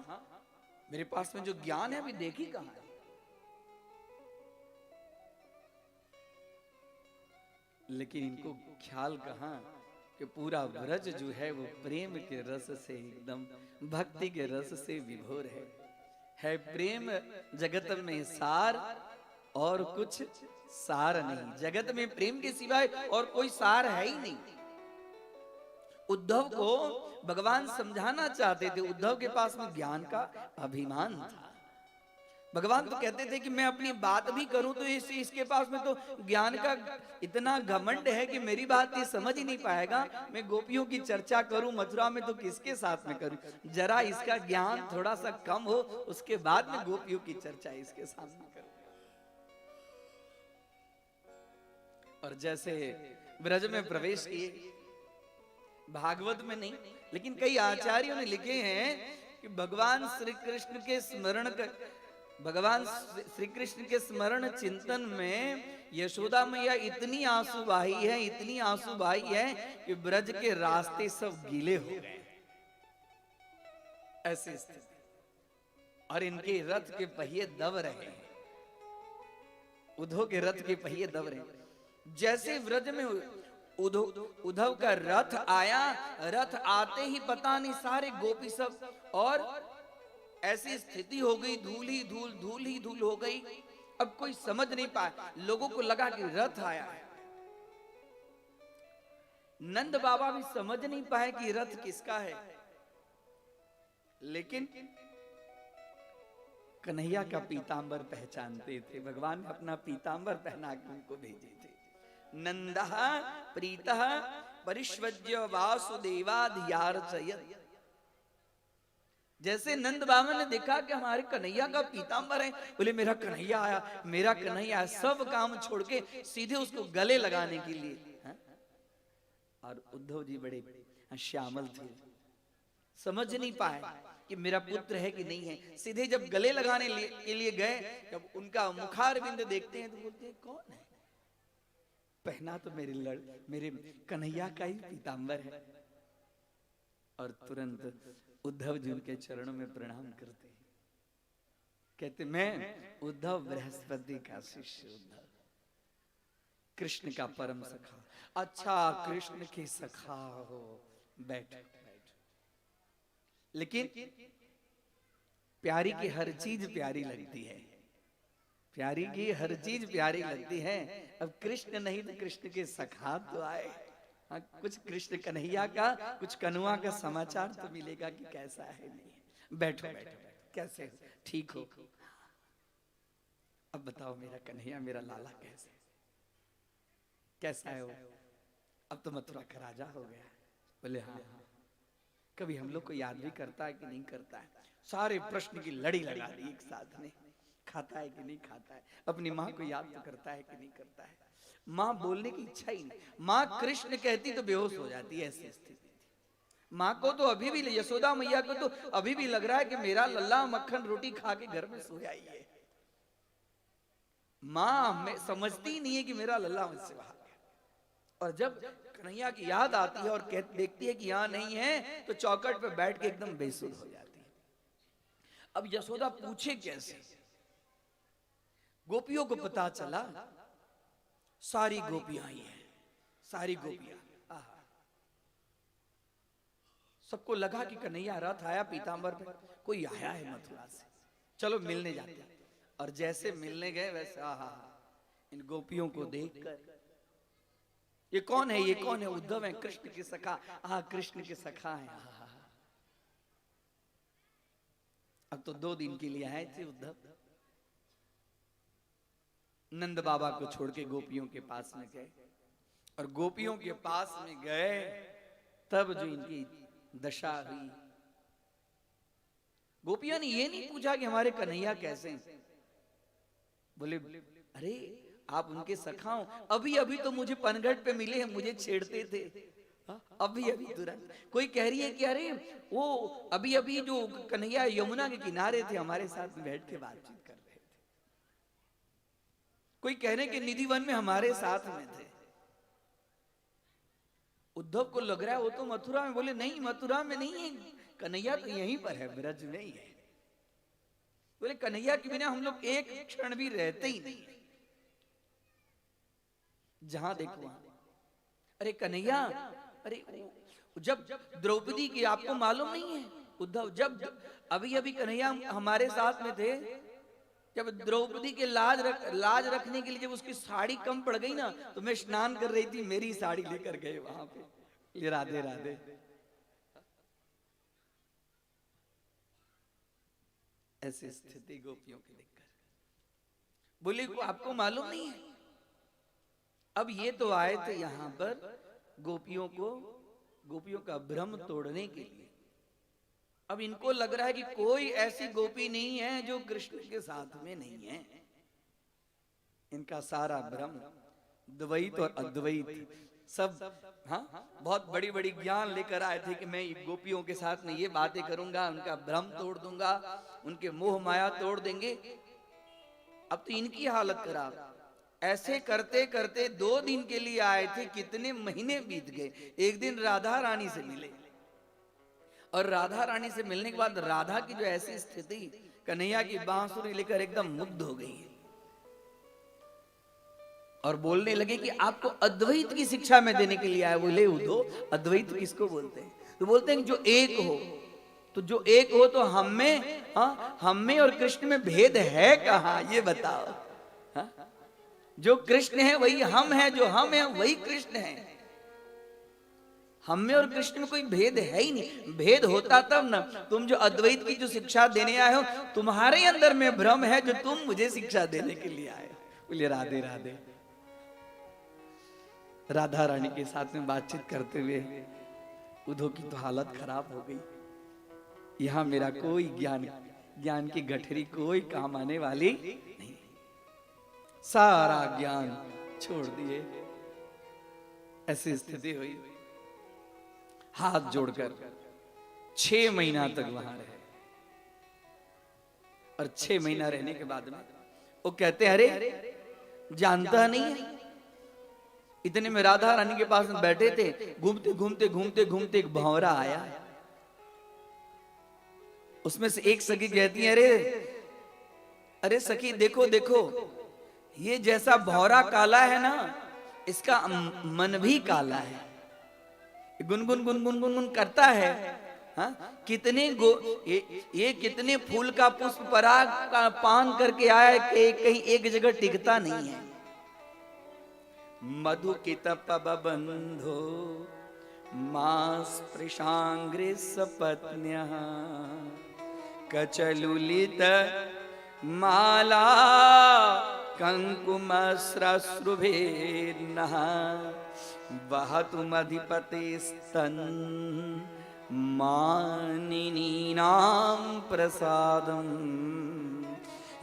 मेरे पास में जो ज्ञान है अभी देखी कहां है। लेकिन इनको ख्याल कहां कि पूरा व्रज जो है वो प्रेम के रस से एकदम भक्ति के रस से विभोर है प्रेम जगत में सार और कुछ सार नहीं। जगत में प्रेम के सिवाय और कोई सार है ही नहीं। उद्धव को भगवान समझाना चाहते थे, उद्धव के पास में ज्ञान का अभिमान था। भगवान तो कहते थे कि मैं अपनी बात भी करूं तो इसके पास में तो ज्ञान का इतना घमंड है कि मेरी बात ये समझ ही नहीं पाएगा। मैं गोपियों की चर्चा करूं मथुरा में तो किसके साथ में करूं, जरा इसका ज्ञान थोड़ा सा कम हो, उसके बाद में गोपियों की चर्चा इसके सामने करूं। और जैसे ब्रज में प्रवेश किए, भागवत में नहीं लेकिन कई आचार्यों ने लिखे हैं कि भगवान श्री कृष्ण के स्मरण चिंतन में यशोदा मैया इतनी आंसू बहाई है कि ब्रज के रास्ते सब गीले हो गए। ऐसी स्थिति, और इनके रथ के पहिए दब रहे हैं, उद्धव के रथ के पहिए दब रहे हैं। जैसे ब्रज में उद्धव का रथ आया, रथ आते ही पता नहीं सारे गोपी सब, और ऐसी स्थिति हो गई, धूल ही धूल हो गई। अब कोई समझ नहीं पाया, लोगों को लगा कि रथ आया है। नंद बाबा भी समझ नहीं पाए कि रथ किसका है। लेकिन कन्हैया का पीतांबर पहचानते थे। भगवान ने अपना पीतांबर पहना के उनको भेजे थे। नंदः प्रीतः परिष्वज्य वासुदेवाधियार्चयत्। जैसे नंद बाबा ने देखा कि हमारे कन्हैया का पीतांबर है, बोले मेरा कन्हैया आया, मेरा कन्हैया आया। सब काम छोड़ के सीधे उसको गले लगाने के लिए। हा? और उद्धव जी बड़े श्यामल थे, समझ नहीं पाए कि मेरा पुत्र है कि नहीं है। सीधे जब गले लगाने के लिए गए, जब उनका मुखारविंद देखते हैं तो बोलते हैं कौन है? पहना तो मेरे कन्हैया का ही पीतांबर है। और तुरंत उद्धव जी उनके चरणों में प्रणाम करते हैं, कहते मैं उद्धव बृहस्पति का शिष्य उद्धव, कृष्ण का परम सखा। अच्छा कृष्ण के सखा हो, बैठो बैठो। लेकिन प्यारी की हर चीज प्यारी लगती है, प्यारी की हर चीज प्यारी लगती है। अब कृष्ण नहीं तो कृष्ण के सखा तो आए। हाँ, कुछ कृष्ण कन्हैया का, कुछ कनुआ का समाचार तो मिलेगा कि कैसा है नहीं है। बैठो बैठो, कैसे हो? ठीक हो? अब बताओ मेरा कन्हैया, मेरा लाला कैसे, कैसा है वो? अब तो मथुरा का राजा हो गया। बोले हाँ, कभी हम लोग को याद भी करता है कि नहीं करता है? सारे प्रश्न की लड़ी लगा दी एक साथ में। खाता है कि नहीं खाता है, अपनी माँ को याद तो करता है कि नहीं करता है। माँ बोलने की इच्छा ही नहीं, माँ कृष्ण कहती तो बेहोश हो जाती है, ऐसी स्थिति थी। माँ को तो अभी भी, यशोदा मैया को तो अभी भी लग रहा है कि मेरा लल्ला मक्खन रोटी खा के घर में सोया ही है। माँ में समझती ही नहीं है कि मेरा लल्ला मुझसे बाहर गया। और जब कन्हैया की याद आती है और देखती है कि यहाँ नहीं है, तो चौखट पे बैठ के एकदम बेसुध हो जाती है। अब यशोदा पूछे कैसे? गोपियों को पता चला, सारी गोपियां आई हैं, सारी गोपियां। सबको लगा कि कन्हैया रथ आया पीतांबर पे, कोई आया है मथुरा से, चलो मिलने जाते हैं। और जैसे मिलने गए वैसे इन गोपियों को देखकर, ये कौन है, ये कौन है? उद्धव है, कृष्ण के सखा। कृष्ण के सखा है। अब तो 2 दिन के लिए आए थे उद्धव। नंद बाबा को छोड़ के गोपियों के पास में गए, और गोपियों के पास में गए तब जो इनकी दशा हुई। गोपियों ने ये नहीं पूछा कि हमारे कन्हैया कैसे हैं। बोले अरे आप उनके सखा हो, अभी अभी तो मुझे पनघट पे मिले हैं, मुझे छेड़ते थे। अभी अभी तुरंत कोई कह रही है कि अरे वो अभी अभी जो कन्हैया यमुना के किनारे थे, हमारे साथ बैठ के बातचीत कर रहे थे। कोई कह रहे कि निधि वन में हमारे साथ में थे। उद्धव को लग रहा है वो तो मथुरा में। बोले नहीं, मथुरा में नहीं है, कन्हैया तो यहीं पर है, ब्रज में ही है। बोले कन्हैया के बिना हम लोग एक क्षण भी रहते ही नहीं, जहां देखो वहां। अरे कन्हैया, अरे जब द्रौपदी की आपको मालूम नहीं है उद्धव, जब अभी अभी कन्हैया हमारे साथ में थे, जब द्रौपदी के लाज रखने के लिए जब उसकी साड़ी कम पड़ गई ना, तो मैं स्नान कर रही थी, मेरी साड़ी लेकर गए वहां पे। ये राधे राधे। ऐसी स्थिति गोपियों की देखकर बोले को आपको मालूम नहीं है? अब ये तो आए थे यहां पर गोपियों का भ्रम तोड़ने के लिए। अब इनको लग रहा है कि कोई ऐसी गोपी नहीं है जो कृष्ण के साथ में नहीं है। इनका सारा भ्रम, द्वैत और अद्वैत सब, बहुत बड़ी बड़ी ज्ञान लेकर आए थे कि मैं गोपियों के साथ में ये बातें करूंगा, उनका भ्रम तोड़ दूंगा, उनके मोह माया तोड़ देंगे। अब तो इनकी हालत खराब। ऐसे करते करते 2 दिन के लिए आए थे, कितने महीने बीत गए। एक दिन राधा रानी से मिले, और राधा रानी से मिलने के बाद राधा की जो ऐसी स्थिति, कन्हैया की बांसुरी लेकर एकदम मुग्ध हो गई है, और बोलने लगे कि आपको अद्वैत की शिक्षा में देने के लिए आया। बोले उद्धव, अद्वैत किसको बोलते हैं? तो बोलते हैं जो एक हो। तो जो एक हो तो हम में और कृष्ण में भेद है कहाँ, ये बताओ। जो कृष्ण है वही हम है, जो हम है वही कृष्ण है। हम में और कृष्ण में कोई भेद है ही नहीं। भेद होता तब ना, तुम जो अद्वैत की जो शिक्षा देने आए हो, तुम्हारे अंदर में भ्रम है जो तुम मुझे शिक्षा देने के लिए आए हो। बोलिए राधे राधे। राधा रानी के साथ में बातचीत करते हुए उद्धव की तो हालत खराब हो गई। यहां मेरा कोई ज्ञान की गठरी कोई काम आने वाली नहीं, सारा ज्ञान छोड़ दिए। ऐसी स्थिति हुई। हाथ जोड़कर 6 महीना तक वहां रहे, और 6 महीना रहने के बाद में वो कहते हैं, अरे जानता नहीं है। इतने में राधा रानी के पास में बैठे थे, घूमते घूमते घूमते घूमते एक भंवरा आया। उसमें से एक सखी कहती है, अरे सखी देखो देखो, ये जैसा भौरा काला है ना, इसका मन भी काला है। गुनगुन गुनगुन गुनगुन करता है। हाँ, कितने ये कितने फूल का पुष्प पराग का पान करके आया है कि कहीं एक जगह टिकता नहीं है। मधु की तपब बंधो मास प्रशांग्रे सपत्न्य कचलुलित माला कंकुम श्रश्रुभेर्नः वहतुमधिपतेस्तन् मानिनीनां प्रसादम्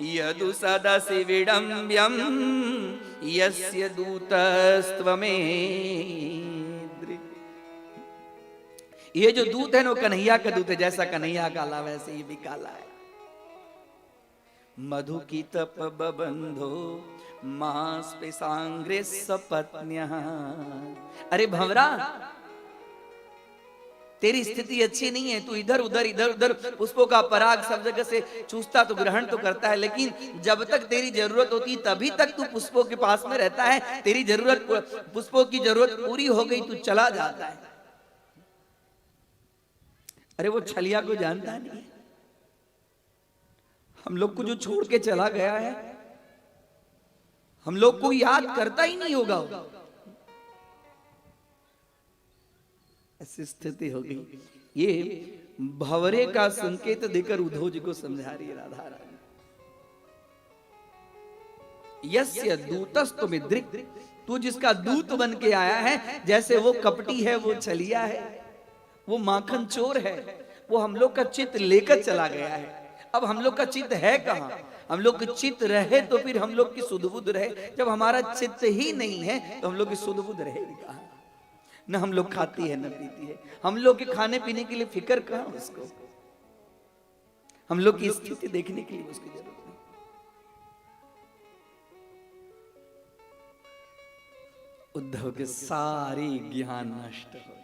यदु सदसि विडम्ब्यं यस्य दूतस्त्वमेद्रि। ये जो दूत है ना, वो कन्हैया का दूत है। जैसा कन्हैया काला वैसे ये भी काला है। मधु की तप बंधो मास पे सांग्रे सपत्न्यः। अरे भंवरा, तेरी स्थिति अच्छी नहीं है। तू इधर उधर पुष्पों का पराग सब जगह से चूसता तो ग्रहण तो करता है, लेकिन जब तक तेरी जरूरत होती तभी तक तू पुष्पों के पास में रहता है। तेरी जरूरत, पुष्पों की जरूरत पूरी हो गई तू चला जाता है। अरे वो छलिया को जानता नहीं, हम लोग को जो छोड़ के चला गया है, हम लोग को याद करता ही नहीं होगा। ऐसी स्थिति हो गई। ये भंवरे का संकेत देकर उद्धव जी को समझा रही है राधा रानी। यस्य दूतस्त्वमिद्रिक्, तू जिसका दूत बन के आया है, जैसे वो कपटी है, वो छलिया है, वो माखन चोर है, वो हम लोग का चित्त लेकर चला गया है। अब हम लोग का चित्त है कहां? हम लोग की चित्त रहे तो फिर हम लोग की सुध बुध रहे। जब हमारा चित्त ही नहीं है तो हम लोग की सुध बुध रहेगी कहां? न हम लोग खाती है न पीती है। हम लोग के खाने पीने के लिए फिक्र कहां उसको? हम लोग की स्थिति देखने के लिए उसकी जरूरत नहीं। उद्धव के सारे ज्ञान नष्ट हो गए।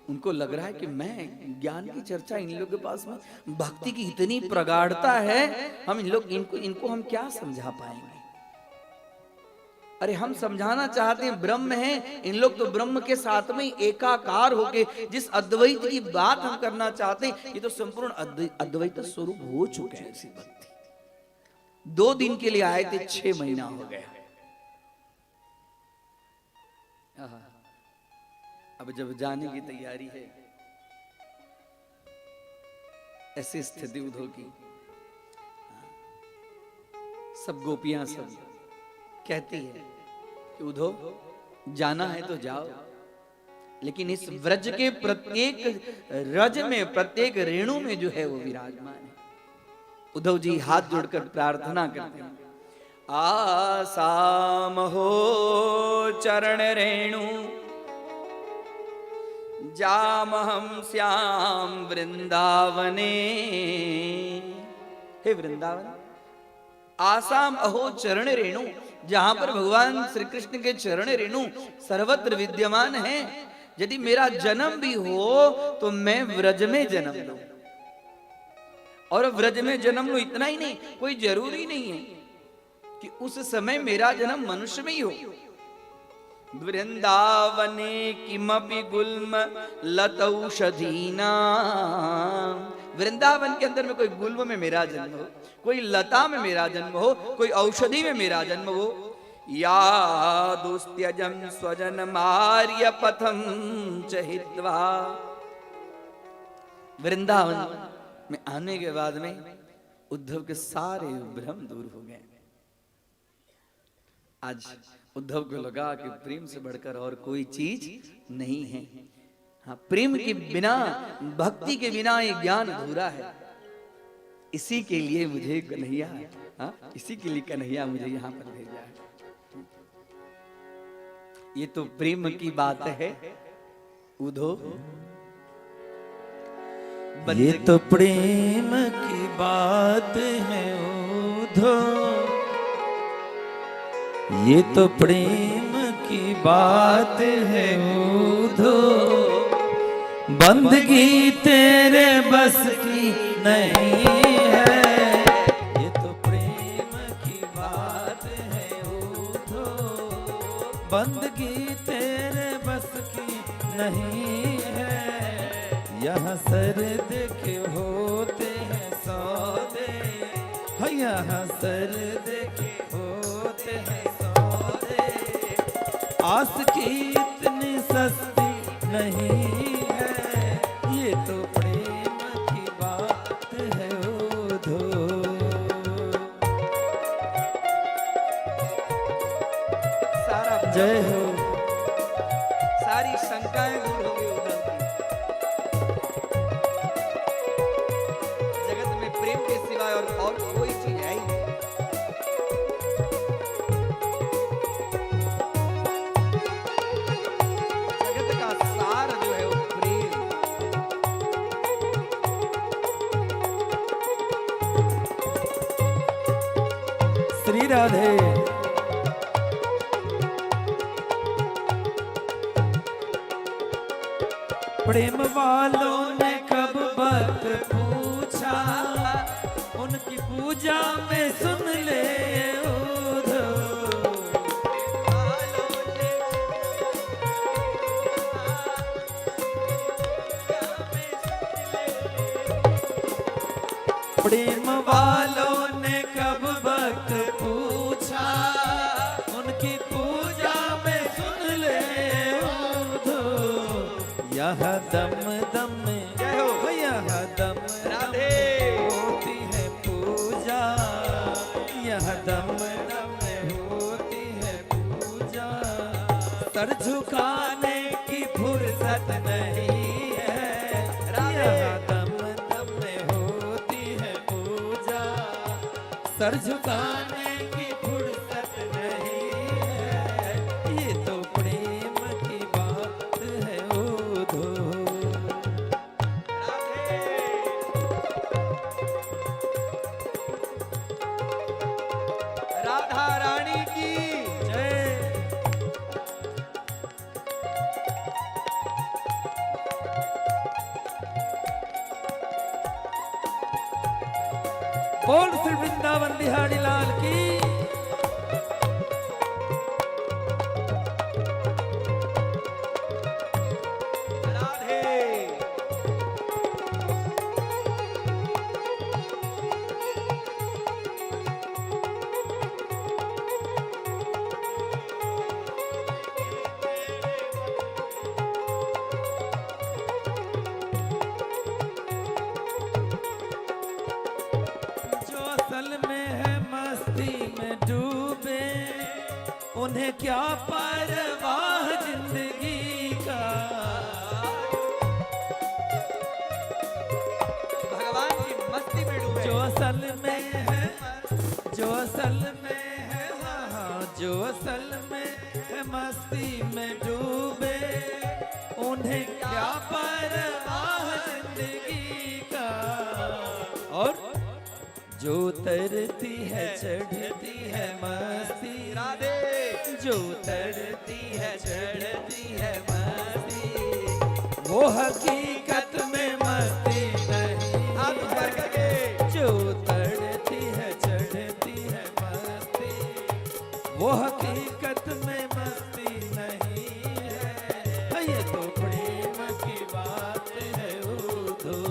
उनको लग रहा है कि मैं ज्ञान की चर्चा, इन लोगों के पास में भक्ति की इतनी प्रगाढ़ता है, हम इनको हम क्या समझा पाएंगे? अरे हम समझाना चाहते हैं ब्रह्म है, इन लोग तो ब्रह्म के साथ में एकाकार होके जिस अद्वैत की बात हम करना चाहते हैं, ये तो संपूर्ण अद्वैत स्वरूप हो चुके हैं। ऐसी भक्ति 2 दिन के लिए आए थे, 6 महीना हो गया। अब जब जाने की तैयारी है, ऐसी स्थिति उद्धव की, सब गोपियां सब कहती है कि उद्धव जाना है तो जाओ, लेकिन इस व्रज के प्रत्येक रज में, प्रत्येक रेणु में जो है वो विराजमान है। उद्धव जी हाथ जोड़कर प्रार्थना करते हैं, आसाम हो चरण रेणु जामहम श्याम वृंदावने। हे वृंदावन, आसाम अहो चरण रेणु, जहां पर भगवान श्री कृष्ण के चरण रेणु सर्वत्र विद्यमान हैं। यदि मेरा जन्म भी हो तो मैं व्रज में जन्म लूं, और व्रज में जन्म लूं इतना ही नहीं, कोई जरूरी नहीं है कि उस समय मेरा जन्म मनुष्य में ही हो। वृंदावने किमपि गुल्म लतौषधीना, वृंदावन के अंदर में कोई गुल्म में मेरा जन्म हो, कोई लता में मेरा जन्म हो, कोई औषधि में मेरा जन्म हो, यादुस्त्यजं स्वजन मार्य पथम चहित्वा। वृंदावन में आने के बाद में उद्धव के सारे भ्रम दूर हो गए। आज उद्धव को लगा कि प्रेम से बढ़कर और कोई चीज नहीं है। हाँ, प्रेम के बिना, भक्ति के बिना ये ज्ञान अधूरा है। इसी के लिए मुझे कन्हैया, हाँ, इसी के लिए कन्हैया मुझे यहाँ पर भेजा है। ये तो प्रेम की बात है उद्धव। ये तो प्रेम की बात है उद्धव, ये तो प्रेम की बात है उद्धव। बंदगी तेरे बस की नहीं है, ये तो प्रेम की बात है उद्धव। बंदगी तेरे बस की नहीं है, यहाँ सर्द के होते हैं सौदे, यहाँ सर्द के होते हैं सौदे। आस की इतनी सस्ती नहीं है, ये तो प्रेम की बात है उद्धव। सारा जय हो। सारी शंकाएं दूर हो गई उद्धव की। जगत में प्रेम के सिवाय और कोई चीज है ही नहीं। जगत का सार जो है वो प्रेम। श्री राधे। प्रेम वालों ने कब बात पूछा, उनकी पूजा में सुन ले उद्धव। प्रेम वालों ने कब वक्त पूछा, उनकी पूजा में सुन ले उद्धव। यह दम दम में, जय हो। यह दम राधे। होती है पूजा, यह दम दम में होती है पूजा। सर झुकाने की फुर्सत नहीं है, यह दम दम में होती है पूजा। सर झुकाने की फुर्सत नहीं है, ये तो प्रेम की बात है उद्धव। राधा रानी की जय। बोल श्री वृंदावन बिहारी लाल की। राधे। जो असल में है मस्ती में डूबे, उन्हें क्या परवाह जिंदगी का। भगवान की मस्ती में डूबे। जो असल में है, जो असल में है, हाँ हाँ, जो असल में है मस्ती में डूबे, उन्हें क्या परवाह जिंदगी का। और जो तरती है चढ़ती है मस्ती, राधे। जो तरती है चढ़ती है मस्ती, वो हकीकत में मस्ती नहीं हाथ ऊपर करके। जो तरती है चढ़ती है मस्ती, वो हकीकत में मस्ती नहीं है, ये तो प्रेम की बात है उद्धव।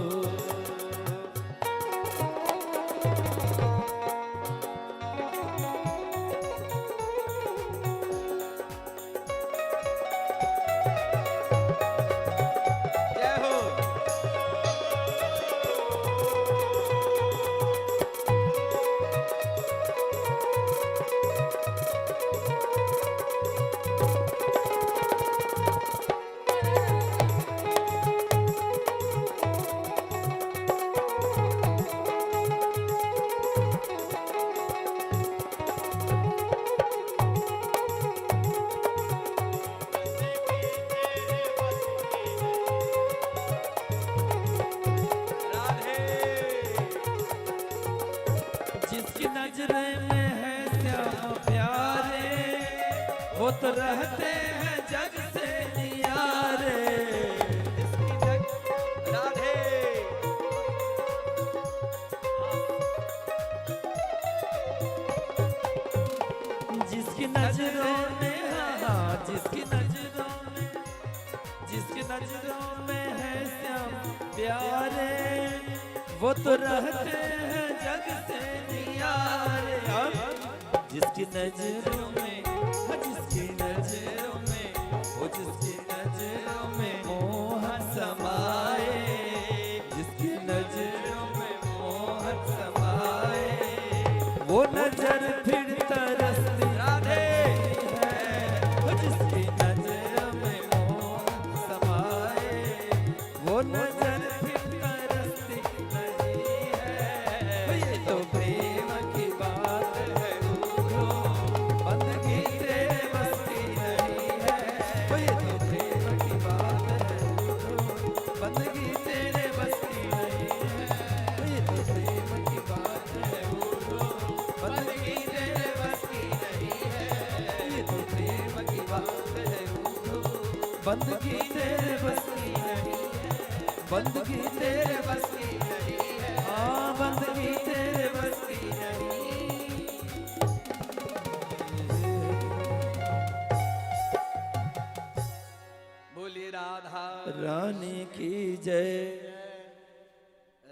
नजरे में है श्याम प्यारे, वो तो रहते हैं जग से नियारे। राधे जिसकी नजरों में, हाँ जिसकी नजरों में है श्याम प्यारे, वो तो रहते हैं जग से नियारे। अब जिसकी नजरों में, जिसकी नजरों में, वो जिसकी नजरों में मोह समाए, जिसकी नजरों में मोह समाए, वो नजर फिर तरसती है, जिसकी नजरों में मोह समाए, वो नजर फिर तरसती नहीं है। ये तो प्रेम की बात है रूठो, बंदगी तेरे बस की नहीं है। ये तो प्रेम की बात है रूठो, बंदगी तेरे बस की नहीं है। ये तो प्रेम की बात है रूठो, बंदगी तेरे बस की नहीं है। ये तो प्रेम की बात है रूठो, बंदगी तेरे बस की नहीं है। बंदगी तेरे बस की नहीं है, हाँ बंदगी तेरे बस की नहीं। बोलिए राधा रानी की जय।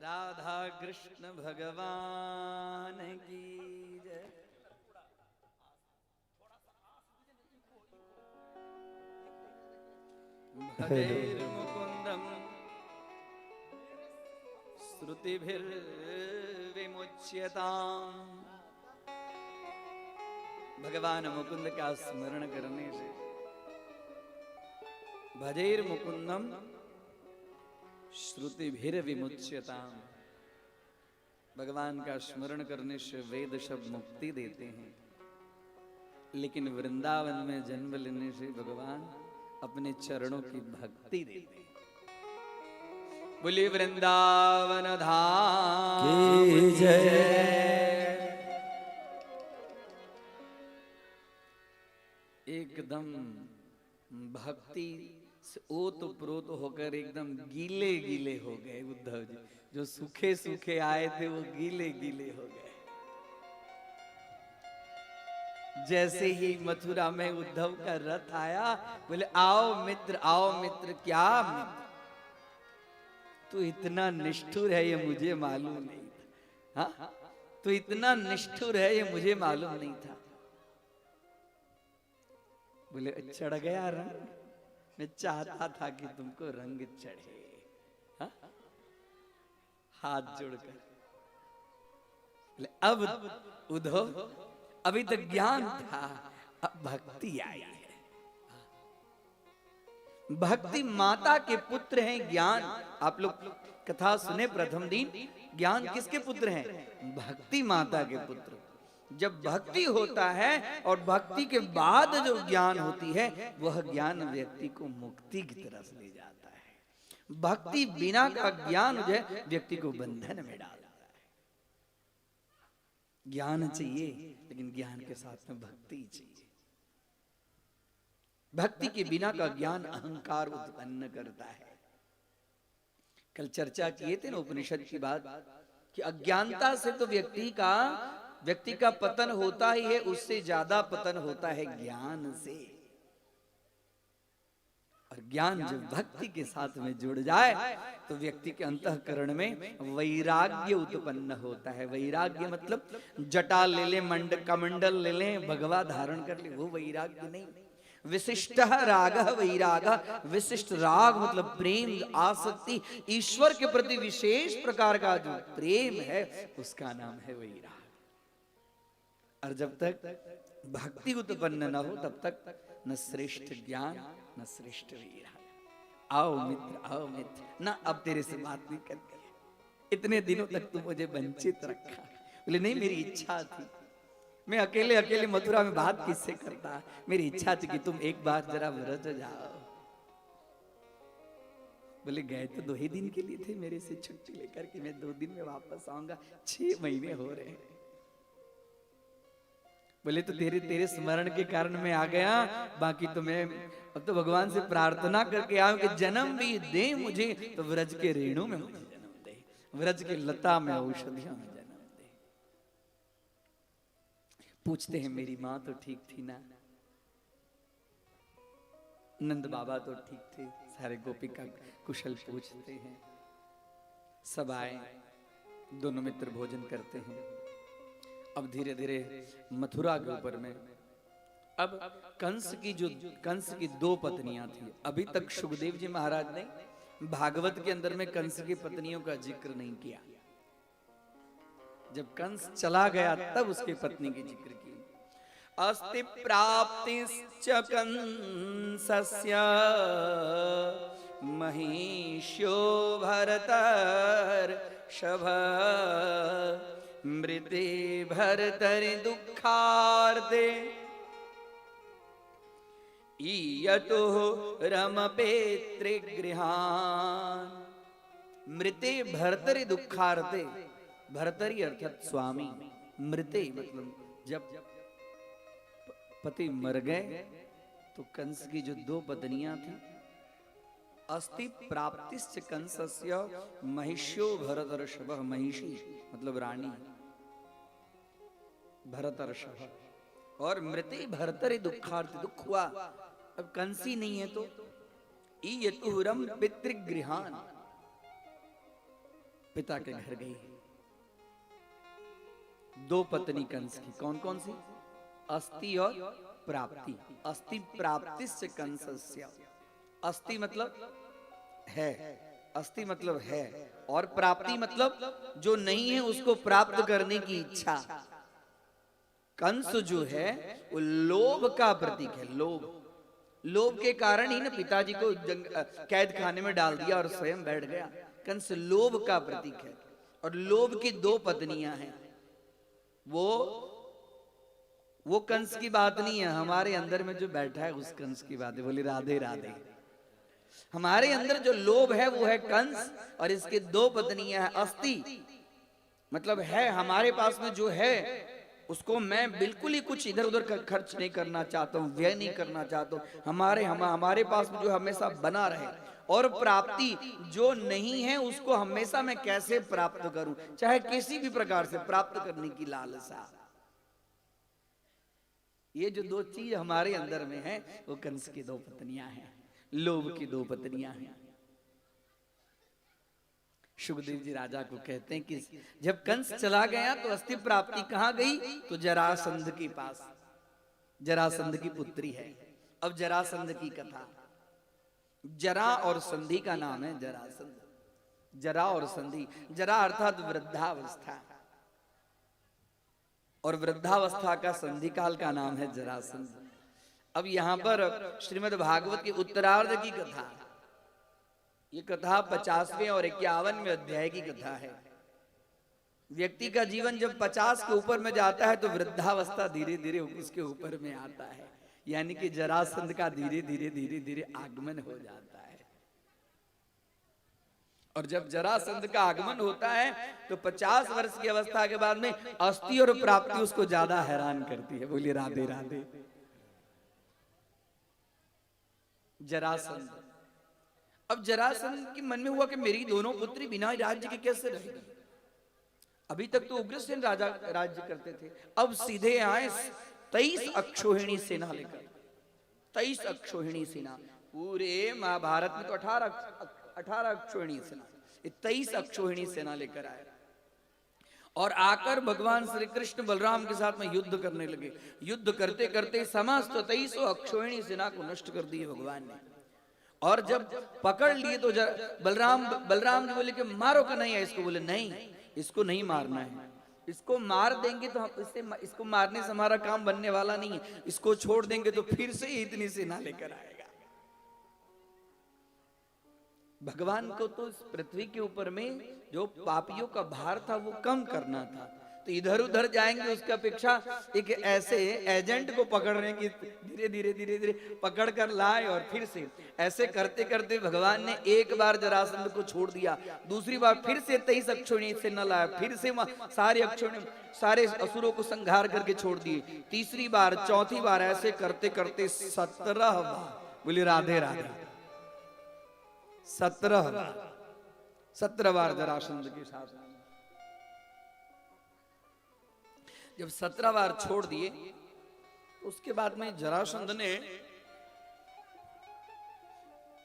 राधा कृष्ण भगवान की जय। भजैर्मुकुन्दं श्रुतिभिर्विमुच्यताम्। भगवान मुकुंद का स्मरण करने से, भजैर्मुकुन्दं श्रुतिभिर्विमुच्यताम्, भगवान का स्मरण करने से वेद शब्द मुक्ति देते हैं। लेकिन वृंदावन में जन्म लेने से भगवान अपने चरणों की भक्ति देते हैं। बोलिए वृंदावन धाम की जय। एकदम भक्ति से ओतप्रोत होकर एकदम गीले गीले हो गए उद्धव जी। जो सूखे सूखे आए थे वो गीले गीले हो गए। जैसे ही मथुरा में उद्धव का रथ आया, बोले आओ मित्र क्या मित्र, तू इतना निष्ठुर है ये मुझे मालूम नहीं था। हाँ तू इतना निष्ठुर है ये मुझे मालूम नहीं था। बोले चढ़ गया रंग, मैं चाहता था कि तुमको रंग चढ़े। हाँ? हाथ जोड़कर बोले अब उद्धव, अभी तक ज्ञान था, अब भक्ति आई है। भक्ति माता के पुत्र हैं ज्ञान। आप लोग कथा सुने प्रथम दिन, ज्ञान किसके पुत्र हैं? भक्ति माता के पुत्र। जब भक्ति होता है और भक्ति के बाद जो ज्ञान होती है, वह ज्ञान व्यक्ति को मुक्ति की तरफ ले जाता है। भक्ति बिना का ज्ञान जो है व्यक्ति को बंधन में डालता है। ज्ञान चाहिए, लेकिन ज्ञान के साथ में भक्ति चाहिए। भक्ति के बिना का ज्ञान अहंकार उत्पन्न करता है। कल चर्चा किए थे ना उपनिषद की बात, कि अज्ञानता से तो व्यक्ति का पतन होता ही है, उससे ज्यादा पतन होता है ज्ञान से। और ज्ञान जब भक्ति के साथ में जुड़ जाए तो व्यक्ति के अंतःकरण में वैराग्य उत्पन्न होता है। वैराग्य मतलब जटा ले ले, कमंडल ले ले, भगवा धारण कर ले, वो वैराग्य नहीं। विशिष्ट राग वैराग। विशिष्ट राग मतलब प्रेम, आसक्ति, ईश्वर के प्रति विशेष प्रकार का जो प्रेम है उसका नाम है वैराग। और जब तक भक्ति उत्पन्न न हो तब तक न श्रेष्ठ ज्ञान न श्रेष्ठ वैराग। आओ मित्र ना, अब तेरे से बात नहीं करते, इतने दिनों तक तू मुझे वंचित रखा। बोले नहीं, मेरी इच्छा थी, मैं अकेले मथुरा में बात किससे करता, मेरी इच्छा थी कि तुम एक बार जरा व्रज जाओ। बोले गए तो 2 ही दिन के लिए थे मेरे से छुट्टी लेकर कि मैं 2 दिन में वापस आऊंगा, 6 महीने हो रहे हैं। बोले तो तेरे तेरे स्मरण के कारण मैं आ गया, बाकी तो मैं अब तो भगवान से प्रार्थना करके आया कि जन्म भी दे मुझे तो व्रज के रेणु में मुझे जन्म दे, व्रज के लता में औषधियों में जन्म दे। पूछते हैं मेरी माँ तो ठीक थी ना? नंद बाबा तो ठीक थे। सारे गोपिका कुशल पूछते हैं। सब आए, दोनों मित्र भोजन करते हैं। अब धीरे धीरे मथुरा के ऊपर में अब कंस की दो पत्नियां थी। अभी तक सुखदेव जी महाराज ने भागवत के अंदर में कंस की पत्नियों का जिक्र नहीं किया। जब कंस चला गया तब उसकी पत्नी की जिक्र की। अस्ति प्राप्तिश्च कंसस्य महिष्यो भरतर्षभ मृते भरतरि दुःखार्ते ईयतो रमपेतृगृहान्। मृते भरतरि दुःखार्ते, भरतरि अर्थात स्वामी, मृते मतलब जब पति मर गए तो कंस की जो दो पत्नियां थी, अस्ति प्राप्तिश्च कंसस्य महिष्यो भरतर्षभ, महिषी मतलब रानी भरतर्षभ, और मृते भरतरि दुःखार्थ, दुख हुआ अब कंसी नहीं है तो ईयतुरम पितृगृहान, पिता के घर गई। दो पत्नी कंस की, कौन कौन सी? अस्ति और प्राप्ति। अस्ति प्राप्तिश्च कंसस्य, अस्ति मतलब है, अस्ति मतलब है, और प्राप्ति मतलब जो नहीं है उसको प्राप्त करने की इच्छा। कंस जो है वो लोभ का प्रतीक है। लोभ, लोभ के कारण ही ना पिताजी को कैद खाने में डाल दिया और स्वयं बैठ गया। कंस लोभ का प्रतीक है। और लोभ की दो पत्नियां हैं। वो कंस की बात नहीं है, हमारे अंदर में जो बैठा है उस कंस की बात है। बोली राधे राधे। हमारे अंदर जो लोभ है वो है कंस, और इसके दो पत्नियां हैं अस्ति, मतलब है हमारे पास में जो है उसको मैं बिल्कुल ही कुछ इधर उधर खर्च नहीं करना चाहता हूँ, व्यय नहीं करना चाहता हूँ। हमारे पास में जो हमेशा बना रहे। और प्राप्ति जो नहीं है उसको हमेशा मैं कैसे प्राप्त करूं, चाहे किसी भी प्रकार से प्राप्त करने की लालसा। ये जो दो चीज हमारे अंदर में है वो कंस की दो पत्नियां हैं, लोभ की दो पत्नियां हैं। सुखदेव जी राजा को कहते हैं कि जब कंस चला गया तो अस्थि प्राप्ति कहां गई? तो जरासंध के पास। जरासंध की पुत्री है। अब जरासंध की कथा, जरा और संधि का नाम है जरासंध। जरा और संधि, जरा अर्थात वृद्धावस्था, और वृद्धावस्था का संधि काल का नाम है जरासंध। अब यहां पर श्रीमद् भागवत के उत्तरार्ध की कथा, ये कथा 50वें और 51वें अध्याय की कथा है। व्यक्ति का जीवन जब 50 के ऊपर में जाता है तो वृद्धावस्था धीरे धीरे उसके ऊपर में आता है, यानी कि जरासंध का धीरे धीरे आगमन हो जाता है। और जब जरासंध का आगमन होता है तो 50 वर्ष की अवस्था के बाद में अस्थि और प्राप्ति उसको ज्यादा हैरान करती है। बोलिए राधे राधे। जरासंध, अब जरासंध के मन में हुआ कि मेरी दोनों पुत्री बिना राज्य के कैसे रहेगी। अभी तक तो उग्रसेन राजा राज्य करते थे, अब सीधे आए 23 अक्षोहिणी सेना लेकर। 23 अक्षोहिणी सेना, पूरे महाभारत में तो 18 अक्षोहिणी सेना, 23 अक्षोहिणी सेना लेकर आए और आकर भगवान श्री कृष्ण बलराम के साथ में युद्ध करने लगे। युद्ध करते करते समस्त 23 अक्षोहिणी सेना को नष्ट कर दिए भगवान ने। और जब पकड़ लिए तो बलराम जी बोले कि मारो का नहीं है इसको। बोले नहीं, इसको नहीं मारना है, इसको मार देंगे तो हम इसको मारने से हमारा काम बनने वाला नहीं है, इसको छोड़ देंगे तो फिर से इतनी सेना लेकर आएगा। भगवान को तो इस पृथ्वी के ऊपर में जो पापियों का भार था वो कम करना था, तो इधर उधर जाएंगे उसकी अपेक्षा एक ऐसे एजेंट को पकड़ रहे हैं कि धीरे धीरे धीरे धीरे पकड़ कर लाए और फिर से ऐसे करते करते भगवान ने एक बार जरासंध को छोड़ दिया, दूसरी बार फिर से 23 अक्षौणी से न लाया, फिर से सारे अक्षौणी सारे असुरों को संहार करके छोड़ दिए, तीसरी बार चौथी बार ऐसे करते करते 17 बार, बोले राधे राधे, 17 बार जरासंध के साथ। जब 17 बार छोड़ दिए उसके बाद में जरासंध ने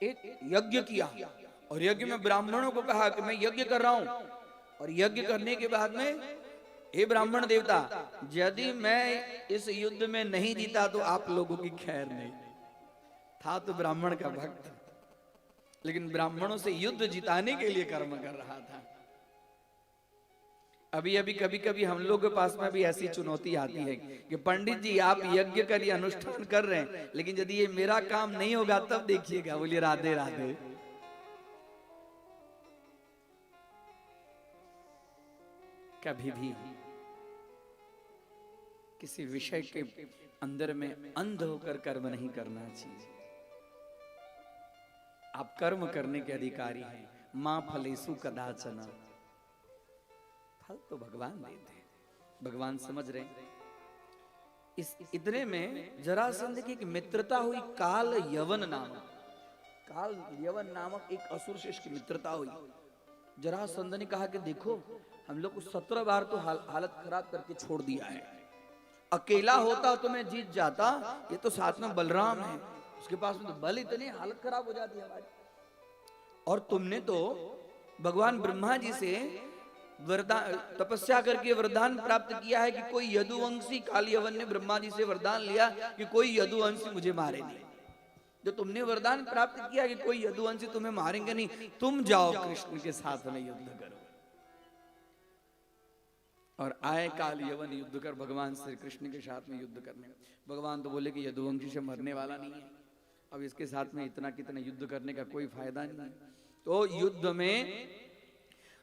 एक यज्ञ किया और यज्ञ में ब्राह्मणों को कहा कि मैं यज्ञ कर रहा हूं, और यज्ञ करने के बाद में हे ब्राह्मण देवता, यदि मैं इस युद्ध में नहीं जीता तो आप लोगों की खैर नहीं। था तो ब्राह्मण का भक्त, लेकिन ब्राह्मणों से युद्ध जिताने के लिए कर्म कर रहा था। अभी अभी कभी कभी हम लोग के पास में भी ऐसी चुनौती आती है कि पंडित जी आप यज्ञ करिए, अनुष्ठान कर रहे हैं, लेकिन यदि ये मेरा काम नहीं होगा तब देखिएगा। बोलिए राधे राधे। कभी भी किसी विषय के अंदर में अंध होकर कर्म नहीं करना चाहिए। आप कर्म करने के अधिकारी हैं। मां फलेसु कदाचन, फल तो भगवान देते हैं, भगवान समझ रहे हैं। इस इतने में जरासंध की एक मित्रता हुई काल यवन नामक एक असुर शिष्य की मित्रता हुई। जरासंध ने कहा कि देखो हम लोग को 17 बार तो हालत खराब करके छोड़ दिया है, अकेला होता तो मैं जीत जाता, ये तो साथ में बलराम है, उसके पास में तो बल इतने, हालत खराब हो जाती है हमारी। और तुमने तो भगवान ब्रह्मा जी से वरदान तपस्या करके वरदान प्राप्त किया है कि कोई यदुवंशी, काल यवन ने ब्रह्मा जी से वरदान लिया कि कोई यदुवंशी मुझे मारे नहीं। जो तुमने वरदान प्राप्त किया कि कोई यदुवंशी तुम्हें मारेंगे नहीं, तुम जाओ कृष्ण के साथ में युद्ध करो। और आए काल यवन युद्ध कर भगवान श्री कृष्ण के साथ में युद्ध करने। भगवान तो बोले कि यदुवंशी से मरने वाला नहीं है, अब इसके साथ में इतना कितना युद्ध करने का कोई फायदा नहीं है। तो युद्ध में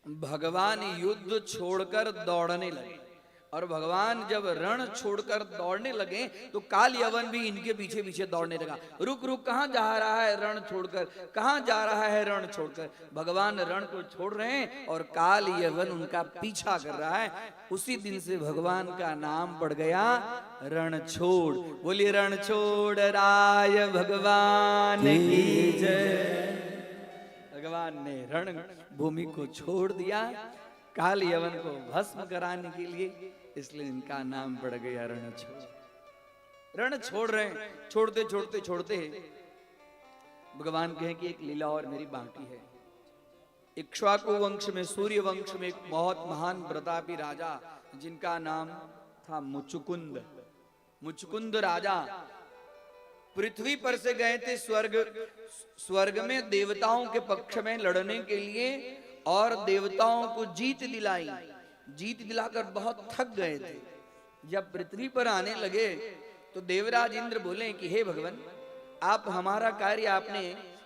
भगवान युद्ध छोड़कर दौड़ने लगे, और भगवान जब रण छोड़कर दौड़ने लगे तो काल यवन भी इनके पीछे पीछे दौड़ने लगा। रुक रुक, कहां जा रहा है रण छोड़कर, कहां जा रहा है रण छोड़कर। भगवान रण को छोड़ रहे हैं और काल यवन उनका पीछा कर रहा है। उसी दिन से भगवान का नाम पड़ गया रणछोड़। बोलिए रणछोड़ राय भगवान की जय। भगवान ने रण भूमि को छोड़ दिया काल यवन को भस्म कराने के लिए, इसलिए इनका नाम पड़ गया रणछोड़। रण छोड़ रहे हैं, छोड़ते छोड़ते छोड़ते भगवान कहें कि एक लीला और मेरी बाकी है। इक्ष्वाकु वंश में, सूर्य वंश में एक बहुत महान प्रतापी राजा जिनका नाम था मुचुकुंद। मुचुकुंद राजा पृथ्वी पर से गए थे स्वर्ग में देवताओं के पक्ष में लड़ने के लिए, और देवताओं को जीत दिलाई। जीत दिलाकर बहुत थक गए थे। जब पृथ्वी पर आने लगे तो देवराज इंद्र बोले कि हे भगवान, आप हमारा कार्य आपने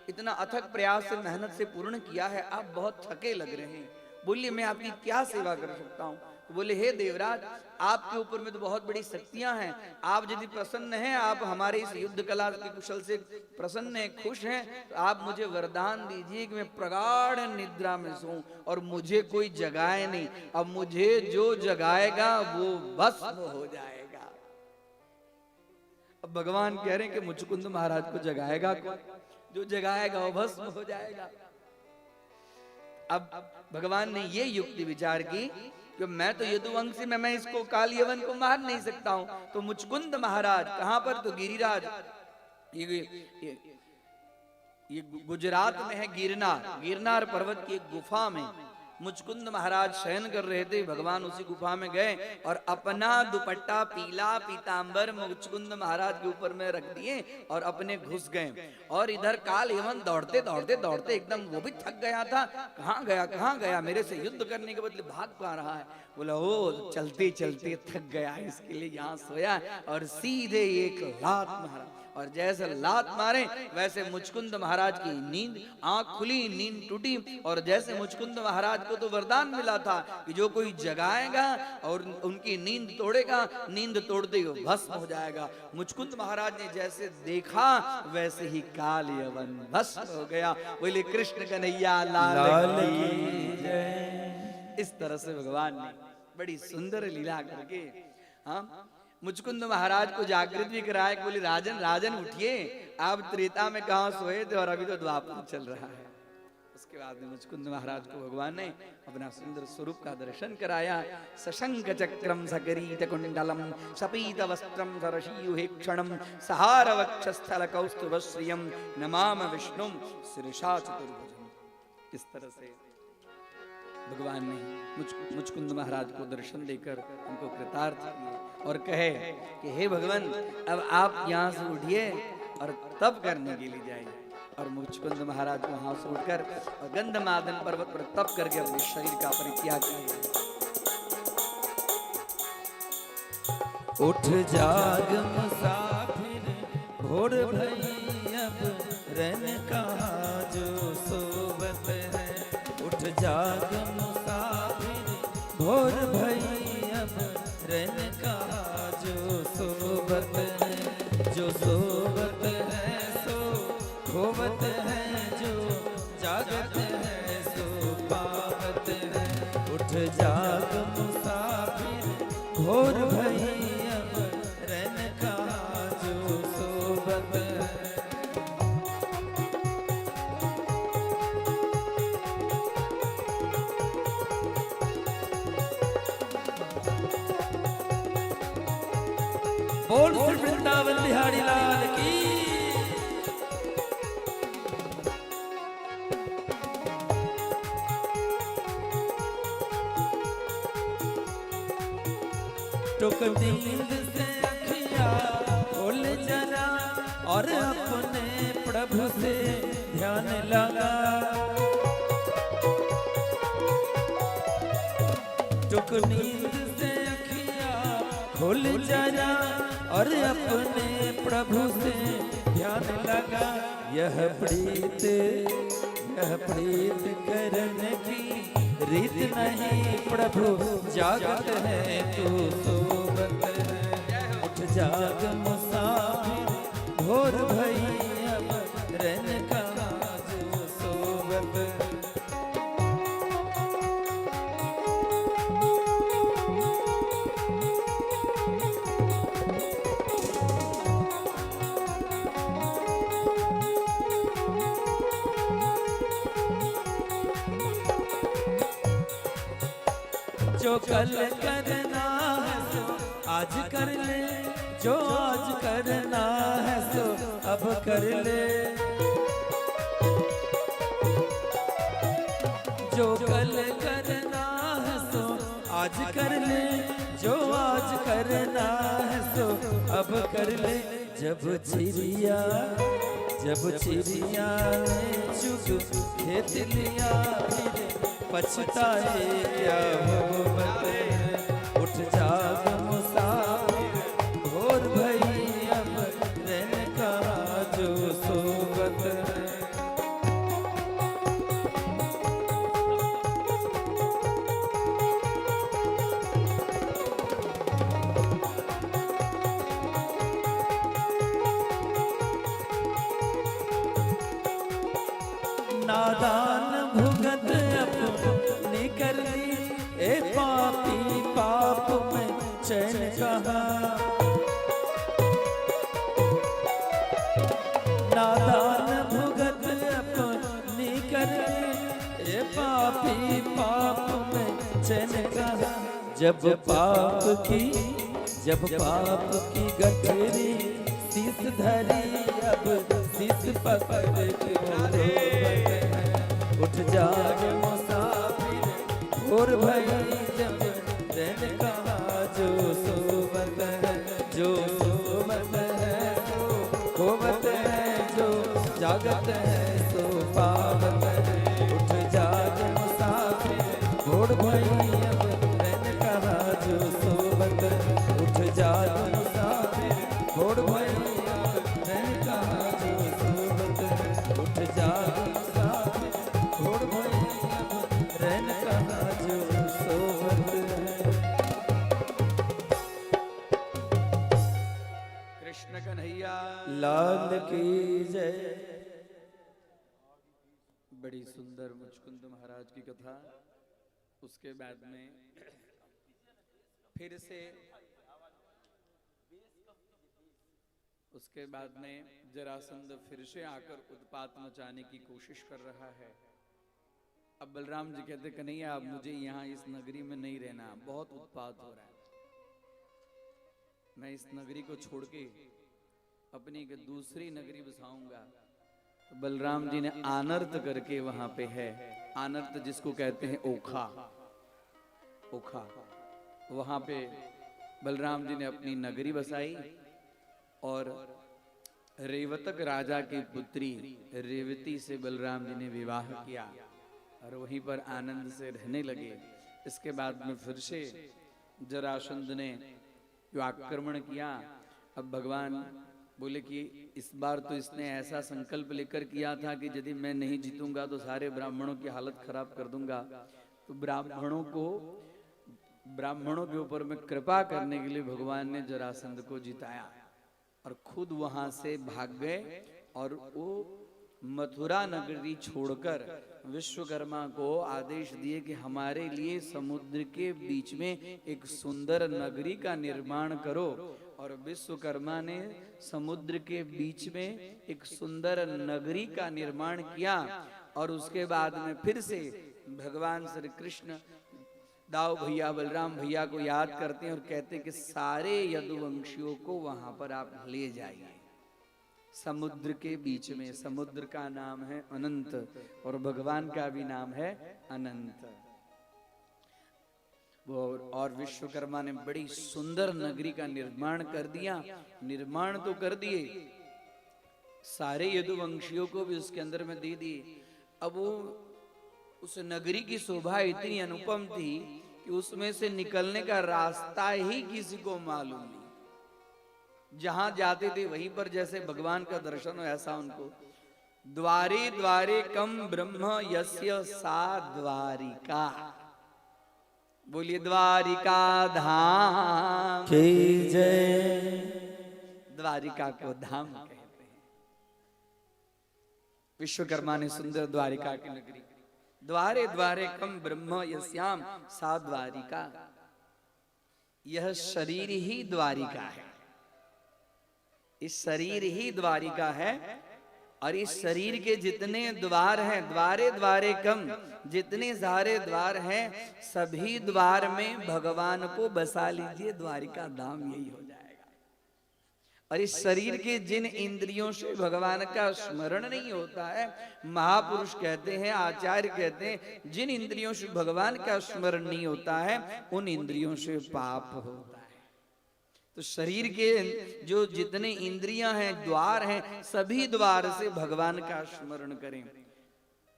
इतना अथक प्रयास से मेहनत से पूर्ण किया है, आप बहुत थके लग रहे हैं, बोलिए मैं आपकी क्या सेवा कर सकता हूँ। तो बोले हे देवराज, आपके ऊपर में तो बहुत बड़ी शक्तियां हैं, आप यदि प्रसन्न हैं, आप हमारे इस युद्ध कला के कुशल से प्रसन्न हैं, खुश हैं, तो आप मुझे वरदान दीजिए कि मैं प्रगाढ़ निद्रा में सोऊं और मुझे कोई जगाए नहीं। अब मुझे जो जगाएगा वो भस्म हो जाएगा। अब भगवान कह रहे हैं कि मुचुकुंद महाराज को जगाएगा कौन? जो जगाएगा वो भस्म हो जाएगा। अब भगवान ने ये युक्ति विचार की कि मैं तो यदुवंशी में, मैं इसको काल यवन को मार नहीं सकता हूं, तो मुचुकुंद महाराज कहां पर, तो गिरिराज, ये गुजरात में है गिरनार, गिरनार पर्वत की एक गुफा में मुचुकुंद महाराज शयन कर रहे थे। भगवान उसी गुफा में गए और अपना दुपट्टा पीला पीतांबर मुचुकुंद महाराज के ऊपर में रख दिए और अपने घुस गए। और इधर काल यवन दौड़ते दौड़ते दौड़ते एकदम वो भी थक गया था। कहाँ गया मेरे से युद्ध करने के बदले भाग पा रहा है। बोला ओ चलते चलते थक गया, इसके लिए यहाँ सोया और सीधे एक लात मारा, और जैसे लात मारे वैसे मुचुकुंद महाराज की नींद, आंख खुली, नींद टूटी, और जैसे मुचुकुंद महाराज को तो वरदान मिला था कि जो कोई जगाएगा और उनकी नींद तोड़ेगा, नींद तोड़ते ही भस्म हो जाएगा। मुचकुंद महाराज ने जैसे देखा वैसे ही काल यवन भस्म हो गया। बोले कृष्ण कन्हैया लाल की जय। इस तरह से भगवान ने बड़ी सुंदर लीला करके हाँ मुचकुंद महाराज को जागृत भी कराया कि बोले राजन राजन उठिए, आप त्रेता में कहां सोए थे और अभी तो द्वापर चल रहा है। उसके बाद में मुचकुंद महाराज को भगवान ने अपना सुंदर स्वरूप का दर्शन कराया। सशंक चक्रम सकरीत कुंडलम सपीत वस्त्रम सरशीयुहेक्षणम सहार वक्षस्थल कौस्तुभ श्रियम नमाम विष्णुम शीर्षा चतुर्भुजम। इस तरह से भगवान ने मुचकुंद महाराज को दर्शन देकर उनको कृतार्थ किए और कहे कि हे भगवान, अब आप यहाँ से उठिए और तप करने के लिए जाइए। और मुचकुंद महाराज वहां से उठकर और गंधमादन पर्वत पर तप करके अपने शरीर का परित्याग किया। उठ जाग मुसाफिर भोर भई अब रन कहाँ जो सोवत है। उठ जाग मुसाफिर भोर भई अब रन कहाँ जो सोवत है। जो सोवत है सो खोवत है, जो जागत है सो पावत है। उठ जाग मुसाफिर भोर भई अब रन कहाँ जो सोवत है। बोल श्री वृंदावन बिहारी लाल की। टुक नींद से अखियाँ खोल जरा और अपने प्रभु से ध्यान लगा। टुक नींद से अखियाँ खोल जरा और अपने प्रभु से ध्यान लगा। यह प्रीत करने की रीत नहीं, प्रभु जागत है तू सोवत है। उठ जाग मुसाफिर भोर भई अब रन कहाँ जो सोवत है। जो कल करना है सो आज कर ले, जो आज करना है सो अब कर ले। जो कल करना है सो आज कर ले, जो आज करना है सो अब कर ले। जब चिड़िया ने चुग खेत लिया फिर पछताए क्या होवत है। उठ जाग मुसाफिर भोर भई अब रन कहाँ जो सोवत है। नादान भुगत अपनी कर ली, ए पापी पाप में चैन कहाँ। नादान भुगत अपनी कर ली, ए पापी पाप में चैन कहाँ। जब पाप की गठरी शीस धरी अब शीस पकड़ के रोवत है। उठ जाग मुसाफिर भोर भई जब रन कहाँ जो सोवत है। जो सोवत है सो खोवत है, जो जागत है सो पावत है। उठ जाग मुसाफिर भोर भई अब रन कहाँ जो सोवत है। उठ जाग मुसाफिर भोर भई अब रन कहाँ जो सोवत है। उठ जाग मुसाफिर भोर भई अब रन कहाँ कृष्ण कन्हैया लाल की जय। बड़ी सुंदर मुचकुंद महाराज की कथा। उसके बाद में फिर से जरासंध फिर से आकर उत्पात मचाने की कोशिश कर रहा है। अब बलराम जी कहते कन्हैया अब मुझे यहाँ इस नगरी में नहीं रहना, बहुत उत्पात हो रहा है, मैं इस नगरी को छोड़ के अपनी एक दूसरी नगरी बसाऊंगा। तो बलराम जी ने आनर्त करके वहां पे है, आनर्त जिसको कहते हैं ओखा, ओखा, वहां पे बलराम जी ने अपनी नगरी बसाई और रेवतक राजा की पुत्री रेवती से बलराम जी ने विवाह किया और वहीं पर आनंद से रहने लगे। इसके बाद में फिर से जरासंध ने जो आक्रमण किया, अब भगवान बोले कि इस बार तो इसने ऐसा संकल्प लेकर किया था कि यदि मैं नहीं जीतूंगा तो सारे ब्राह्मणों की हालत खराब कर दूंगा। तो ब्राह्मणों के ऊपर में कृपा करने के लिए भगवान ने जरासंध को जिताया और खुद वहां से भाग गए और वो मथुरा नगरी छोड़कर विश्वकर्मा को आदेश दिए कि हमारे लिए समुद्र के बीच में एक सुंदर नगरी का निर्माण करो। और विश्वकर्मा ने समुद्र के बीच में एक सुंदर नगरी का निर्माण किया। और उसके बाद में फिर से भगवान श्री कृष्ण दाऊ भैया बलराम भैया को याद करते हैं और कहते हैं कि सारे यदुवंशियों को वहां पर आप ले जाइए समुद्र के बीच में। समुद्र का नाम है अनंत और भगवान का भी नाम है अनंत। वो और विश्वकर्मा ने बड़ी सुंदर नगरी का निर्माण कर दिया। निर्माण तो कर दिए, सारे यदुवंशियों को भी उसके अंदर में दे दिए। अब वो उस नगरी की शोभा इतनी अनुपम थी कि उसमें से निकलने का रास्ता ही किसी को मालूम नहीं। जहां जाते थे वहीं पर जैसे भगवान का दर्शन हो ऐसा उनको। द्वारे द्वारे कम ब्रह्म यस्य सा द्वारिका। बोलिए द्वारिका धाम की जय। द्वारिका को धाम कहते हैं। विश्वकर्मा ने सुंदर द्वारिका की नगरी। द्वारे द्वारे कम ब्रह्म यस्याम सा द्वारिका। यह शरीर ही द्वारिका है, इस शरीर ही द्वारिका है। और इस शरीर के जितने द्वार हैं, द्वारे द्वारे कम, जितने सारे द्वार हैं सभी द्वार में भगवान को बसा लीजिए, द्वारिका धाम यही हो जाएगा। और इस शरीर के जिन इंद्रियों से भगवान का स्मरण नहीं होता है, महापुरुष कहते हैं, आचार्य कहते हैं, जिन इंद्रियों से भगवान का स्मरण नहीं होता है उन इंद्रियों से पाप होता है। तो शरीर के जो जितने इंद्रियां हैं, द्वार हैं, सभी द्वार से भगवान का स्मरण करें।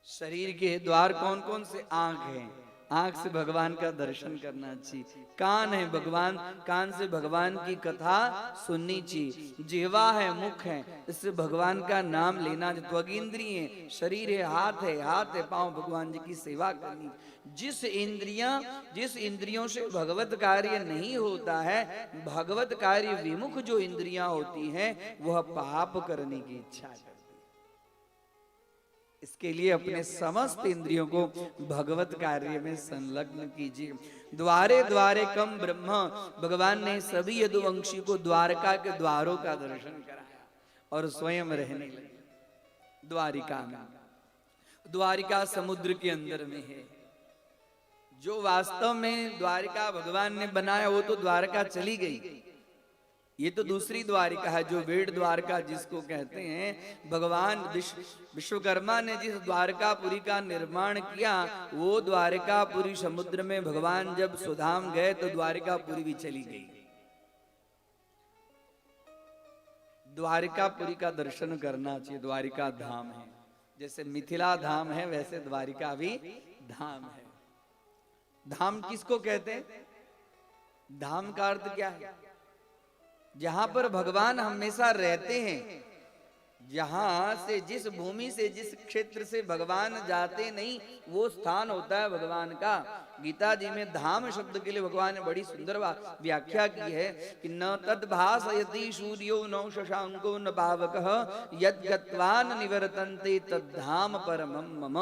शरीर के द्वार कौन कौन से? आंख है, आंख से भगवान का दर्शन करना चाहिए। कान है, भगवान, कान से भगवान की कथा सुननी चाहिए। जिह्वा है, मुख है, इससे भगवान का नाम लेना। त्वगिंद्रिय है, शरीर है, हाथ है, हाथ है, पांव, भगवान जी की सेवा करनी। जिस इंद्रियों से भगवत कार्य नहीं होता है, भगवत कार्य विमुख जो इंद्रियां होती हैं वह पाप करने की इच्छा करती है। इसके लिए अपने समस्त इंद्रियों को भगवत कार्य में संलग्न कीजिए। द्वारे द्वारे कम ब्रह्म। भगवान ने सभी यदुवंशी को द्वारका के द्वारों का दर्शन कराया और स्वयं रहने लगे द्वारिका में। द्वारिका समुद्र के अंदर में है। जो वास्तव में द्वारिका भगवान ने बनाया वो तो द्वारका चली गई, ये तो दूसरी द्वारिका है जो वेद द्वारका जिसको कहते हैं। भगवान विश्वकर्मा ने जिस द्वारकापुरी का निर्माण किया वो द्वारकापुरी समुद्र में भगवान जब सुधाम गए तो द्वारकापुरी भी चली गई। द्वारकापुरी का दर्शन करना चाहिए। द्वारिका धाम है, जैसे मिथिला धाम है वैसे द्वारिका भी धाम है। धाम किसको कहते हैं? धाम का अर्थ क्या है? जहां पर भगवान हमेशा रहते हैं, जहां से, जिस भूमि से, जिस क्षेत्र से भगवान जाते नहीं, वो स्थान होता है भगवान का। गीता जी में धाम शब्द के लिए भगवान ने बड़ी सुंदर व्याख्या की है कि न तद भासयति सूर्यो न शशांको न पावकः यद गत्वा न निवर्तन्ते तद धाम परमं मम।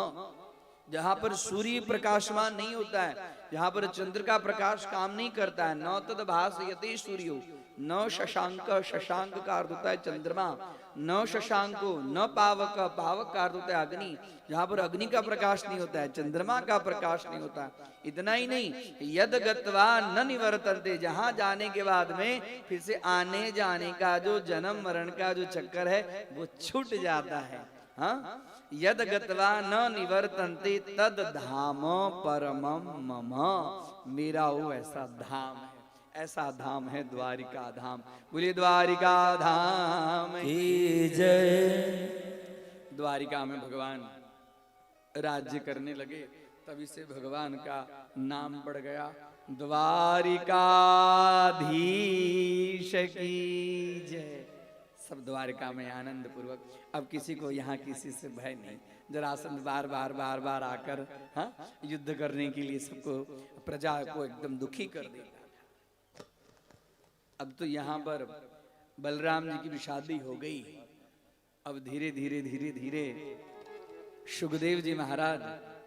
जहां पर सूर्य प्रकाशमान नहीं होता है, जहां पर चंद्र का प्रकाश काम नहीं करता है, न तद भासयति सूर्यो न शशांक, शशांक का अर्थ होता है चंद्रमा, न शशांको न पावक, पावक का अर्थ होता है अग्नि, जहां पर अग्नि का प्रकाश नहीं होता है, चंद्रमा का प्रकाश नहीं होता है। इतना ही नहीं, यद गत्वा न निवर्तन्ते, जहां जाने के बाद में फिर से आने जाने का जो जन्म मरण का जो चक्कर है वो छूट जाता है। हाँ, यद गत्वा न निवर्तन्ते तद धाम परमं मम, मेरा वो ऐसा धाम है, ऐसा धाम है द्वारिका धाम। बोलिए द्वारिका धाम की जय। द्वारिका में भगवान राज्य करने लगे, तभी से भगवान का नाम पड़ गया द्वारिकाधीश की जय। सब द्वारिका में आनंद पूर्वक। अब किसी को यहाँ किसी से भय नहीं। जरासंध बार बार बार बार आकर युद्ध करने के लिए सबको, प्रजा को एकदम दुखी कर देता। अब तो यहाँ पर बलराम जी की भी शादी हो गई। अब धीरे धीरे धीरे धीरे सुखदेव जी महाराज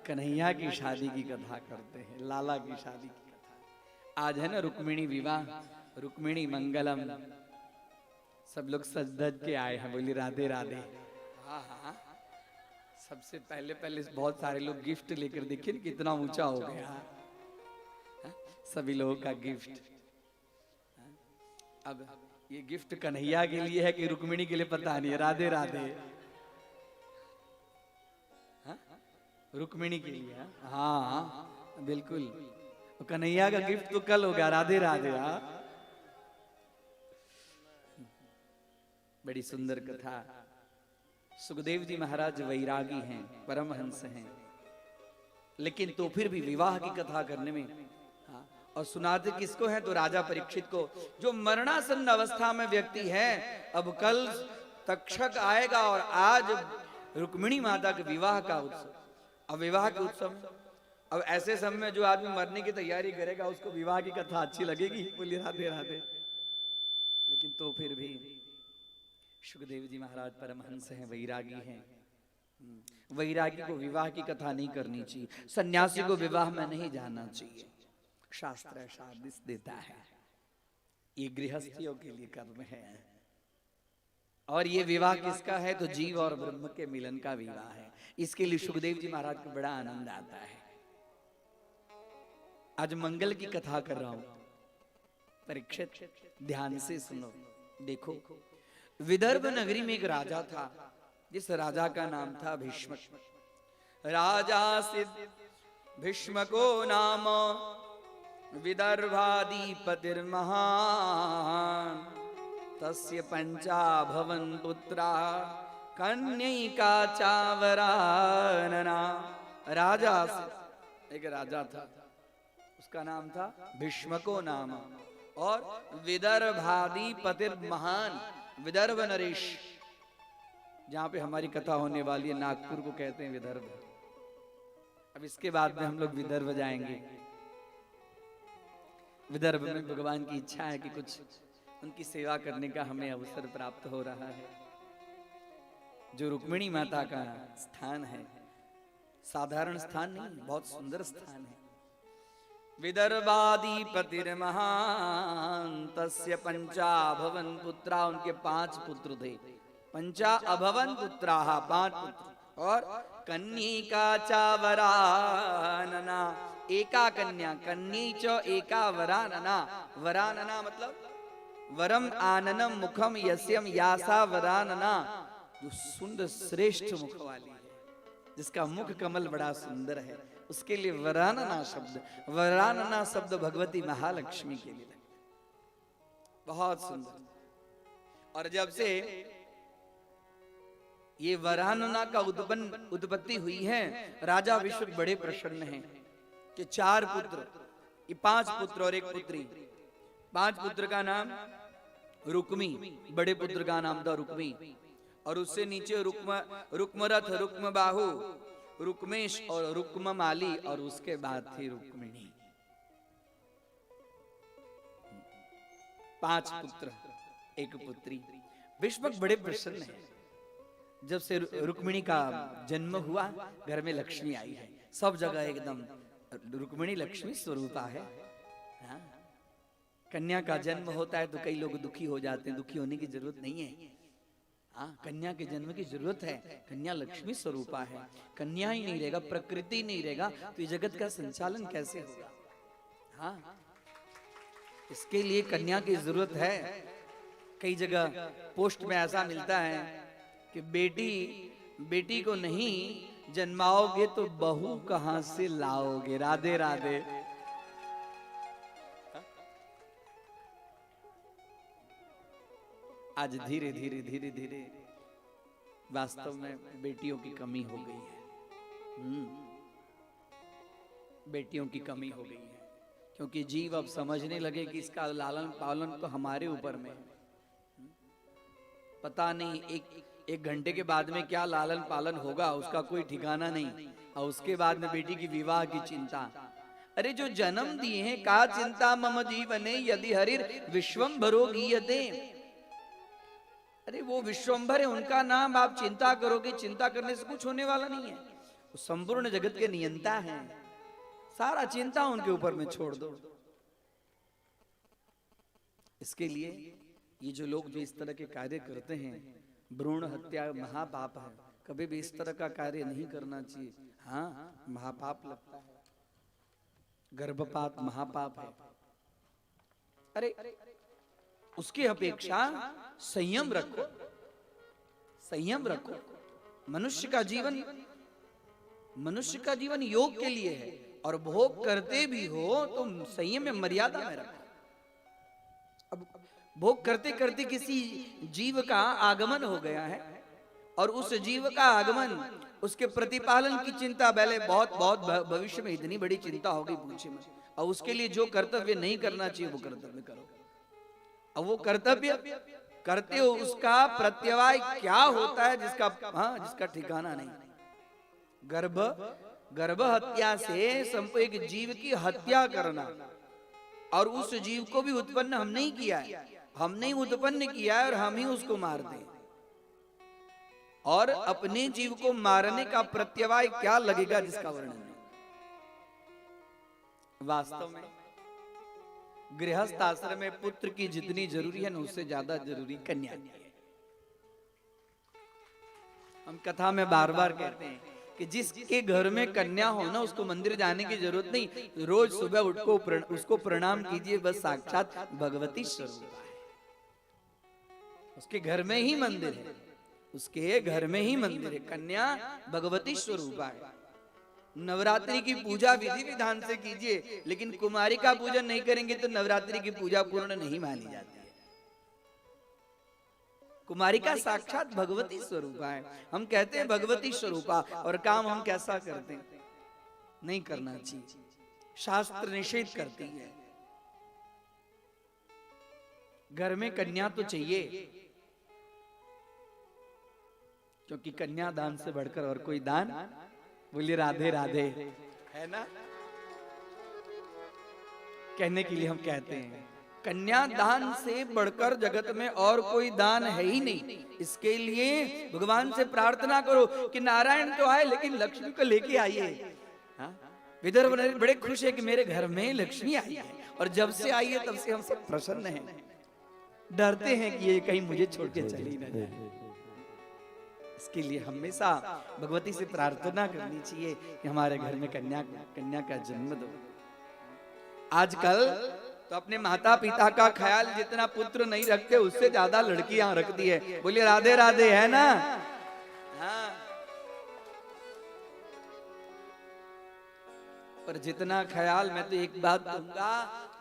कन्हैया की शादी की कथा करते हैं, लाला की शादी की कथा। आज है ना रुक्मिणी विवाह, रुक्मिणी मंगलम। सब लोग सज धज के आए हैं, बोली राधे राधे। हाँ हाँ, सबसे पहले पहले बहुत सारे लोग गिफ्ट लेकर, देखिए कितना ऊंचा हो गया हा? सभी लोगों का गिफ्ट। अब ये गिफ्ट कन्हैया के लिए है कि रुक्मिणी के लिए पता नहीं है। राधे राधे। रुक्मिणी के लिए। हाँ बिल्कुल, कन्हैया का गिफ्ट तो कल होगा। राधे राधे। बड़ी सुंदर कथा। सुखदेव जी महाराज वैरागी हैं, परमहंस हैं, लेकिन तो फिर भी विवाह की कथा करने में और सुनाते किसको है तो राजा परीक्षित को, जो मरणासन्न अवस्था में व्यक्ति है। अब कल तक्षक आएगा और आज रुक्मिणी माता के विवाह का उत्सव। अब विवाह के उत्सव, अब ऐसे समय में जो आदमी मरने की तैयारी करेगा उसको विवाह की कथा अच्छी लगेगी? बोलिए राधे राधे। लेकिन तो फिर भी सुखदेव जी महाराज परमहंस हैं, वैरागी हैं। वैरागी को विवाह की कथा नहीं करनी चाहिए, सन्यासी को विवाह में नहीं जाना चाहिए। शास्त्र ऐसा आदेश देता है, ये गृहस्थियों के लिए कर्म है। और ये विवाह किसका है तो जीव और ब्रह्म के मिलन का विवाह है। इसके लिए सुखदेव जी महाराज को बड़ा आनंद आता है। आज मंगल की कथा कर रहा हूं, परीक्षित ध्यान से सुनो। देखो, विदर्भ नगरी में एक राजा था, जिस राजा का नाम था भीष्मक। राजा सिद्ध भीष्मको नाम विदर्भाधिपतिर्महान, तस्य पंचा भवन पुत्रा कन्यैका चावरानना। राजा सिद्ध एक राजा था, उसका नाम था भीष्मको नाम, और विदर्भाधिपतिर्महान, विदर्भ नरेश, जहां पे हमारी कथा होने वाली है नागपुर को कहते हैं विदर्भ। अब इसके बाद में हम लोग विदर्भ जाएंगे। विदर्भ में भगवान की इच्छा है कि कुछ उनकी सेवा करने का हमें अवसर प्राप्त हो रहा है। जो रुक्मिणी माता का स्थान है, साधारण स्थान नहीं, बहुत सुंदर स्थान है। विदर्भाधिपतिर्महान तस्य पंचा अभवन पुत्रा, उनके 5 पुत्र थे। पंचा अभवन पुत्रा, 5 पुत्र, और कन्यैका चावरानना, एका कन्या, कन्यै च एका वरानना। वरानना मतलब वरम आननम मुखम यस्यम यासा वरानना, जो सुंदर श्रेष्ठ मुख वाली है, जिसका मुख कमल बड़ा सुंदर है, उसके लिए वरानना शब्द। वरानना शब्द भगवती महालक्ष्मी के लिए बहुत सुंदर। और जब से ये वरानना का उत्पत्ति हुई है, राजा विश्व बड़े प्रसन्न हैं कि 4 पुत्र, ये 5 पुत्र और 1 पुत्री। 5 पुत्र का नाम रुक्मी, बड़े पुत्र का नाम था रुक्मी, और उससे नीचे रुक्मरथ, रुक्म बाहु, रुक्मेश और रुक्ममाली, और उसके बाद थी रुक्मिणी। 5 पुत्र, 1 पुत्री। भीष्मक बड़े प्रसन्न हैं। जब से रुक्मिणी का जन्म हुआ, घर में लक्ष्मी आई है। सब जगह एकदम रुक्मिणी लक्ष्मी स्वरूपा है। हाँ? कन्या का जन्म होता है तो कई लोग दुखी हो जाते हैं, दुखी होने की जरूरत नहीं है। हाँ, कन्या के जन्म की जरूरत है। कन्या लक्ष्मी स्वरूपा है। कन्या ही नहीं रहेगा, प्रकृति नहीं रहेगा तो ये जगत का संचालन कैसे होगा? हाँ, इसके लिए कन्या की जरूरत है। कई जगह पोस्ट में ऐसा मिलता है कि बेटी को नहीं जन्माओगे तो बहू कहां से लाओगे। राधे राधे। आज धीरे धीरे धीरे धीरे वास्तव में बेटियों की कमी हो गई है। बेटियों की कमी हो गई है, क्योंकि जीव अब समझने लगे कि इसका लालन पालन तो हमारे ऊपर में है। पता नहीं एक घंटे के बाद में क्या लालन पालन होगा, उसका कोई ठिकाना नहीं। और उसके बाद में बेटी की विवाह की चिंता। अरे जो जन्म दिए हैं, का चिंता मम जीवने यदि हरिर विश्वम्भरो गीयते। अरे वो विश्वम्भर है, उनका नाम आप चिंता करोगे, चिंता करने से कुछ होने वाला नहीं है। वो संपूर्ण जगत के नियंता हैं, सारा चिंता उनके ऊपर में छोड़ दो। इसके लिए ये जो लोग जो इस तरह के कार्य करते हैं, भ्रूण हत्या महापाप है। कभी भी इस तरह का कार्य नहीं करना चाहिए। हाँ, महापाप लगता है। गर्भपात महापाप है। अरे उसकी अपेक्षा संयम रखो, संयम रखो। मनुष्य का जीवन योग के लिए है, और भोग करते भी हो तो संयम में मर्यादा में रखो। अब भोग करते करते किसी जीव का आगमन हो गया है, और उस जीव का आगमन, उसके प्रतिपालन की चिंता, पहले बहुत बहुत भविष्य में इतनी बड़ी चिंता होगी पूछे मत। और उसके लिए जो कर्तव्य नहीं करना चाहिए वो कर्तव्य करो। अब वो कर्तव्य करते हो, उसका प्रत्यवाय क्या होता है जिसका ठिकाना नहीं। गर्भ हत्या से एक जीव की हत्या करना, और उस जीव को भी उत्पन्न हम नहीं किया है, हमने ही उत्पन्न किया है और हम ही उसको मार दें। और अपने जीव को मारने का प्रत्यवाय क्या लगेगा जिसका वर्णन नहीं। वास्तव में गृहस्थ आश्रम में पुत्र की जितनी जरूरी है ना, उससे ज्यादा जरूरी कन्या की है। हम कथा में बार बार कहते हैं कि जिसके घर में कन्या हो ना, उसको मंदिर जाने की जरूरत नहीं। रोज सुबह उठ उसको प्रणाम कीजिए, बस साक्षात भगवती स्वरूप है। उसके घर में ही मंदिर है, उसके घर में ही मंदिर है। कन्या भगवती स्वरूप है। नवरात्रि की पूजा विधि विधान से कीजिए, लेकिन कुमारी का पूजन नहीं करेंगे तो नवरात्रि की पूजा पूर्ण नहीं मानी जाती है। कुमारी का साक्षात भगवती स्वरूपा है। हम कहते हैं भगवती स्वरूपा, और काम हम कैसा करते हैं? नहीं करना चाहिए, शास्त्र निषेध करती है। घर में कन्या तो चाहिए, क्योंकि कन्या दान से बढ़कर और कोई दान, बोलिए राधे राधे, है ना। कहने के लिए हम कहते हैं कन्या दान से बढ़कर जगत में और कोई दान है ही नहीं। इसके लिए भगवान से प्रार्थना करो कि नारायण तो आए लेकिन लक्ष्मी को लेके आइए। विदर्भ बड़े खुश है कि मेरे घर में लक्ष्मी आई है, और जब से आई है तब से हम सब प्रसन्न हैं। डरते हैं कि ये कहीं मुझे छोड़ के चली न जाए। इसके लिए हमेशा भगवती से प्रार्थना करनी चाहिए कि हमारे घर में कन्या का जन्म दो। आजकल तो अपने माता पिता का ख्याल जितना पुत्र नहीं रखते, उससे ज्यादा लड़कियां रखती है। बोलिए राधे राधे, है ना। हाँ, पर जितना ख्याल, मैं तो एक बात कहूंगा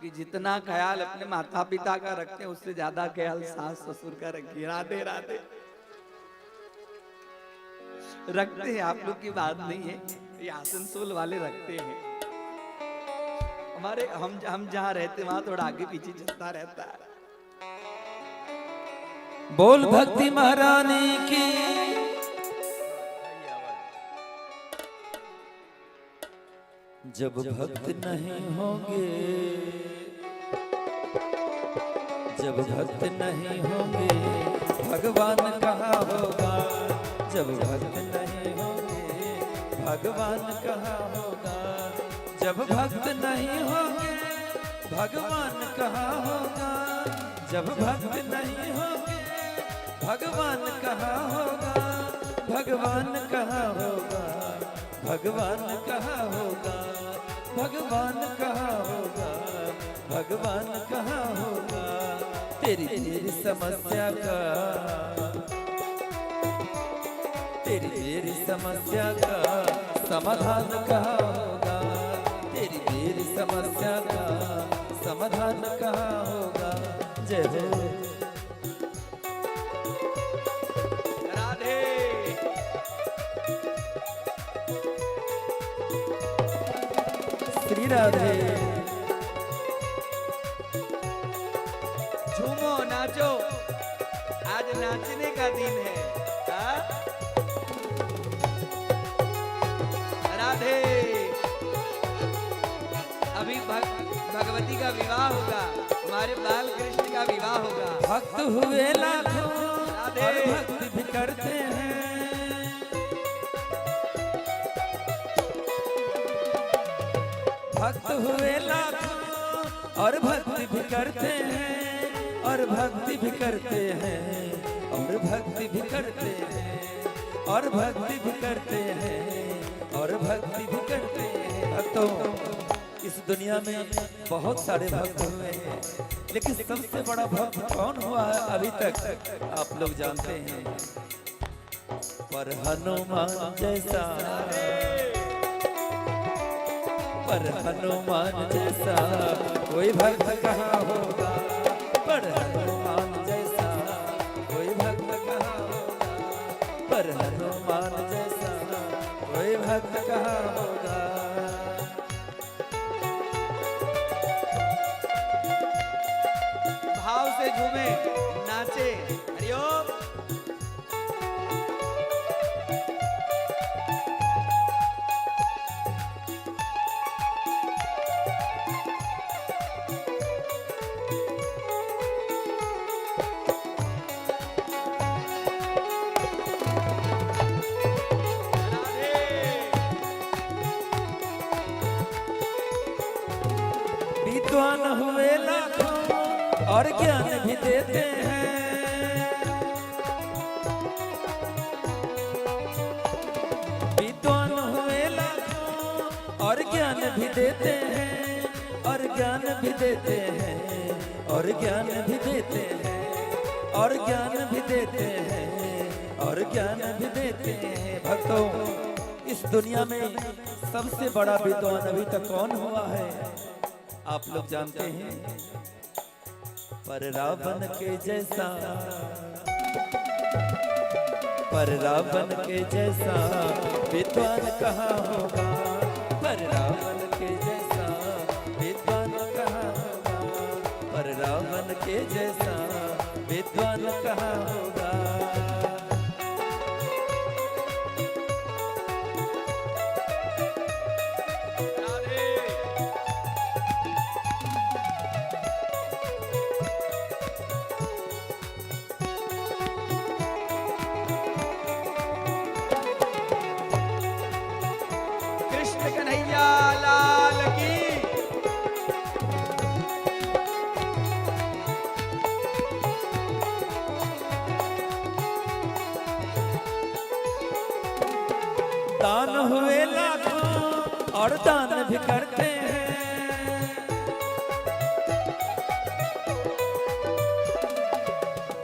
कि जितना ख्याल अपने माता पिता का रखते हैं, उससे ज्यादा ख्याल सास ससुर का रखिए। राधे राधे। रखते हैं, आप लोग की बात नहीं है, ये आसनसोल वाले रखते हैं। हमारे हम जहाँ रहते वहां थोड़ा आगे पीछे चलता रहता है। बोल भक्ति महारानी की। जब भक्त नहीं होंगे, जब भक्त नहीं होंगे, भगवान कहाँ होगा। जब भक्त नहीं होंगे, भगवान कहाँ होगा। जब भक्त नहीं होंगे, भगवान कहाँ होगा। जब भक्त नहीं होंगे, भगवान कहाँ होगा। भगवान कहाँ होगा, भगवान कहाँ होगा। भगवान कहाँ होगा, भगवान कहाँ होगा। तेरी तेरी समस्या का, तेरी तेरी समस्या का समाधान कहाँ होगा। तेरी तेरी समस्या का समाधान कहाँ होगा। जय हो राधे। श्री राधे। झूमो नाचो, आज नाचने का दिन है। हाँ? राधे। अभी भगवती का विवाह होगा, हमारे बाल कृष्ण का विवाह होगा। भक्त हुए लाखों राधे। और भक्ति भी करते हैं। भक्त हुए लाखों और भक्ति भी करते हैं, और भक्ति भी करते हैं, और भक्ति भी करते हैं, और भक्ति भी करते हैं, और भक्ति भी करते हैं। भक्तों, इस दुनिया में बहुत सारे भक्त हुए हैं, लेकिन सबसे बड़ा भक्त कौन हुआ है अभी तक आप लोग जानते हैं। पर हनुमान जैसा, पर हनुमान जैसा कोई भक्त कहाँ होगा। पर हनुमान जैसा कोई भक्त कहाँ होगा। पर हनुमान जैसा कोई भक्त कहाँ होगा। भाव से झूमे, नाचे। हरिओम। विद्वान हुए लाखों और ज्ञान भी देते हैं। विद्वान हुए लाखों और ज्ञान भी देते हैं, और ज्ञान भी देते हैं, और ज्ञान भी देते हैं, और ज्ञान भी देते हैं, और ज्ञान भी देते हैं। भक्तों, इस दुनिया में सबसे बड़ा विद्वान अभी तक कौन हुआ है आप लोग जानते हैं। पर रावण के जैसा, पर रावण के जैसा विद्वान कहाँ होगा। पर रावण के जैसा विद्वान कहाँ होगा। पर रावण के जैसा विद्वान कहाँ होगा। कृष्ण कन्हैया लाल की। दान हुए लाखों और दान भी करते हैं।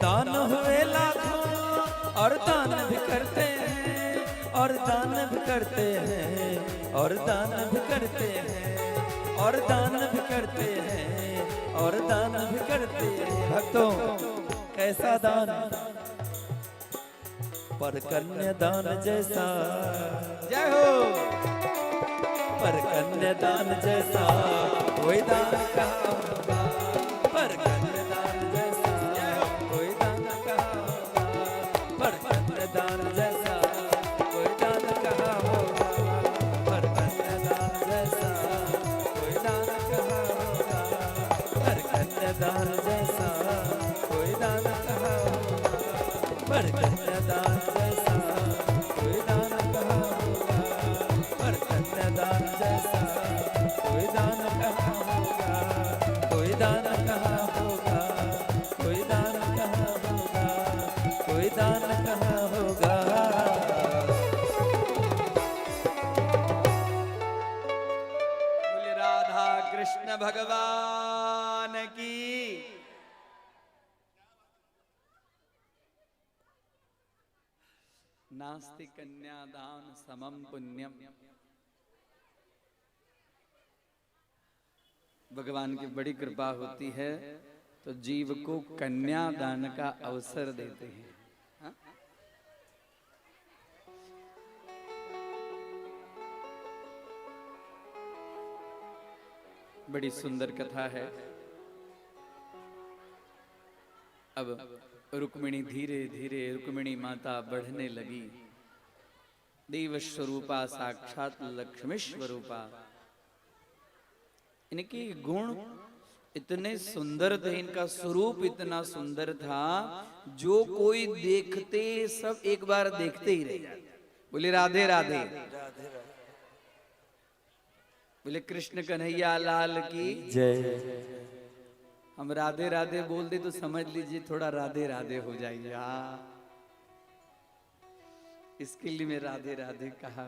दान हुए लाखों और दान भी करते हैं, और दान भी करते हैं, और दान भी करते हैं, और दान भी करते हैं, और दान भी करते हैं। भक्तों, कैसा दान। पर कन्यादान जैसा, जय हो। पर कन्यादान जैसा कोई दान कहाँ होगा। पर कन्यादान जैसा कोई दान कहाँ कन्यादान जैसा कोई दान कहाँ होगा, पर कन्यादान जैसा कोई दान कहाँ होगा, पर कन्यादान जैसा कोई दान कहाँ होगा, कोई दान कहाँ होगा, कोई दान कहाँ होगा, कोई दान कहाँ होगा। बोले राधा कृष्ण भगवान की। नास्ति कन्यादान समम पुण्यम। भगवान की बड़ी कृपा होती है तो जीव को कन्यादान का अवसर देते हैं। हाँ? बड़ी सुंदर कथा है। अब रुक्मिणी धीरे धीरे रुक्मिणी माता बढ़ने लगी। देव स्वरूपा साक्षात लक्ष्मी स्वरूपा। इनके गुण इतने सुंदर थे, इनका स्वरूप इतना सुंदर था, जो कोई देखते सब एक बार देखते ही रह जाते। बोले राधे राधे। बोले कृष्ण कन्हैया लाल की जय। हम राधे राधे बोल दे तो समझ लीजिए थोड़ा राधे राधे हो जाएंगे। हाँ, इसके लिए मैं राधे राधे कहा।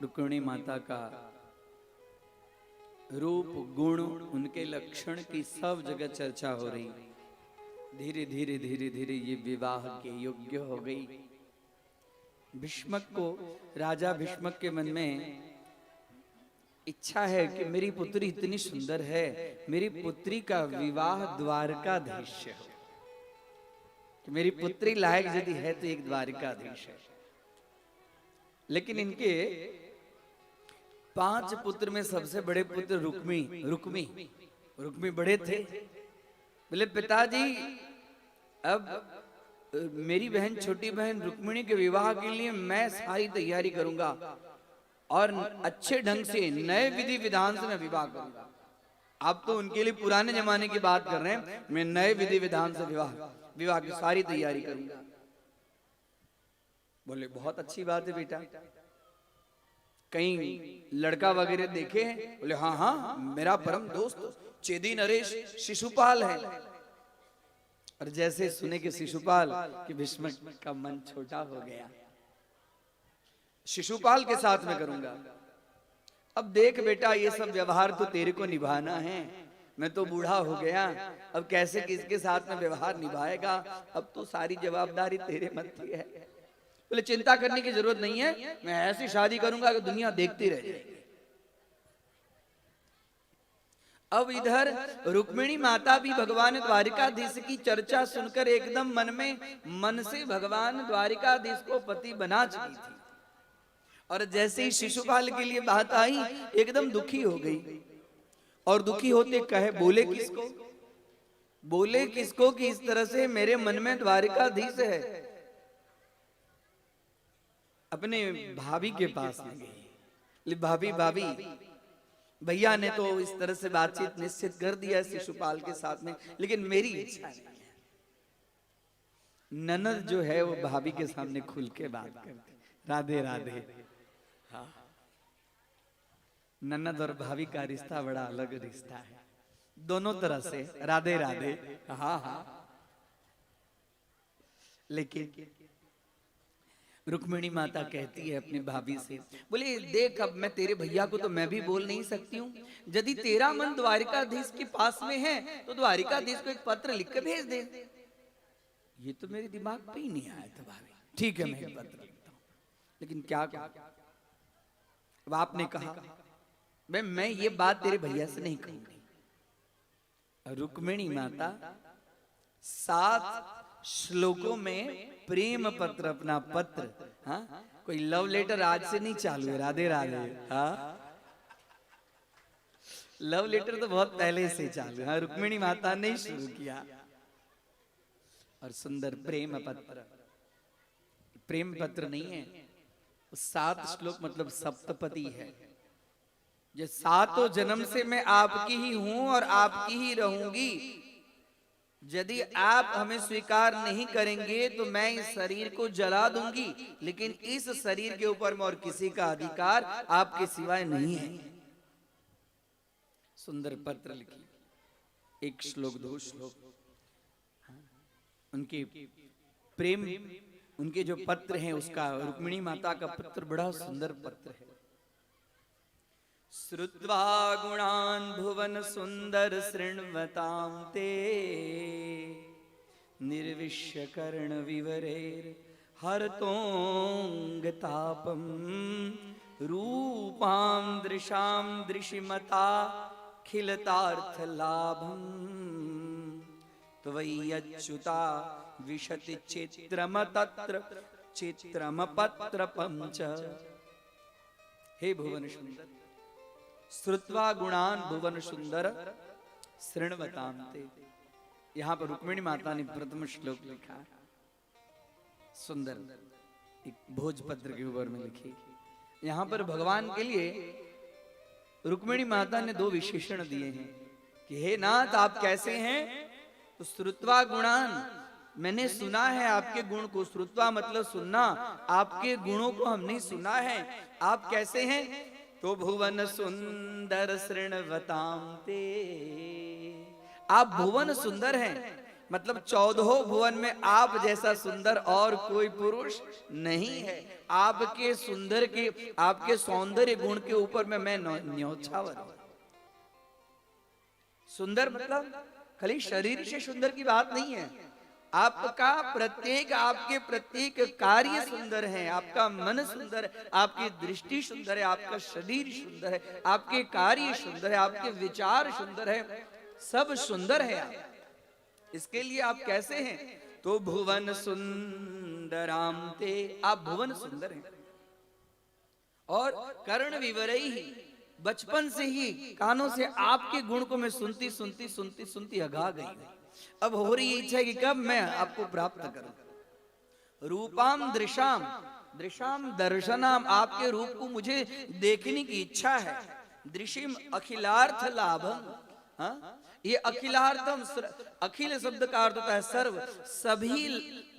रुक्मिणी माता का रूप गुण उनके लक्षण की सब जगह चर्चा हो रही। धीरे धीरे धीरे धीरे ये विवाह के योग्य हो गई। भीष्मक को, राजा भीष्मक के मन में इच्छा है कि मेरी पुत्री इतनी सुंदर है, मेरी पुत्री का विवाह द्वारकाधीश से हो, कि मेरी पुत्री लायक यदि है तो एक द्वारकाधीश है। लेकिन इनके 5 पुत्र में सबसे बड़े पुत्र रुक्मी बड़े थे। बोले पिताजी, अब मेरी बहन, छोटी बहन रुक्मिणी के विवाह के लिए मैं सारी तैयारी करूंगा और अच्छे ढंग से नए विधि विधान से मैं विवाह करूंगा। आप तो उनके लिए पुराने जमाने की बात कर रहे हैं, मैं नए विधि विधान से विवाह की सारी तैयारी करूंगा। बोले बहुत अच्छी बात है बेटा, कहीं लड़का वगैरह देखे हैं? बोले हाँ हाँ, मेरा परम दोस्त चेदी नरेश शिशुपाल है। और जैसे सुने कि शिशुपाल कि भीष्म का मन छोटा हो गया, शिशुपाल के साथ में करूंगा। अब देख बेटा, ये सब व्यवहार तो तेरे को निभाना है, मैं तो बूढ़ा हो गया, अब कैसे किसके साथ में व्यवहार निभाएगा, अब तो सारी जवाबदारी तेरे मत्थे है। बोले चिंता करने की जरूरत नहीं है, मैं ऐसी शादी करूंगा कि दुनिया देखती रह जाएगी। अब इधर रुक्मिणी माता भी भगवान द्वारिकाधीश की चर्चा सुनकर एकदम मन से भगवान द्वारिकाधीश को पति बना चुकी थी। और जैसे ही शिशुपाल के लिए बात आई, एकदम दुखी हो गई। और दुखी होते कहे, बोले किसको कि इस तरह से मेरे मन में द्वारिकाधीश है। अपने भाभी के पास में गई। भाभी भैया ने तो इस तरह से बातचीत निश्चित कर दिया शिशुपाल के साथ में, लेकिन मेरी इच्छा नहीं है। ननद जो है वो भाभी के सामने खुल के बात करती, राधे राधे। हाँ, ननद और भाभी का रिश्ता बड़ा अलग रिश्ता है, दोनों तरह से राधे राधे। हाँ हाँ, लेकिन रुक्मिणी माता कहती है अपनी भाभी से, बोले देख, अब मैं तेरे भैया को तो मैं भी बोल नहीं सकती हूँ, यदि तेरा मन द्वारिकाधीश के पास में है तो द्वारिकाधीश को एक पत्र लिख के भेज दे। ये तो मेरे दिमाग पे ही नहीं आया था भाभी। ठीक है, मैं एक पत्र लिखता हूँ, लेकिन क्या कहूं? अब आपने कहा मैं ये बात तेरे भैया से नहीं कहूंगी। रुक्मिणी माता 7 श्लोकों में प्रेम पत्र, अपना पत्र, हाँ, कोई लव लेटर आज से नहीं चालू है, राधे राधे। हाँ, लव लेटर तो बहुत पहले से चालू है, हाँ, रुक्मिणी माता ने शुरू किया। और सुंदर प्रेम पत्र, प्रेम पत्र नहीं है, 7 श्लोक मतलब सप्तपदी है। जो सातों जन्म से मैं आपकी ही हूं और आपकी ही रहूंगी। यदि आप हमें स्वीकार नहीं करेंगे तो मैं इस शरीर को जला दूंगी, लेकिन इस शरीर के ऊपर में और किसी का अधिकार आपके सिवाय नहीं है। सुंदर पत्र लिखी, एक श्लोक दो श्लोक, उनके प्रेम, उनके जो पत्र हैं उसका, रुक्मिणी माता का पत्र बड़ा सुंदर पत्र है। श्रुत्वा गुणान् भुवन सुंदर शृण्वतां ते निर्विश्य कर्ण विवरेर हरतोंग तापम रूपां दृशां दृशिमता खिलतार्थ लाभम त्वय्यच्युता विशति चित्रम तत्र चित्रम पत्र पंच। हे भुवन सुंदर, श्रुत्वा गुणान भुवन सुंदर शृण्वतां ते। यहां पर रुक्मिणी माता ने प्रथम श्लोक लिखा, सुंदर एक भोजपत्र के ऊपर में लिखी। यहां पर भगवान के लिए रुक्मिणी माता ने दो विशेषण दिए हैं कि हे नाथ आप कैसे हैं। तो श्रुत्वा गुणान, मैंने सुना है आपके गुण को। श्रुत्वा मतलब सुनना, आपके गुणों को हमने सुना है। आप कैसे हैं? तो भुवन सुंदर शृण्वतां ते, आप भुवन सुंदर हैं, मतलब 14 भुवन में आप जैसा सुंदर और कोई पुरुष नहीं है। आपके सुंदर के, आपके सौंदर्य गुण के ऊपर में मैं न्योछावर हूं। सुंदर मतलब खाली शरीर से सुंदर की बात नहीं है, आपका प्रत्येक, आपके प्रत्येक कार्य सुंदर है। आपका मन सुंदर है, आपकी दृष्टि सुंदर है, आपका शरीर सुंदर है, आपके कार्य सुंदर है, आपके विचार सुंदर है, सब सुंदर है आप। इसके लिए आप कैसे हैं? तो भुवन सुंदराम ते, आप भुवन सुंदर हैं। और कर्ण विवरई ही, बचपन से ही कानों से आपके गुण को मैं सुनती सुनती सुनती सुनती अघा गई। अब हो रही इच्छा है कि कब मैं आपको प्राप्त करूं। रूपाम दृशाम, दृशाम दर्शनाम, आपके रूप को मुझे देखने की इच्छा है। दृशिम अखिलार्थ लाभम, ये अखिलार्थम, अखिल शब्द का अर्थ होता है सर्व, सभी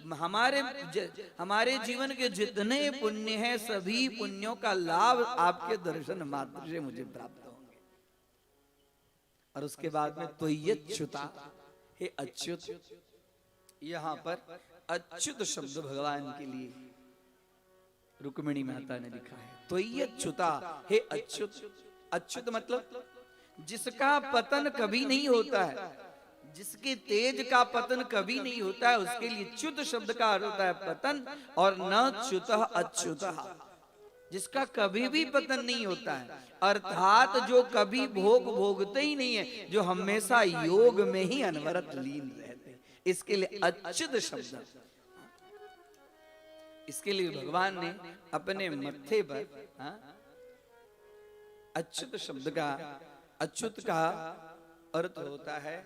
हमारे जीवन के जितने पुण्य हैं सभी पुण्यों का लाभ आपके दर्शन मात्र से मुझे प्राप्त होंगे। और उसके बाद में त्वय्यच्युता, हे अच्युत, यहां पर अच्युत शब्द भगवान के लिए रुक्मिणी माता ने लिखा है। त्वय्यच्युता, हे अच्युत। अच्युत मतलब जिसका पतन कभी नहीं होता है, जिसके तेज का पतन कभी नहीं होता है, उसके लिए च्युत शब्द का अर्थ होता है पतन, और न च्युतः अच्युतः, जिसका कभी भी पतन नहीं होता है, अर्थात जो कभी भोग भोगते ही नहीं है, जो हमेशा योग में ही अनवरत लीन रहते हैं, इसके लिए अच्युत शब्द। इसके लिए भगवान ने अपने मत्थे पर अच्युत शब्द का, अच्युत का अर्थ होता है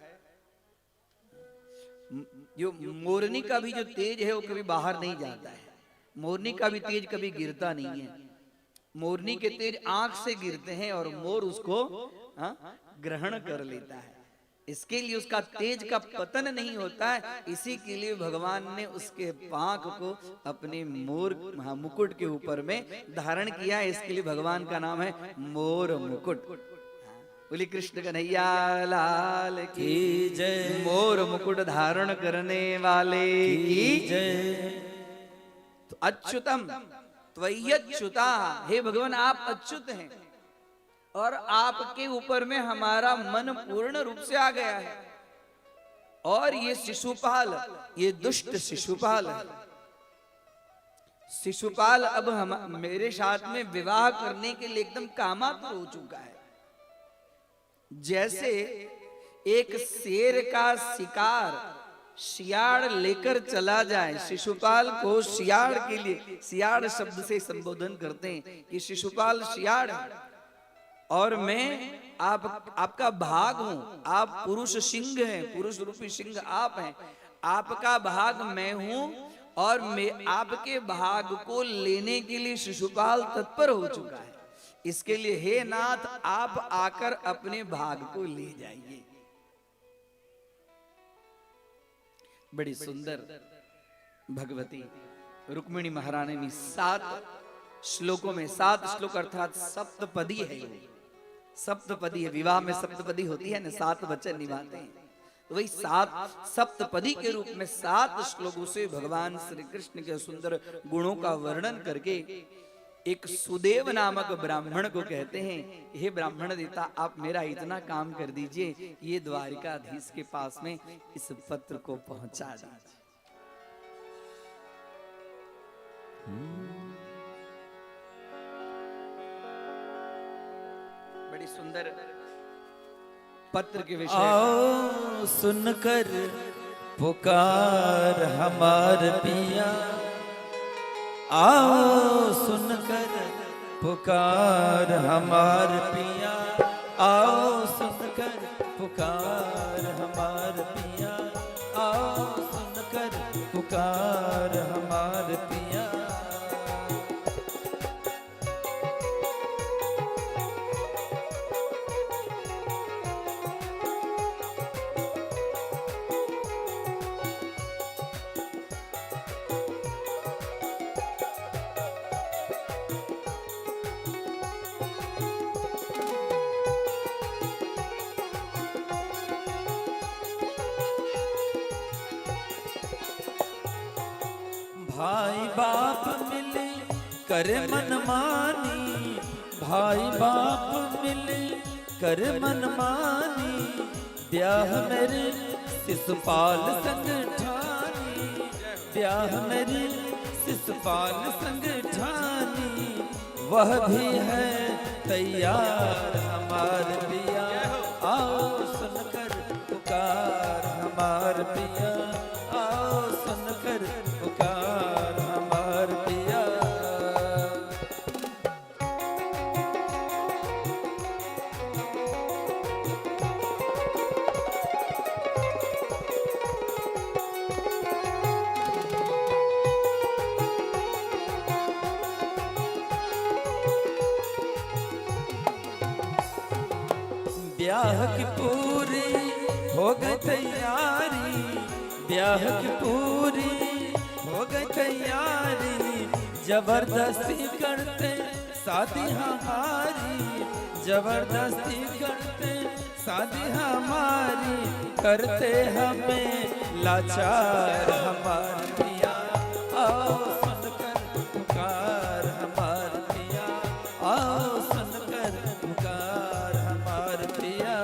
जो मोरनी का भी जो तेज है वो कभी बाहर नहीं जाता है। मोरनी का भी तेज कभी गिरता नहीं है। मोरनी के तेज आंख से गिरते हैं और मोर उसको ग्रहण कर लेता है। इसके लिए उसका तेज का पतन नहीं होता है। इसी के लिए भगवान ने उसके पांख को अपने मोर मुकुट के ऊपर में धारण किया। इसके लिए भगवान का नाम है मोर मुकुट। बोली कृष्ण कन्हैया लाल की जय। मोर मुकुट धारण करने वाले की जय। तो अच्युतम त्वय्यच्युता, हे भगवान आप अच्युत हैं और आपके ऊपर में हमारा मन पूर्ण रूप से आ गया है। और ये शिशुपाल, ये दुष्ट शिशुपाल है। शिशुपाल अब मेरे साथ में विवाह करने के लिए एकदम कामातुर हो चुका है। जैसे एक शेर का शिकार शियाड़ लेकर चला जाए, शिशुपाल को शियाड़ के लिए, शियाड़ शब्द से संबोधन करते हैं कि शिशुपाल शियाड़ है और मैं आपका भाग हूं। आप पुरुष सिंह हैं, पुरुष रूपी सिंह आप हैं, आपका भाग मैं हूं और मैं आपके भाग को लेने के लिए शिशुपाल तत्पर हो चुका है। इसके लिए हे नाथ आप आकर अपने भाग को ले जाइए। बड़ी सुंदर भगवती रुक्मिणी महारानी ने 7 श्लोकों में 7 श्लोक अर्थात सप्तपदी है ये, सप्तपदी है। विवाह में सप्तपदी होती है ना, 7 वचन निभाते हैं, तो वही 7 सप्तपदी के रूप में 7 श्लोकों से भगवान श्री कृष्ण के सुंदर गुणों का वर्णन करके एक सुदेव नामक ब्राह्मण को कहते हैं, हे ब्राह्मण देवता आप मेरा इतना काम कर दीजिए, ये द्वारिकाधीश के पास में इस पत्र को पहुंचा दीजिए। बड़ी सुंदर पत्र के विषय आओ सुनकर पुकार हमार पिया, आओ सुनकर पुकार हमार पिया, आओ सुनकर पुकार हमार पिया, आओ सुनकर पुकार हमार पिया। भाई बाप मिले कर मनमानी, भाई बाप मिले कर मनमानी, ब्याह मेरे शिशुपाल संग ठानी, ब्याह मेरे शिशुपाल संग ठानी, वह भी है तैयार हमार पिया, आओ सुनकर पुकार हमार पिया, आओ सुनकर पुकार हमार पिया। ब्याह की पूरी हो गई तैयारी, ब्याह की पूरी हो गई तैयारी, जबरदस्ती करते शादी हमारी, जबरदस्ती करते शादी हमारी, करते हमें लाचार हमार पिया, आओ सुनकर पुकार हमार पिया, आओ सुनकर पुकार हमार पिया।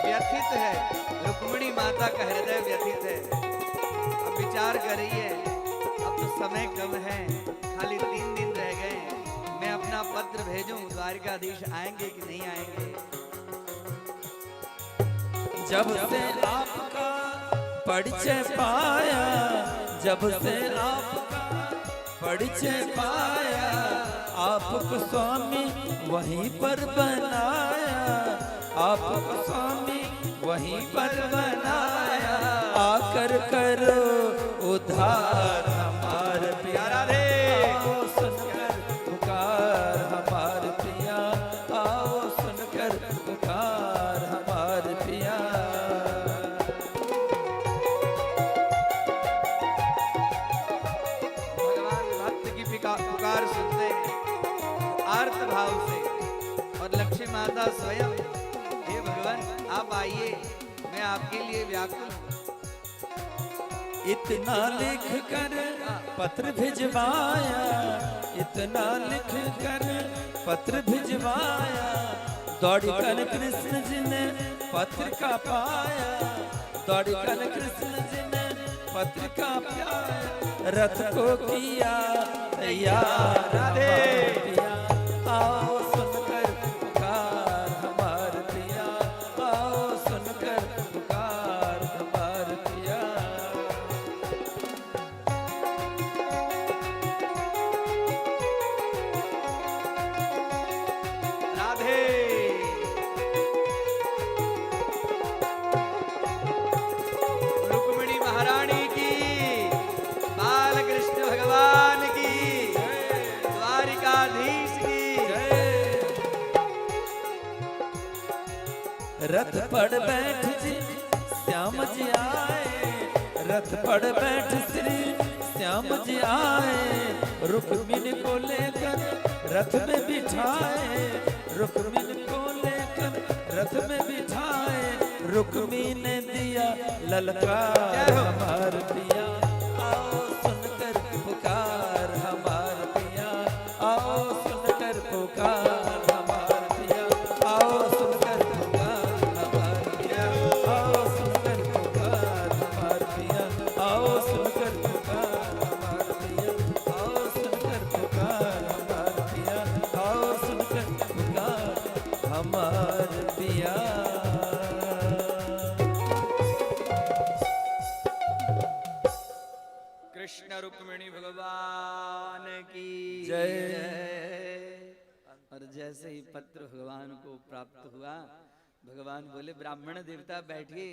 व्यथित है रुक्मिणी माता का हृदय व्यथित है। अब विचार करिए, अब तो समय कम है, खाली 3 दिन रह गए, मैं अपना पत्र भेजूं, द्वारिकाधीश आएंगे कि नहीं आएंगे। जब से आपका परिचय पाया, जब से आपका परिचय पाया, आपको स्वामी वहीं पर बनाया, आपको स्वामी वहीं पर बनाया, आकर करो उद्धार हमार प्यारा रे, आओ सुनकर पुकार हमार पिया, आओ सुनकर पुकार हमार पिया। भगवान भक्त की पुकार सुनते हैं आर्त भाव से, और लक्ष्मी माता स्वयं, हे भगवान आप आइए, मैं आपके लिए व्याकुल हूं। इतना लिख कर पत्र भिजवाया, इतना लिख कर पत्र भिजवाया, दौड़कर कृष्ण जी ने पत्र का पाया, दौड़कर कृष्ण जी ने पत्र का पाया, रथ को किया तैयार हमार पिया, आओ सुनकर पुकार हमार पिया, आओ सुनकर पुकार हमार पिया। राधे रुक्मिणी महारानी की, बाल कृष्ण भगवान की। रथ पर बैठ जी श्याम जी आए, रथ पर बैठ श्री श्याम जी आए, रुक्मिणी को लेकर रथ में बिठाए, रुक्मिणी को लेकर रथ में बिठाए, रुक्मिणी ने दिया ललकार हमार पिया, आओ सुनकर पुकार हमार पिया, आओ सुनकर पुकार हमार पिया, आओ सुनकर पुकार हमार पिया, आओ सुनकर पुकार हमार पिया, आओ सुनकर पुकार हमार पिया, आओ सुनकर पुकार हमार पिया, आओ सुनकर पुकार हमार पिया। कृष्ण रुक्मिणी भगवान की जय। और जैसे ही पत्र भगवान को प्राप्त हुआ, भगवान बोले ब्राह्मण देवता बैठिए।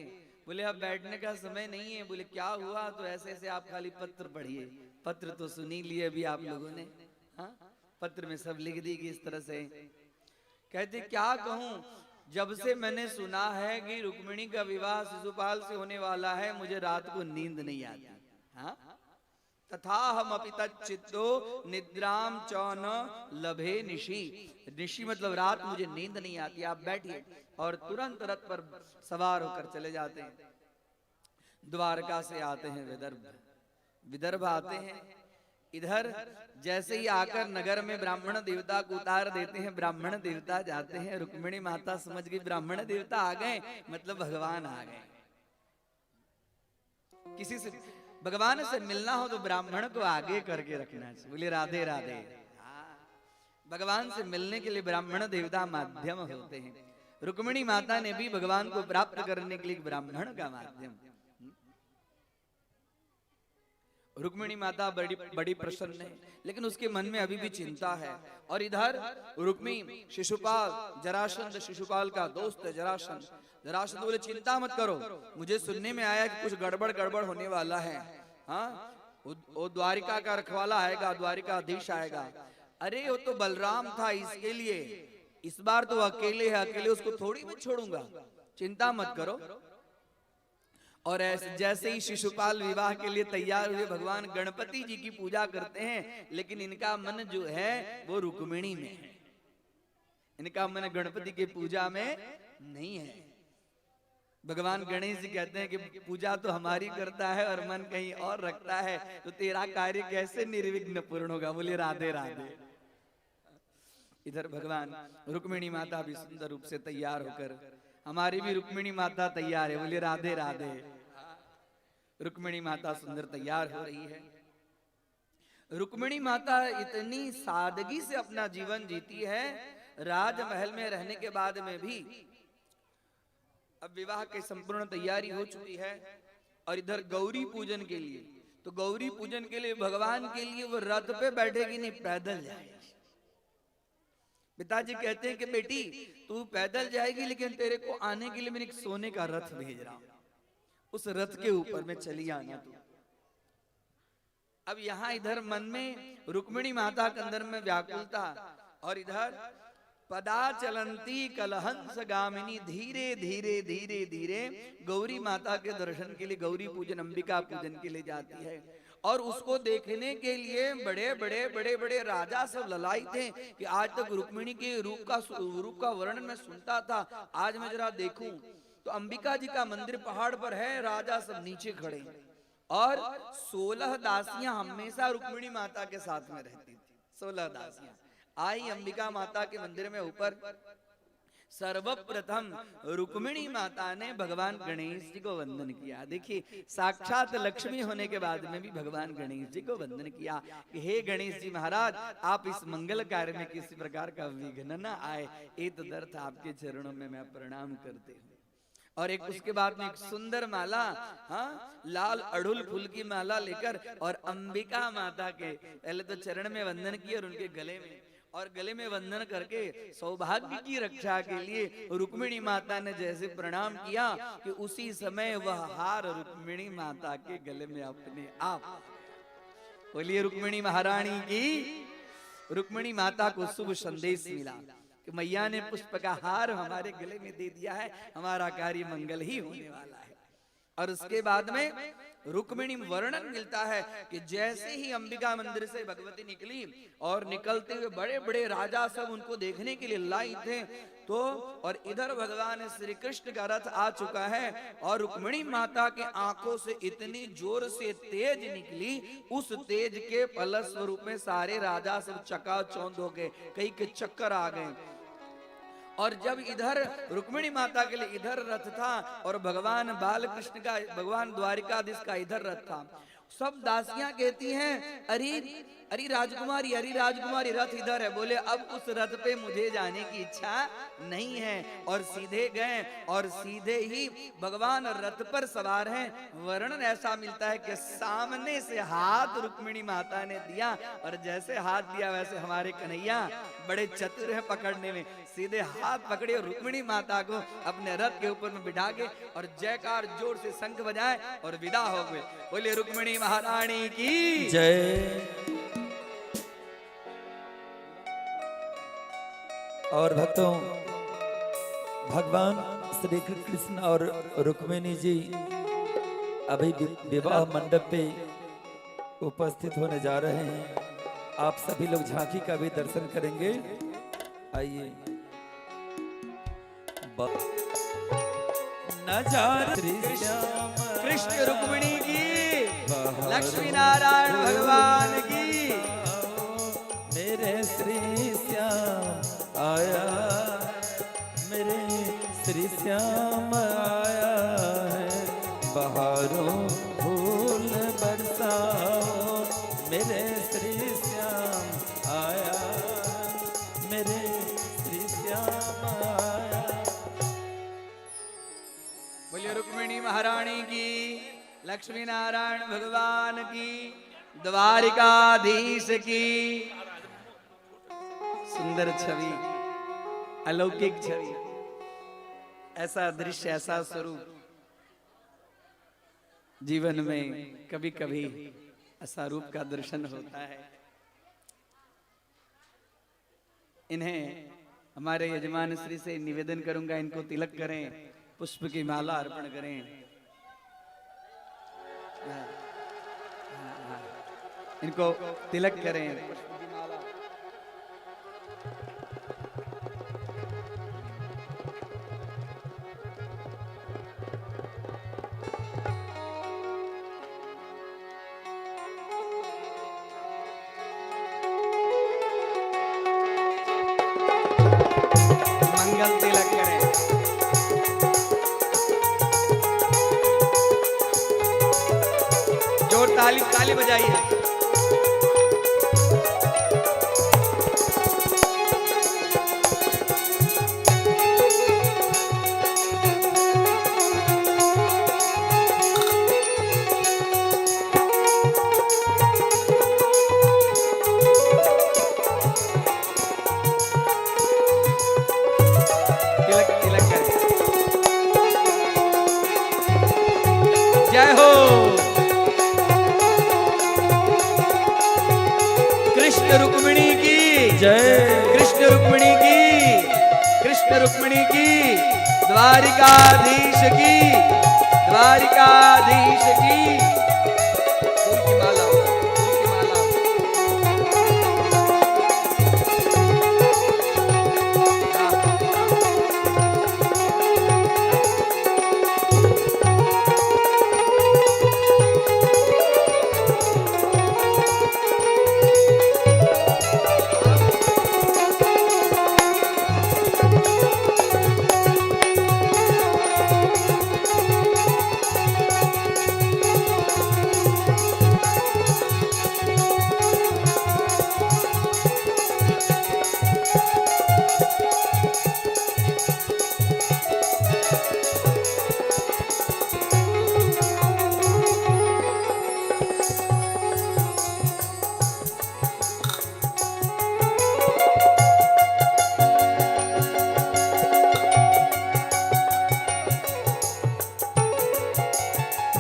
बोले अब बैठने का समय नहीं है। बोले क्या हुआ? तो ऐसे ऐसे आप खाली पत्र पढ़िए। पत्र तो सुनी लिए अभी आप लोगों ने, हाँ पत्र में सब लिख दी कि इस तरह से। कहते क्या कहूं, जब से मैंने सुना है कि रुक्मिणी का विवाह शिशुपाल से होने वाला है, मुझे रात को नींद नहीं आती। हाँ तथा हम अपि तच्चित्तो निद्राम च न लभे निशि। निशि मतलब रात, मुझे नींद नहीं आती। आप बैठिए। और तुरंत रथ पर सवार होकर चले जाते हैं। द्वारका से आते हैं विदर्भ, विदर्भ आते हैं। इधर जैसे ही आकर नगर में ब्राह्मण देवता को उतार देते हैं, ब्राह्मण देवता जाते हैं। रुक्मिणी माता समझ गई ब्राह्मण देवता आ गए, मतलब भगवान आ गए। किसी से भगवान से मिलना हो तो ब्राह्मण को आगे करके रखना चाहिए। बोले राधे राधे। भगवान से मिलने के लिए ब्राह्मण देवता माध्यम होते हैं। रुक्मिणी माता ने भी भगवान को प्राप्त करने के लिए ब्राह्मण का माध्यम। रुक्मिणी माता बड़ी प्रसन्न है, लेकिन उसके मन में अभी भी चिंता है। और इधर रुक्मिणी शिशुपाल, जरासंध शिशुपाल का दोस्त है जरासंध। जरासंध बोले चिंता मत करो, मुझे सुनने में आया कि कुछ गड़बड़ होने वाला है। हाँ वो द्वारिका का रखवाला आएगा, द्वारिकाधीश आएगा। अरे वो तो बलराम था, इसके लिए इस बार तो अकेले है, अकेले उसको थोड़ी मैं छोड़ूंगा, चिंता मत करो। और ऐसे जैसे ही शिशुपाल विवाह के लिए तैयार हुए, भगवान गणपति जी की पूजा करते हैं, लेकिन इनका मन जो है वो रुक्मिणी में है। इनका मन गणपति की पूजा में नहीं है। भगवान गणेश जी कहते हैं कि पूजा तो हमारी करता है और मन कहीं और रखता है, तो तेरा कार्य कैसे निर्विघ्न पूर्ण होगा। बोले राधे राधे। इधर भगवान रुक्मिणी माता भी सुंदर रूप से तैयार होकर, हमारी भी रुक्मिणी माता तैयार है। बोले राधे राधे। रुक्मिणी माता सुंदर तैयार हो रही है। रुक्मिणी माता इतनी सादगी से अपना जीवन जीती है, राजमहल में रहने के बाद में भी। अब विवाह की संपूर्ण तैयारी हो चुकी है। और इधर गौरी पूजन के लिए, तो गौरी पूजन के लिए भगवान के लिए वो रथ पे बैठेगी नहीं, पैदल जाएगी। पिताजी कहते हैं कि बेटी तू पैदल जाएगी, लेकिन तेरे को आने के लिए मैंने एक सोने का रथ भेज रहा हूं, उस रथ के ऊपर में चली आना तू। अब यहाँ इधर मन में रुक्मिणी माता के अंदर में व्याकुलता, और इधर पदा चलंती कलहंस गामिनी धीरे धीरे धीरे धीरे गौरी माता के दर्शन के लिए, गौरी पूजन अंबिका पूजन के लिए जाती है। और उसको देखने के लिए बड़े बड़े राजा सब ललायित थे कि आज तक रुक्मिणी के रूप का वर्णन मैं सुनता था, आज मैं जरा देखूं। तो अंबिका जी का मंदिर पहाड़ पर है, राजा सब नीचे खड़े, और 16 दासियां हमेशा रुक्मिणी माता के साथ में रहती थी। 16 दासियां आई अंबिका माता के मंदिर में ऊपर। सर्वप्रथम रुक्मिणी माता ने भगवान गणेश जी को वंदन किया। देखिए साक्षात लक्ष्मी होने के बाद में भी भगवान गणेश जी को वंदन किया कि हे गणेश जी महाराज, आप इस मंगल कार्य में किसी प्रकार का विघ्न न आए, ये तो दर्थ आपके चरणों में मैं प्रणाम करते हूँ। और एक उसके बाद में एक सुंदर माला, हाँ लाल अड़हुल फूल की माला लेकर, और अंबिका माता के पहले तो चरण में वंदन किया, और उनके गले में, और गले में वंदन करके सौभाग्य की रक्षा के लिए रुक्मिणी माता ने जैसे प्रणाम किया कि उसी समय वह हार रुक्मिणी माता के गले में अपने आप। बोलिए रुक्मिणी महारानी की। रुक्मिणी माता को शुभ संदेश मिला कि मैया ने पुष्प का हार हमारे गले में दे दिया है, हमारा कार्य मंगल ही होने वाला है। और उसके बाद में रुक्मिणी वर्णन मिलता है कि जैसे ही अंबिका मंदिर से भगवती निकली और निकलते हुए बड़े बड़े राजा सब उनको देखने के लिए लाई थे, तो और इधर भगवान श्री कृष्ण का रथ आ चुका है और रुक्मिणी माता के आंखों से इतनी जोर से तेज निकली, उस तेज के फलस्वरूप में सारे राजा सब चकाचौंध हो गए, कई के चक्कर आ गए। और जब इधर रुक्मिणी माता के लिए इधर रथ था और भगवान बाल कृष्ण का, भगवान द्वारिकाधीश का इधर रथ था, सब दासियां कहती हैं अरे राजकुमारी, अरे राजकुमारी रथ इधर है। बोले अब उस रथ पे मुझे जाने की इच्छा नहीं है। और सीधे गए और सीधे ही भगवान रथ पर सवार हैं। वर्णन ऐसा मिलता है कि सामने से हाथ रुक्मिणी माता ने दिया और जैसे हाथ दिया वैसे हमारे कन्हैया बड़े चतुर हैं पकड़ने में, सीधे हाथ पकड़े और रुक्मिणी माता को अपने रथ के ऊपर में बिठा के और जयकार जोर से शंख बजाए और विदा हो गए। बोले रुक्मिणी महारानी की जय। और भक्तों, भगवान श्री कृष्ण और रुक्मिणी जी अभी विवाह मंडप पे उपस्थित होने जा रहे हैं। आप सभी लोग झांकी का भी दर्शन करेंगे। आइए। नजारा श्री श्याम कृष्ण रुक्मिणी की, लक्ष्मी नारायण भगवान की। मेरे श्री श्याम आया, मेरे श्री श्याम आया है, बहारों फूल बरसाओ। मेरे श्री श्याम आया, मेरे श्री श्याम आया। बोलिए रुक्मिणी महारानी की, लक्ष्मी नारायण भगवान की, द्वारिकाधीश की। सुंदर छवि, अलौकिक छवि, ऐसा दृश्य, ऐसा स्वरूप जीवन में कभी कभी ऐसा रूप का दर्शन होता है। इन्हें हमारे यजमान श्री से निवेदन करूंगा, इनको तिलक करें, पुष्प की माला अर्पण करें। इनको तिलक करें, पुष्प की माला। मंगल तिलक करें। जोर ताली ताली बजाइए। जय हो कृष्ण रुक्मिणी की जय। कृष्ण रुक्मिणी की, कृष्ण रुक्मिणी की, द्वारिकाधीश की, द्वारिकाधीश की। फूल की माला, फूल की माला।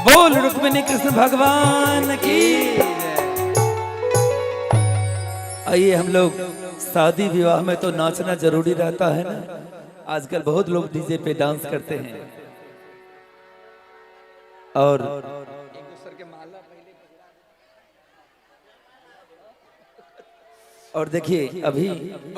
बोल रुक्मिणी कृष्ण भगवान की। आइए हम लोग शादी विवाह में तो नाचना जरूरी रहता है ना। आजकल बहुत लोग डीजे पे डांस करते हैं और एक दूसरे के माला पहले और देखिए अभी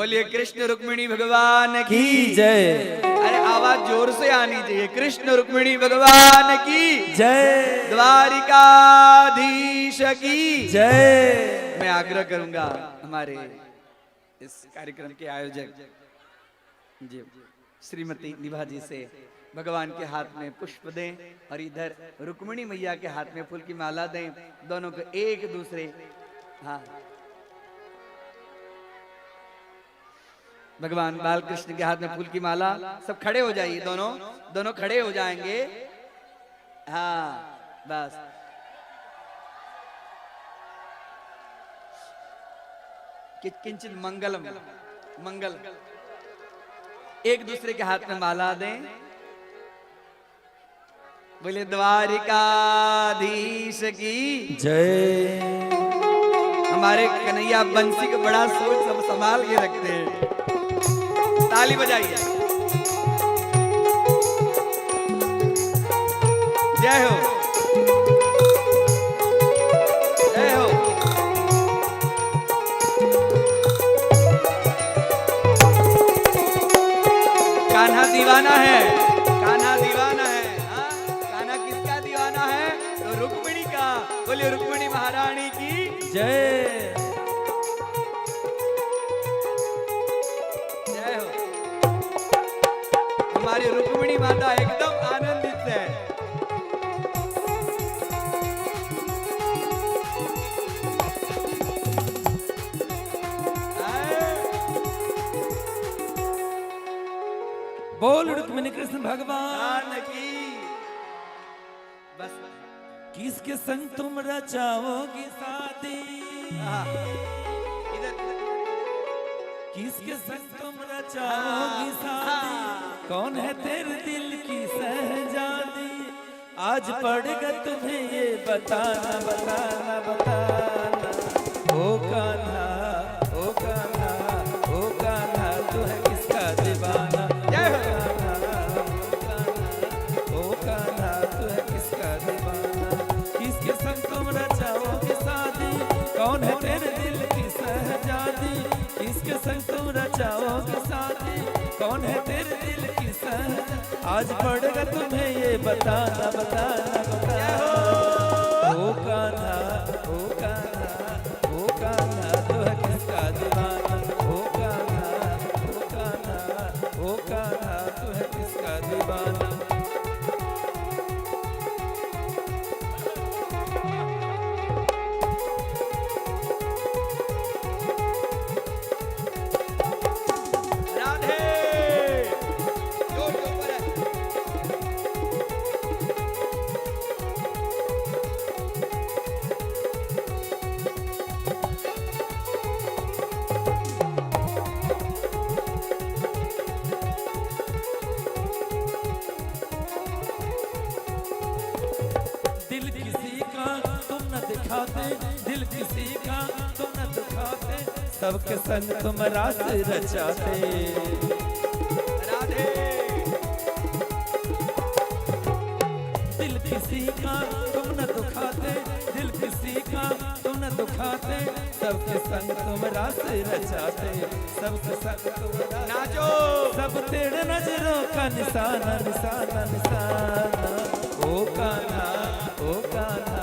बोलिए कृष्ण रुक्मिणी भगवान की की जय, अरे आवाज जोर से आनी चाहिए। कृष्ण रुक्मिणी भगवान की जय द्वारिकाधीश की जय। मैं आग्रह करूंगा हमारे इस कार्यक्रम के आयोजक जी श्रीमती निभा जी से भगवान के हाथ में पुष्प दें और इधर रुक्मिणी मैया के हाथ में फूल की माला दें। दोनों को एक दूसरे, हाँ, भगवान बाल कृष्ण के हाथ में फूल की माला। सब खड़े हो जाइए, दोनों खड़े हो जाएंगे। हाँ बस, किंचित मंगल एक दूसरे के हाथ में माला दें। बोले द्वारिकाधीश की जय। हमारे कन्हैया बंसी को बड़ा सोच सब संभाल के रखते हैं। ताली बजाइए। जय हो, जय हो। कान्हा दीवाना है, कान्हा दीवाना है। हाँ? कान्हा किसका दीवाना है? तो रुक्मिणी का। बोलिए रुक्मिणी महारानी की जय। जय हो। हमारी रुक्मिणी माता एकदम आनंदित है। बोल रुक्मिणी कृष्ण भगवान की बस किसके संग तुम रचाओगी शादी, इधर किसके संग तुम रचाओगी शादी, कौन है तेरे दिल की सहजादी, आज पड़ेगा तुम्हें ये बताना बताना बताना। ओ कान्हा ओ कान्हा ओ कान्हा तू है किसका दीवाना, ओ कान्हा तू है किसका दीवाना, किसके संग तुम रचाओगे शादी, कौन है तेरे दिल की सहजादी, किसके संग तुम रचाओगे शादी, कौन है तेरे दिल की सहजादी, आज पड़ेगा तुम्हें ये बताना बताना बताना। ओ कान्हा ओ कान्हा ओ कान्हा तू है किसका दीवाना, ओ कान्हा ओ कान्हा ओ कान्हा तू है किसका दीवाना। राधे जोर के ऊपर है। दिल किसी का तुम न दिखाते, दिल किसी का तुम न दिखाते, सबके संग तुम रास रचाते। राधे दिल किसी का तुम न दुखाते, दिल किसी का तुम न दुखाते, सबके संग तुम रास रचाते, सबके संग तुम रास नाचो। सब तेरे नजरों का निशाना निशाना निशाना। ओ कान्हा ओ कान्हा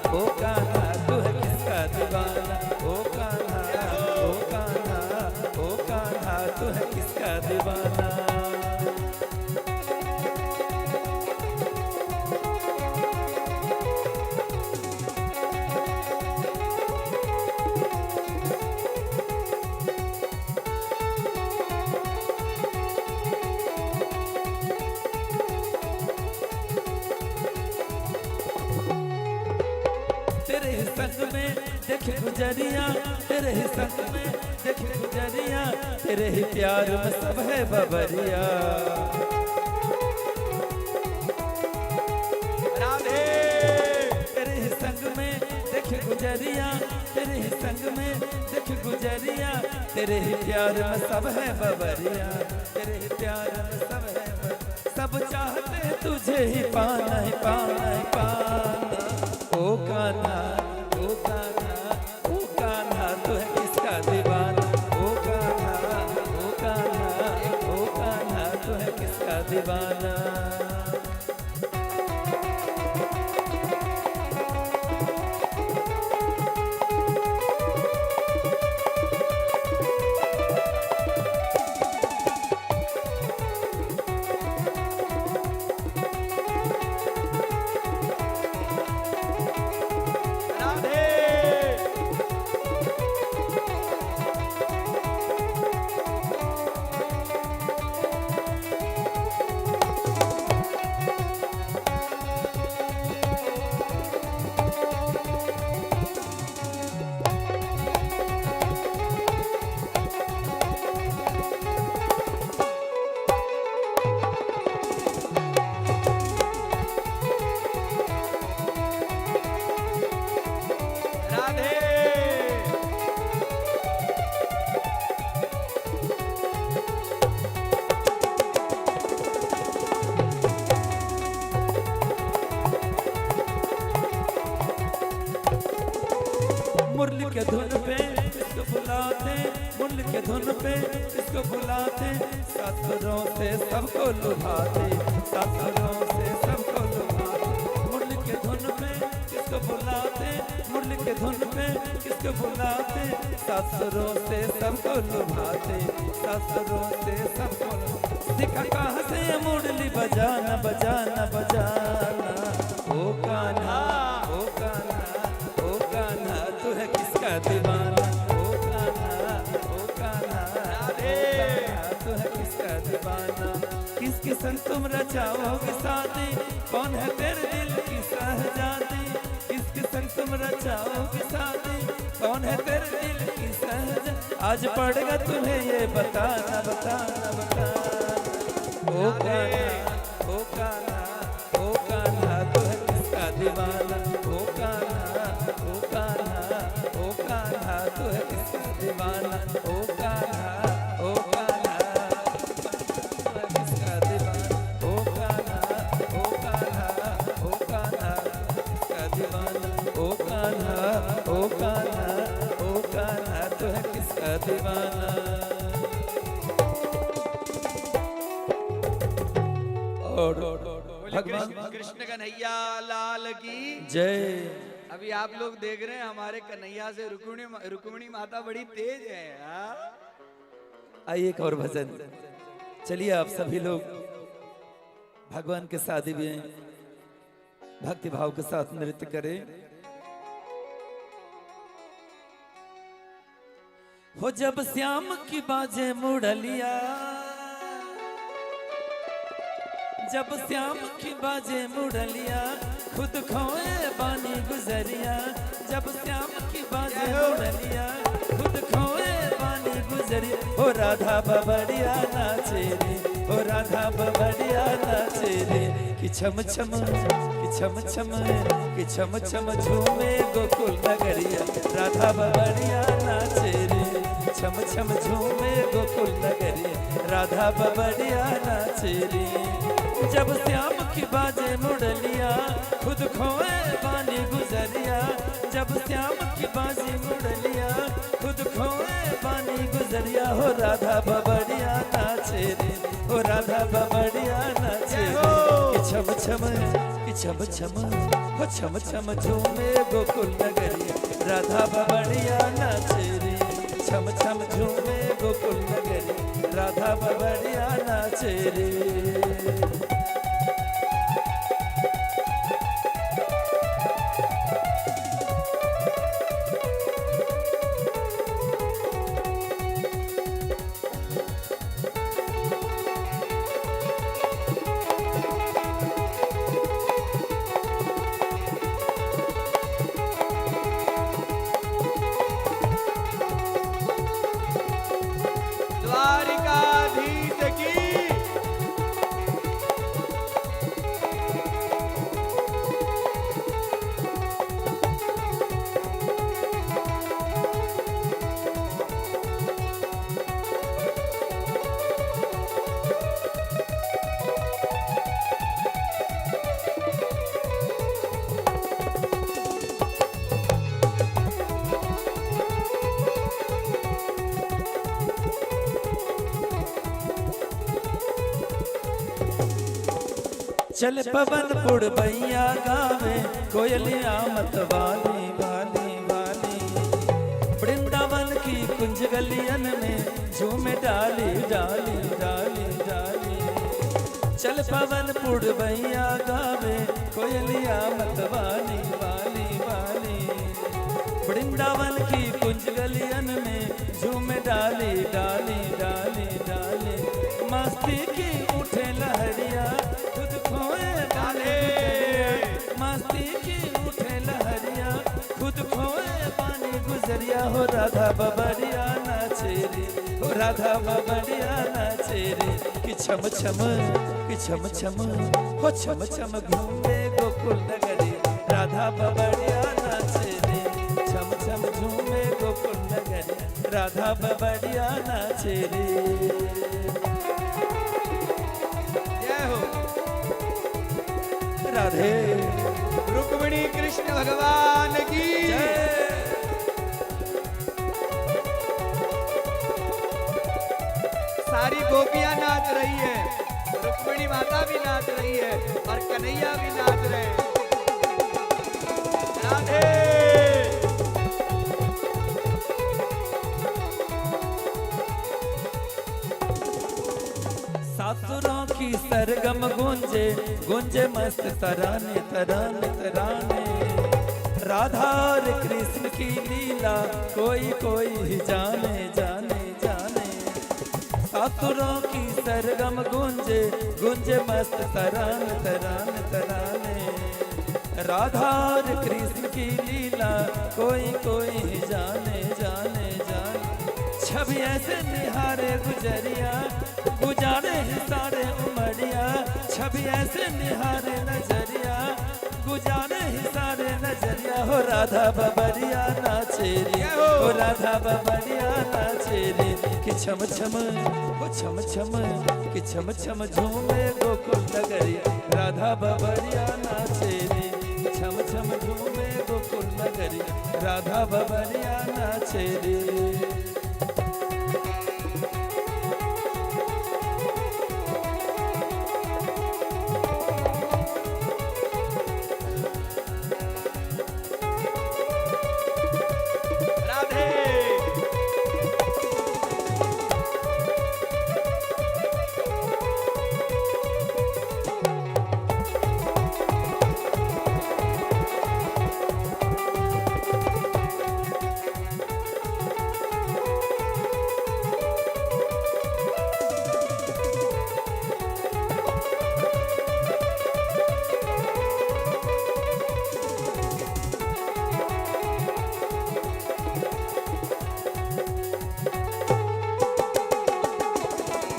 ओ कान्हा तू है किसका दीवाना, ओ कान्हा ओ कान्हा ओ कान्हा तू है किसका दीवाना। तेरे ही संग में देखे गुजरिया, तेरे ही संग में देखे गुजरिया, तेरे ही प्यार में सब है बबरिया। राधे तेरे ही संग में देखे गुजरिया, गुजरिया तेरे ही संग में देख गुजरिया, तेरे ही प्यार में सब है बबरिया, तेरे ही प्यार में सब है सब चाहते तुझे ही पाना ही पाना ही पाना। ओ कान्हा ओ कान्हा ओ कान्हा तू है किसका दीवाना, ओ कान्हा ओ कान्हा ओ कान्हा तू है किसका दीवाना। मुरली के धुन पे इसको बुलाते, मुरली के धुन पे इसको बुलाते, सासुरों से सबको लुभाते, सासुरों से सबको लुभाते। मुरली के धुन पे इसको बुलाते, मुरली के धुन पे इसको बुलाते, सासुरों से सबको लुभाते, सासुरों से सबको लुभाते। सिखा कहाँ से ये मुरली बजाना बजाना बजाना। ओ कान्हा ओ कान्हा ओ कान्हा तू है किसका दीवाना, ओ कान्हा ओ कान्हा तू है किसका दीवाना। किसके संग तुम रचाओगे शादी, कौन है तेरे दिल की सहजादी, किसके संग तुम रचाओगे शादी, कौन है तेरे दिल की सहजा। आज पड़ेगा तुम्हें ये बताना बताना बताना। ओ कान्हा ओ कान्हा ओ कान्हा तू है किसका दीवाना, ओ कान्हा ओ कान्हा ओ कान्हा तू है किसका दीवाना, ओ कान्हा ओ कान्हा तू है किसका दीवाना, ओ कान्हा ओ कान्हा ओ कान्हा किसका दीवाना, ओ कान्हा ओ कान्हा ओ कान्हा तू है किसका दीवाना। और भगवान कृष्ण कन्हैया लाल की जय। अभी आप लोग देख रहे हैं हमारे कन्हैया से रुक्मिणी माता बड़ी तेज है। हाँ? आइए एक और भजन। चलिए आप सभी लोग भगवान के साथ भी भक्ति भाव के साथ नृत्य करें। हो जब श्याम की बाजे मुरलिया, जब श्याम की बाजे मुरलिया, खुद खोए बानी गुजरिया, जब श्याम की बाजे मुरलिया, खुद खोए बानी गुजरिया। हो राधा बबड़िया नाचे रे, हो राधा बबड़िया नाचे रे, कि छम छम कि छम छम कि छम छम झूमे गोकुल नगरिया। राधा बबड़िया नाचे रे, छम छम झूमे गोकुल नगरिया। राधा बबड़िया नाचे रे। जब श्याम की बाजे मुरलिया, खुद खोए बानी गुजरिया, जब श्याम की बाजे मुरलिया, खुद खोए बानी गुजरिया। हो राधा बबड़िया नाचे रे, हो राधा बबड़िया नाचे रे, कि छम छम कि छम छम हो छम छम झूमे गोकुल नगरिया। राधा बबड़िया नाचे रे, छम छम झूमे गोकुल नगरिया। राधा बबड़िया नाचे रे। द्वारिकाधीश की चल पवन पुड़बैया गावे कोयलिया मत वाली वाली वाली। वृंदावन की कुंज गलियन में झूमे डाली डाली डाली डाली। चल पवन पुड़बैया गावे कोयलिया मत वाली वाली वाली। वृंदावन की कुंज गलियन में झूमे डाली डाली डाली डाली। मस्ती की उठे लहरिया खुद खोए डाले। मस्ती की उठे लहरिया खुद खोए पानी गुजरिया। हो राधा बबरिया नाचे रे, हो राधा बबरिया नाचे रे। कि छम छम हो छम छम घूमे गोकुल नगरी। राधा बबरिया नाचे रे, छम छम झूमे गोकुल नगरी। राधा बबरिया नाचे रे। राधे रुक्मिणी कृष्ण भगवान की सारी गोपियां नाच रही है, रुक्मिणी माता भी नाच रही है और कन्हैया भी नाच रहे हैं। राधे सासुरों की सरगम गूंजे गूंजे मस्त तराने तराने तराने। राधा और कृष्ण की लीला कोई कोई ही जाने जाने जाने। सासुरों की सरगम गूंजे गूंजे मस्त तराने तराने तराने। राधा और कृष्ण की लीला कोई कोई ही जाने जाने जाने। छवि ऐसे निहारे गुजरिया गुजारे ही सारे उमरिया। छवि ऐसे निहारे नजरिया गुजारे ही सारे नजरिया। हो राधा बबरिया नाचे रे, हो राधा बबरिया नाचे रे। कि छम छम हो छम छम कि छम छम झूमे गोकुल नगरी। राधा बबरिया नाचे रे, छम छम झूमे गोकुल नगरी। राधा बबरिया नाचे रे।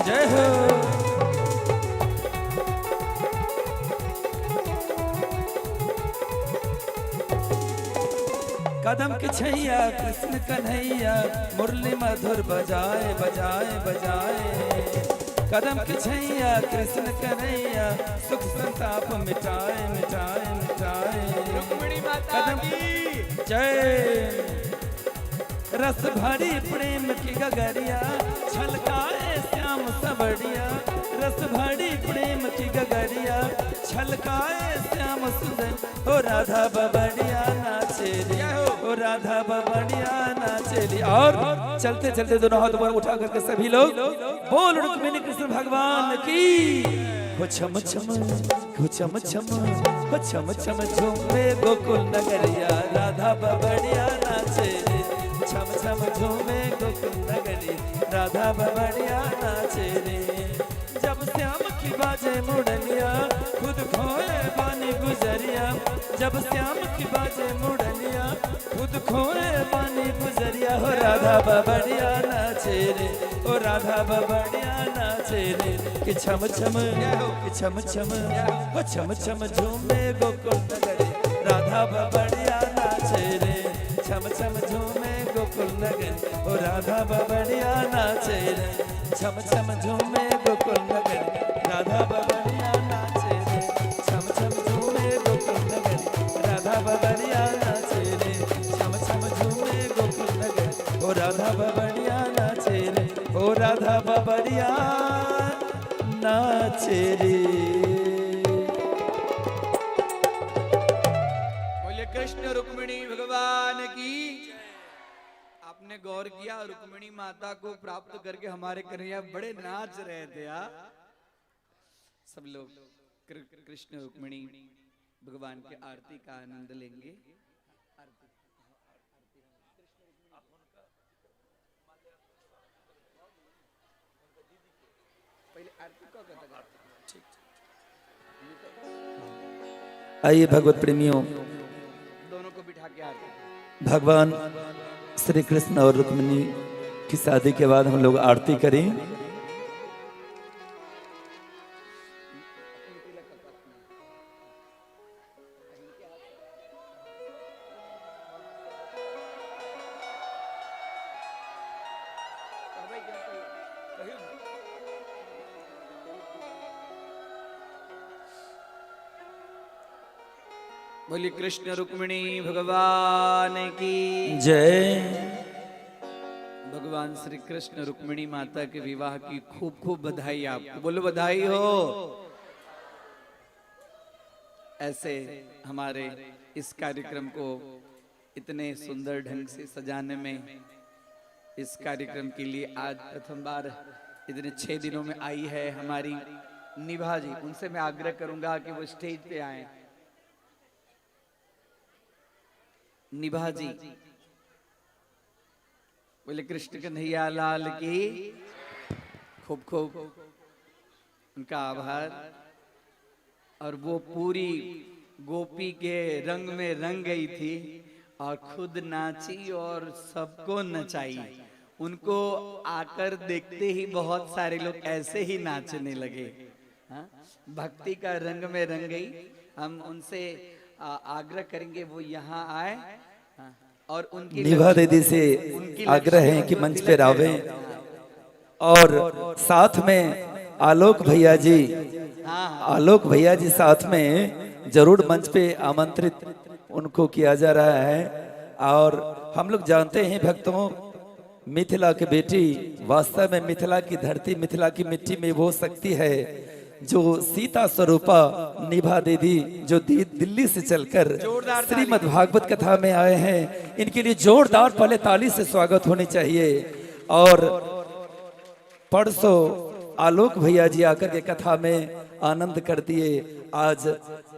जय हो। कदम के छैया कृष्ण कन्हैया मुरली मधुर बजाए बजाए बजाए। कदम के छैया कृष्ण कन्हैया सुख संताप मिटाए मिटाए मिटाए। रुक्मिणी माता की जय। रस भरी प्रेम की गगरिया छलकाए श्याम सबड़िया। रस भरी प्रेम की गगरिया छलकाए श्याम सुंदर। हो राधा बबड़िया नाचे रे, हो राधा बबड़िया नाचे रे। और चलते चलते दोनों हाथ ऊपर उठा करके सभी लोग बोल रुक्मिणी कृष्ण भगवान की। हो छम छम हो छम छम हो छम छम झूमे गोकुल नगरिया। राधा बबड़िया नाचे रे, छम छम झूमे गोकुल नगरी। राधा बबड़िया नाचे रे। जब श्याम की बाजे मुड़लिया खुद खोए पानी गुजरिया। जब श्याम की बाजे मुड़लिया खुद खोए पानी गुजरिया। हो राधा बबड़िया नाचे रे, हो राधा बबड़िया नाचे रे। कि छम छम कि छम छम हो छम छम झूमे गोकुल नगरी। राधा बबड़िया नाचे रे, छम छम झूमे गोकुल नगरी। ओ राधा बबड़िया नाचे रे, छम छम झूमे गोकुल नगरी। राधा बबड़िया नाचे रे, छम छम झूमे गोकुल नगरी। राधा बबड़िया नाचे रे, छम छम झूमे गोकुल नगरी। ओ राधा बबड़िया नाचे रे, ओ राधा बबड़िया नाचे रे। कृष्ण रुक्मिणी भगवान की। आपने गौर किया रुक्मिणी माता को प्राप्त करके हमारे कन्हैया बड़े नाच रहे थे। सब लोग कृष्ण रुक्मिणी भगवान के आरती का आनंद लेंगे। पहले आरती को करता। आइए भगवत प्रेमियों, दोनों को बिठा के आरती। भगवान श्री कृष्ण और रुक्मिणी की शादी के बाद हम लोग आरती करें। बोलिए कृष्ण रुक्मिणी भगवान की जय। भगवान श्री कृष्ण रुक्मिणी माता के विवाह की खूब खूब बधाई आपको। बोलो बधाई हो। ऐसे हमारे इस कार्यक्रम को इतने सुंदर ढंग से सजाने में, इस कार्यक्रम के लिए आज प्रथम बार इतने 6 दिनों में आई है हमारी निभा जी। उनसे मैं आग्रह करूंगा कि वो स्टेज पे आए। निभा जी, बोले कृष्ण कन्हैया लाल की। खूब खूब उनका आभार। और वो पूरी गोपी के रंग में रंग गई थी और खुद नाची और सबको नचाई। उनको आकर देखते ही बहुत सारे लोग ऐसे ही नाचने लगे। हाँ? भक्ति का रंग में रंग गई। हम उनसे आग्रह करेंगे वो यहाँ आए। हाँ? और उनकी निभा दीदी से आग्रह है कि मंच पे आवे। और साथ में आलोक भैया जी, आलोक भैया जी साथ में जरूर मंच पे आमंत्रित उनको किया जा रहा है। और हम लोग जानते हैं भक्तों, मिथिला की बेटी, वास्तव में मिथिला की धरती, मिथिला की मिट्टी में वो शक्ति है जो सीता स्वरूपा निभा दीदी, जो दिल्ली से चलकर श्रीमद् भागवत कथा में आए हैं। इनके लिए जोरदार पहले ताली से स्वागत होनी चाहिए। और परसों आलोक भैया जी आकर के कथा में आनंद कर दिए। आज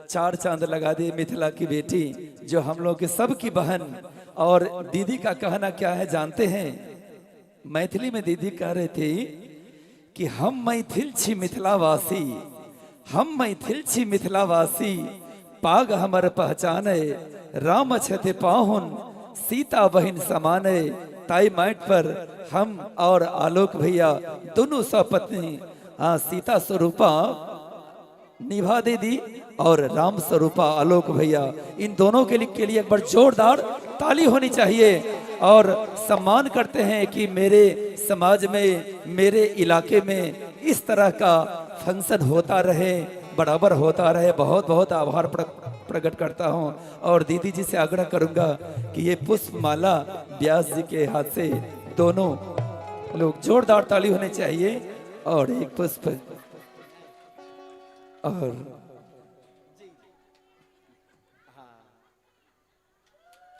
4 चांद लगा दिए मिथिला की बेटी, जो हम लोग के सब की बहन। और दीदी का कहना क्या है जानते हैं? मैथिली में दीदी कह रहे थे कि हम मैथिल छी मिथिलावासी, हम मैथिल छी मिथिलावासी, पाग हमर पहचाने, राम छते पाहुन, सीता बहिन समाने। ताई माट पर हम और आलोक भैया दोनों सपत्नी, सीता स्वरूपा निभा दीदी और राम स्वरूपा आलोक भैया, इन दोनों के लिए एक बार जोरदार ताली होनी चाहिए। और सम्मान करते हैं कि मेरे समाज में, मेरे इलाके में इस तरह का फंक्शन होता रहे, बराबर होता रहे। बहुत बहुत आभार प्रकट करता हूं। और दीदी जी से आग्रह करूंगा कि ये पुष्प माला व्यास जी के हाथ से दोनों लोग जोरदार ताली होनी चाहिए। और एक पुष्प और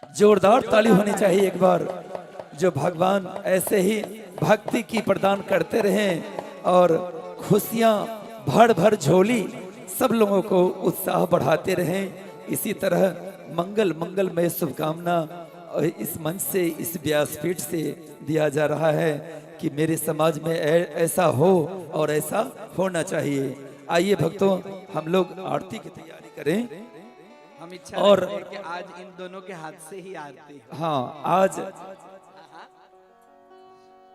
जोरदार ताली होनी चाहिए एक बार, जो भगवान ऐसे ही भक्ति की प्रदान करते रहें और खुशियां भर भर झोली सब लोगों को उत्साह बढ़ाते रहें। इसी तरह मंगल मंगलमय शुभकामना इस मंच से, इस व्यासपीठ से दिया जा रहा है कि मेरे समाज में ऐसा हो और ऐसा होना चाहिए। आइए भक्तों, हम लोग आरती की तैयारी करें। हम इच्छा और कि आज इन दोनों के हाथ से ही आरती है। हाँ, आज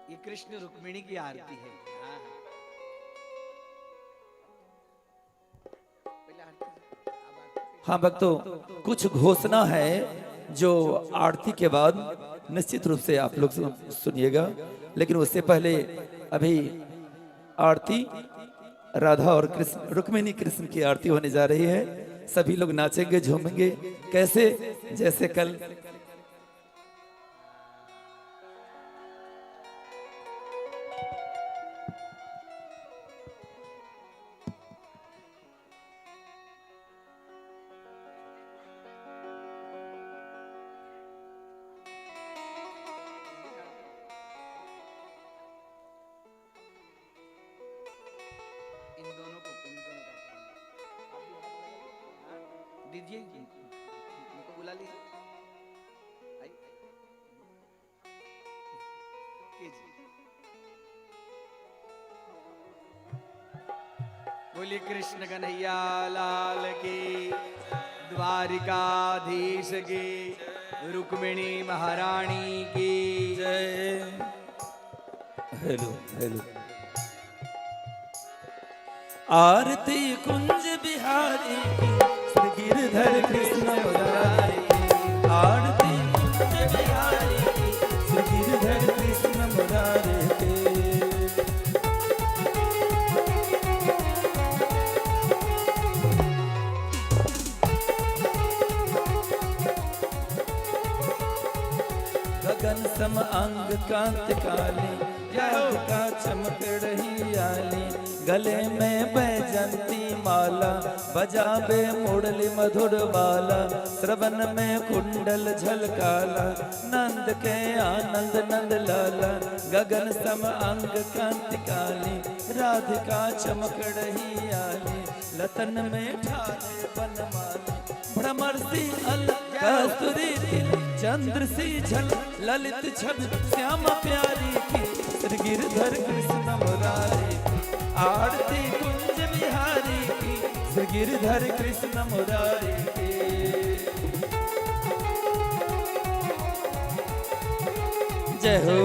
ये कृष्ण रुक्मिणी की आरती है। हाँ भक्तों, कुछ घोषणा है जो आरती के बाद निश्चित रूप से आप लोग सुनिएगा। लेकिन उससे पहले अभी आरती राधा और कृष्ण, रुक्मिणी कृष्ण की आरती होने जा रही है। सभी लोग नाचेंगे, झूमेंगे, कैसे? जैसे कल लीजिए, उनको बुला लीजिए। आइए। कीजिए। बोलिए कृष्ण कन्हैया लाल की, द्वारिकाधीश की, रुक्मिणी महारानी की जय। Hello hello. आरती कुंज बिहारी की, श्री गिरधर कृष्ण मुरारी की। आरती कुंज बिहारी की, श्री गिरधर कृष्ण मुरारी की। गगन सम अंग कांत काली, राधिका चमक रही आली। गले में बैजंती माला, बजावे मुरली मधुर बाला। श्रवण में कुंडल झलकाला, नंद के आनंद नंद लाला। गगन सम अंग कांत काली, राधिका चमक रही आली। लतन में ठाले बनमाली, भ्रमर सी अल कस्तूरी तिल। चंद्र सी झल ललित छवि, श्याम प्यारी की। श्री गिरधर कृष्ण मुरारी की, आरती कुंज बिहारी की। श्री गिरधर कृष्ण मुरारी की। जय हो।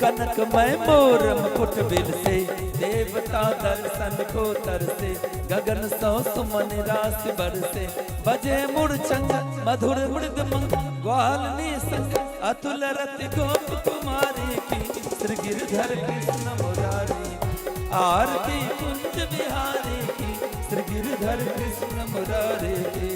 कनकमय मोर मुकुट बिल से, देवता दर्शन को तरसे। गगन सौ सुमन रास बरसे, बजे मूर्छंग मधुर मृदंग। ग्वालनी संग अतुल रति गोप कुमारी की। श्री गिरधर कृष्ण मुरारी, आरती कुंज बिहारी की। श्री गिरधर कृष्ण मुरारी की।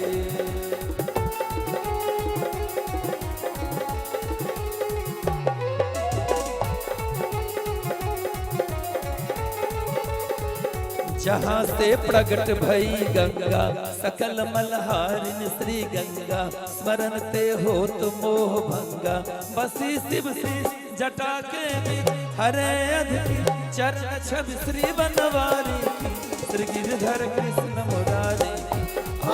जहाँ से प्रगट भई गंगा, सकल मलहारिन श्री गंगा। स्मरण ते होत मोह भंगा, बसी शिव श्री जटा के बीच। हरे अधिक चरण छवि श्री बनवारी की। श्री गिरधर कृष्ण मुरारी की,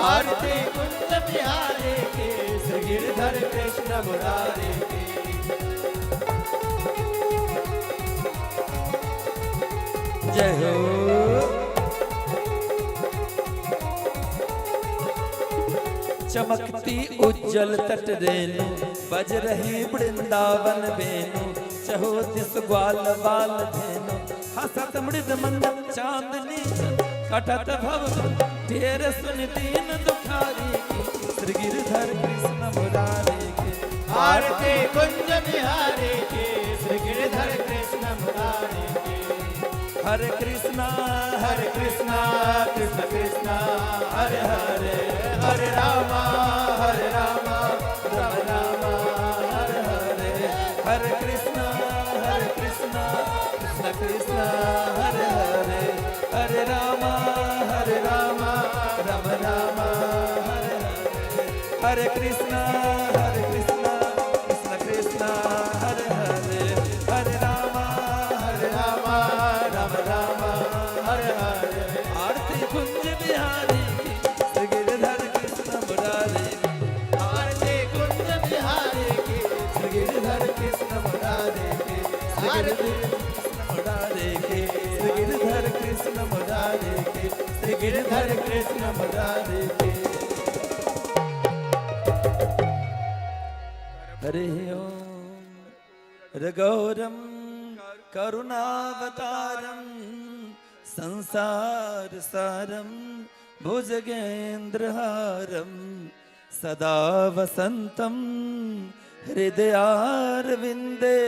आरती कुंज बिहारी की। श्री गिरधर कृष्ण मुरारी की। जय हो। चमकती उज्जवल तट रेणु, बज रही वृंदावन वेणु। चहो दिस ग्वाल बाल धेनु, हसत मृद मंद चांदनी। कटत भव ढेर सुन दीन दुखारी की। श्री गिरधर कृष्ण मुरारी की, आरती कुंज बिहारी की। श्री गिरधर कृष्ण मुरारी की। हरे कृष्णा कृष्ण कृष्ण हरे हरे। हरे रामा राम राम हरे हरे। हरे कृष्णा कृष्ण कृष्ण हरे हरे। हरे राम राम राम हरे हरे। हरे कृष्णा कृष्ण कृष्ण हरे हरे। हरे राम राम राम हरे हरे। आरती कुंज बिहारी की, श्री गिरधर कृष्ण मुरारी की। आरती कुंज बिहारी की, श्री गिरधर कृष्ण मुरारी की। श्री गिरधर कृष्ण मुरारी की। श्री गिरधर कृष्ण मुरारी की। हरि ओम। रघोरम करुणावतारम, संसार सारम भुजगेन्द्रहारम। सदा वसंतम हृदयारविंदे,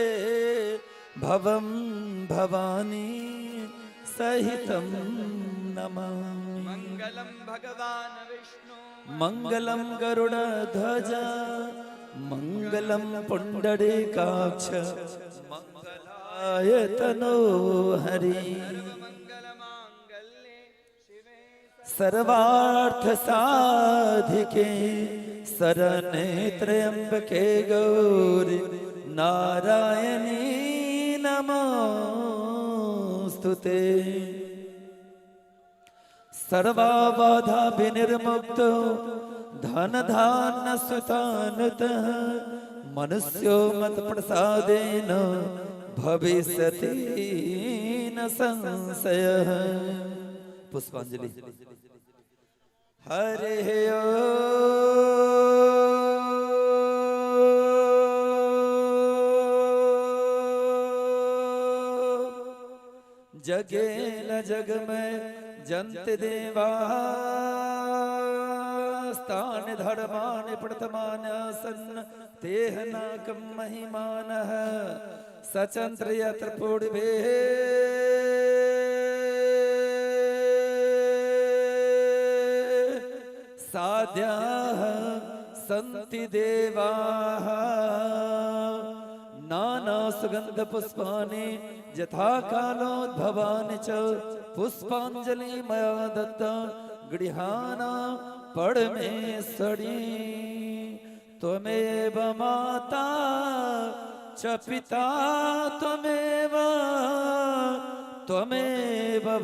भवम भवानी सहितं नमामि। मंगलम भगवान विष्णु, मंगलम गरुड़ध्वज, मंगलम पुंडरीकाक्ष, मंगलाय तनो हरि। सर्वार्थ साधिके शरणे त्र्यंबके गौरी नारायणी नमोस्तुते। सर्वा बाधा विनिर्मुक्तो धन धान्य सुतानुतः मनुष्यो मत प्रसादेन भविष्यति न संशयः। पुष्पांजलि। हरे जगे न जग में जंत देवा स्थान धर्मान प्रथमान सन्न तेह नाकम महिमानः सचंत्र यत्र पूर्वे साध्याः सन्ति देवाः नाना सुगंध पुष्पाणि यथा कालोद्भवानि च पुष्पांजलि मया दत्ता गृहाणा परमेश्वरी त्वमेव माता च पिता त्वमेव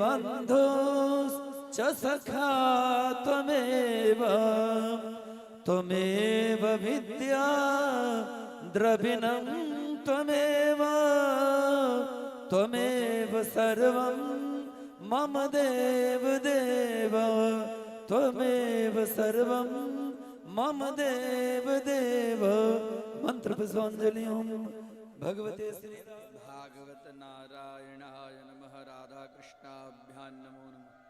बन्धुश्च सखा त्वमेव विद्या द्रविणं त्वमेव सर्वं मम देव त्वमेव सर्वं मम देव मंत्र पुष्पांजलि। भगवते श्री भागवत नारायणाय नमः। राधा कृष्णाभ्यां नमो नमः।